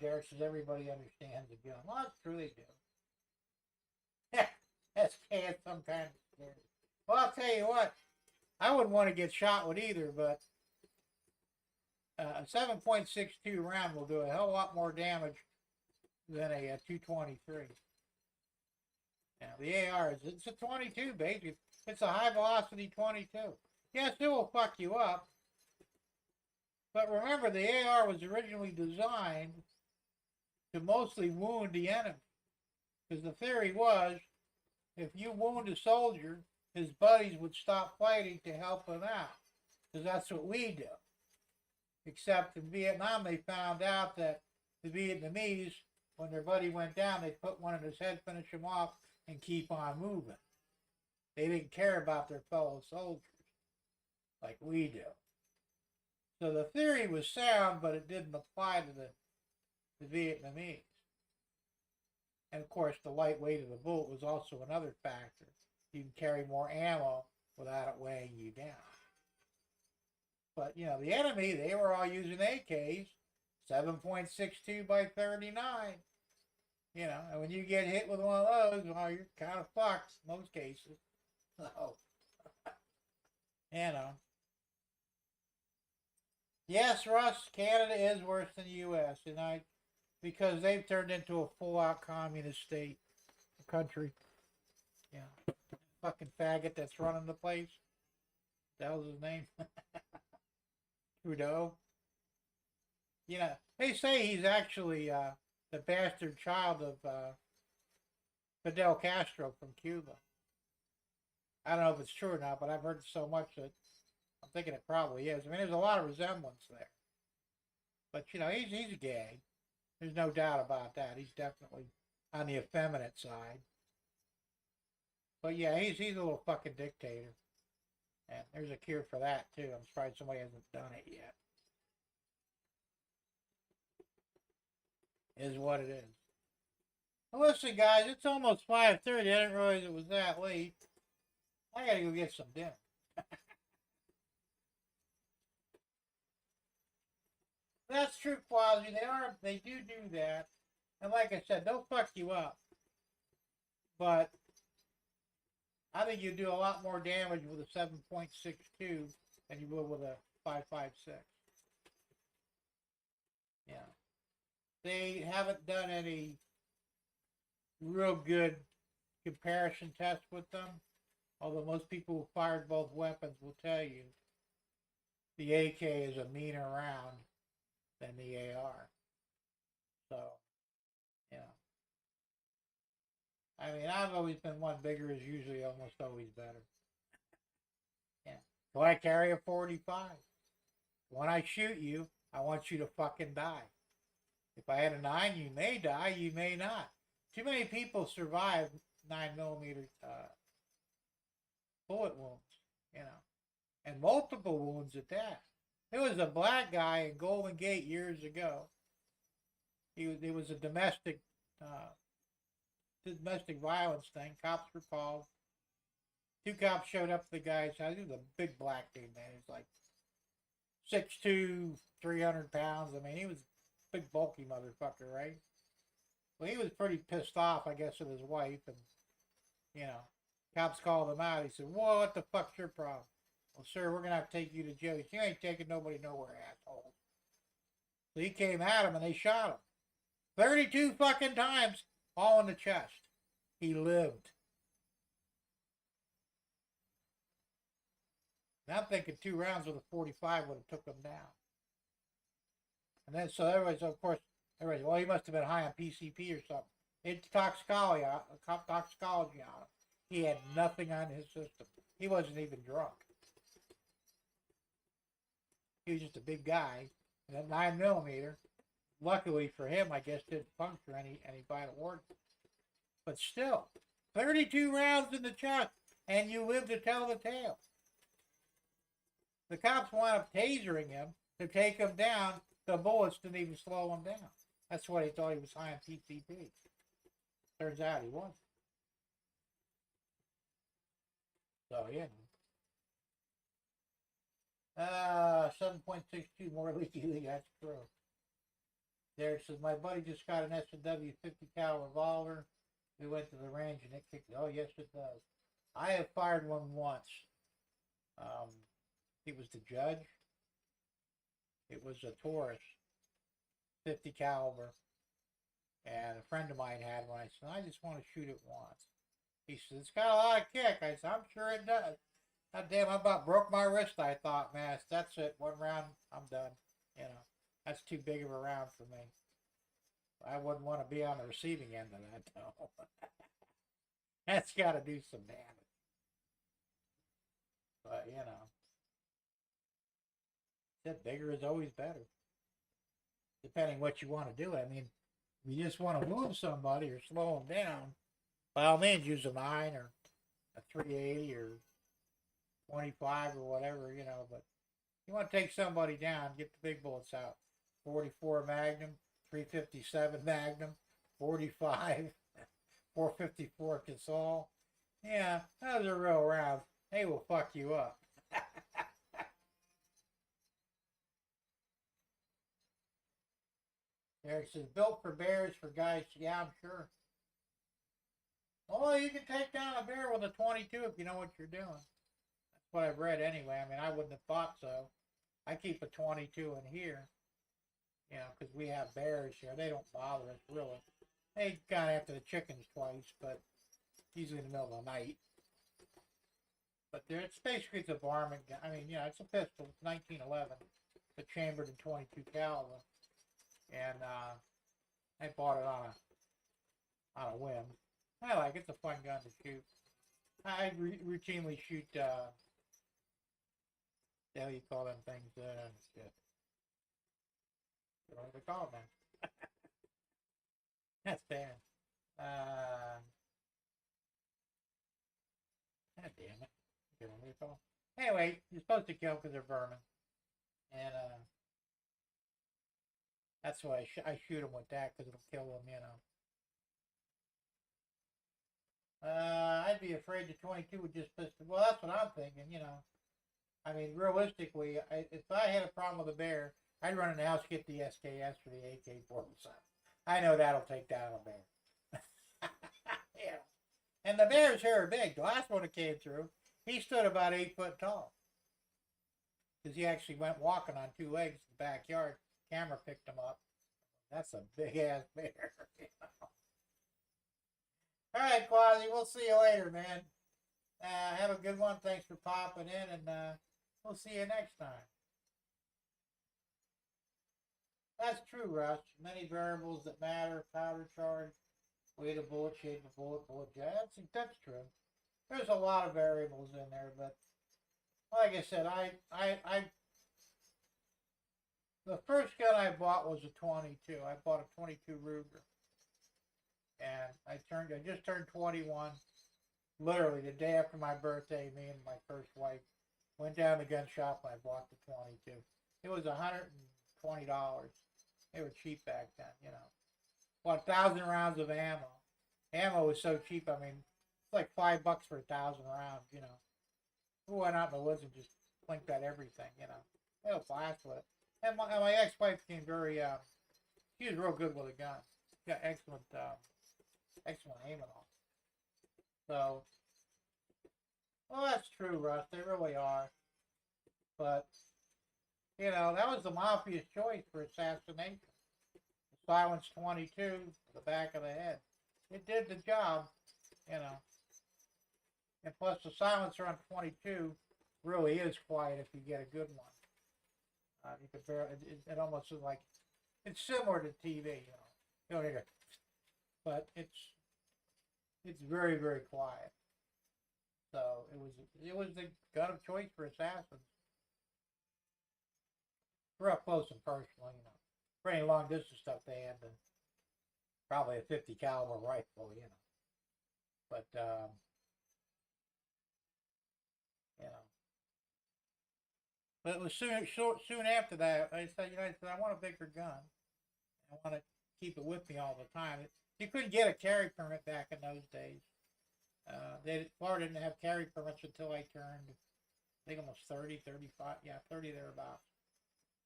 Derek says everybody understands the gun. Well, that's true, they do. Yeah, that's some kind of scary. Well, I'll tell you what, I wouldn't want to get shot with either, but a 7.62 round will do a hell of a lot more damage than a 223. Now, the AR it's a 22, baby. It's a high velocity 22. Yes, it will fuck you up. But remember, the AR was originally designed to mostly wound the enemy. Because the theory was, if you wound a soldier, his buddies would stop fighting to help him out. Because that's what we do. Except in Vietnam, they found out that the Vietnamese, when their buddy went down, they put one in his head, finish him off, and keep on moving. They didn't care about their fellow soldiers like we do. So the theory was sound, but it didn't apply to the Vietnamese. And of course, the light weight of the bullet was also another factor. You can carry more ammo without it weighing you down. But, the enemy, they were all using AKs, 7.62 by 39. And when you get hit with one of those, well, you're kind of fucked in most cases. So, Yes, Russ, Canada is worse than the U.S. Because they've turned into a full-out communist state, country. Yeah. Fucking faggot that's running the place. That was his name. Trudeau. They say he's actually the bastard child of Fidel Castro from Cuba. I don't know if it's true or not, but I've heard so much that I'm thinking it probably is. I mean, there's a lot of resemblance there. But, he's gay. There's no doubt about that. He's definitely on the effeminate side. But, yeah, he's a little fucking dictator. And there's a cure for that, too. I'm surprised somebody hasn't done it yet. Is what it is. Well, listen, guys, it's almost 5:30. I didn't realize it was that late. I gotta go get some dinner. That's true, Quasi. They do that. And like I said, they'll fuck you up. But I think you do a lot more damage with a 7.62 than you will with a 5.56. Yeah. They haven't done any real good comparison tests with them. Although most people who fired both weapons will tell you the AK is a meaner round than the AR. So, I mean, I've always been one bigger is usually almost always better. Yeah. So I carry a 45. When I shoot you, I want you to fucking die. If I had a 9, you may die, you may not. Too many people survive 9mm bullet wounds, and multiple wounds at that. There was a black guy in Golden Gate years ago. It was a domestic violence thing. Cops were called. 2 cops showed up to the guy's house. He was a big black dude, man. He was like 6'2", 300 pounds. I mean, he was a big, bulky motherfucker, right? Well, he was pretty pissed off, I guess, with his wife. And, cops called him out. He said, "Whoa, what the fuck's your problem?" "Well, sir, we're going to have to take you to jail." "You ain't taking nobody nowhere, asshole." So he came at him and they shot him. 32 fucking times. all in the chest. He lived. And I'm thinking 2 rounds with a 45 would have took him down. And then, so everybody's, of course, everybody's, well, he must have been high on PCP or something. It's toxicology on him. He had nothing on his system. He wasn't even drunk. He was just a big guy. And that 9mm, luckily for him, I guess, didn't puncture any vital organs. But still, 32 rounds in the chest, and you live to tell the tale. The cops wound up tasering him to take him down. The bullets didn't even slow him down. That's why he thought he was high on PCP. Turns out he wasn't. So, yeah. 7.62 more leaky, that's true. There it says, my buddy just got an S&W 50 cal revolver. We went to the range and it kicked. Oh, yes, it does. I have fired one once. He was the judge. It was a Taurus, 50 caliber. And a friend of mine had one. I said, I just want to shoot it once. He said, it's got a lot of kick. I said, I'm sure it does. God damn, I about broke my wrist. I thought, man, that's it. 1 round, I'm done. You know, that's too big of a round for me. I wouldn't want to be on the receiving end of that, though. That's got to do some damage. But, you know, bigger is always better. Depending what you want to do. I mean, if you just want to move somebody or slow them down, by all means, use a 9 or a 380 or 25 or whatever, you know. But you want to take somebody down, get the big bullets out. 44 Magnum, 357 Magnum, 45, 454 Casal. Yeah, those are real rounds. They will fuck you up. There it says, built for bears, for guys. Yeah, I'm sure. Oh, you can take down a bear with a 22 if you know what you're doing. That's what I've read anyway. I mean, I wouldn't have thought so. I keep a 22 in here. You know, because we have bears here. They don't bother us, really. They got after the chickens twice, but usually in the middle of the night. But it's basically it's a varmint gun. I mean, you know, it's a pistol. It's 1911. It's chambered in 22 caliber. And I bought it on a whim. I like it. It's a fun gun to shoot. I routinely shoot, what the hell you call them things? Shit. What do they call them? That's bad. God damn it. You know what they call them? Anyway, you're supposed to kill because they're vermin. And, that's why I shoot them with that, because it'll kill them, you know. I'd be afraid the 22 would just piss. Well, that's what I'm thinking, you know. I mean, realistically, if I had a problem with a bear, I'd run in the house, get the SKS for the AK-47. I know that'll take down a bear. Yeah. And the bears here are big. The last one that came through, he stood about 8 foot tall. Because he actually went walking on 2 legs in the backyard. Camera picked him up. That's a big ass bear. You know? All right, Quasi, we'll see you later, man. Have a good one. Thanks for popping in, and we'll see you next time. That's true, Russ. Many variables that matter: powder charge, weight of bullet, shape of bullet, bullet jet. That's true. There's a lot of variables in there, but like I said, the first gun I bought was a 22. I bought a 22 Ruger. And I just turned 21. Literally the day after my birthday, me and my first wife went down to the gun shop and I bought the 22. It was $120. They were cheap back then, you know. Bought 1,000 rounds of ammo. Ammo was so cheap, I mean, it's like $5 for 1,000 rounds, you know. We went out in the woods and just blinked at everything, you know. They don't blast with it. And my ex-wife became very, she was real good with a gun. She got excellent aim and all. So, well, that's true, Russ. They really are. But, you know, that was the mafia's choice for assassination. The silenced 22, the back of the head. it did the job, you know. And plus the silencer on 22 really is quiet if you get a good one. You could barely, it almost is like, it's similar to TV, you know. You don't hear it, but it's very, very quiet. So it was the gun of choice for assassins. For up close and personal, you know. For any long distance stuff, they had probably a 50 caliber rifle, you know. But you know, but it was soon after that I said, you know, I want a bigger gun. I want to keep it with me all the time. You couldn't get a carry permit back in those days. Florida didn't have carry permits until I turned, I think almost 30, 35, yeah, 30 thereabouts.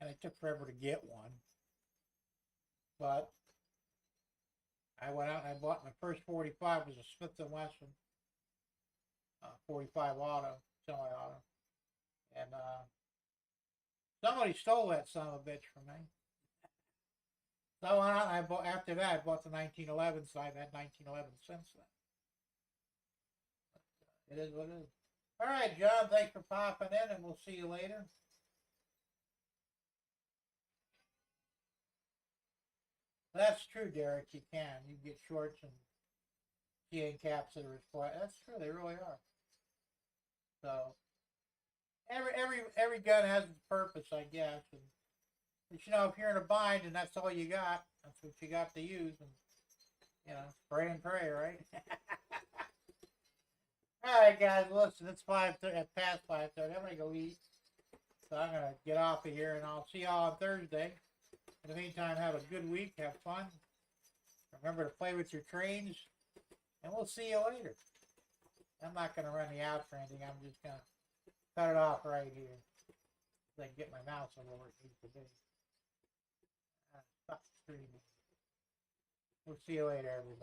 And it took forever to get one. But I went out and I bought my first 45 was a Smith & Wesson 45 auto, semi-auto. And somebody stole that son of a bitch from me. So I bought, after that, I bought the 1911, so I've had 1911 since then. But, it is what it is. All right, John, thanks for popping in, and we'll see you later. That's true, Derek. You can. You get shorts and GA caps that are as quiet. That's true. They really are. So every gun has its purpose, I guess. And, but you know, if you're in a bind and that's all you got, that's what you got to use. And you know, pray and pray, right? All right, guys. Listen, it's 5:30. At past 5:30. I'm gonna go eat. So I'm gonna get off of here, and I'll see y'all on Thursday. In the meantime, have a good week. Have fun. Remember to play with your trains, and we'll see you later. I'm not going to run the outs or anything. I'm just going to cut it off right here so I can get my mouse over where it needs to be. Stop streaming. We'll see you later, everybody.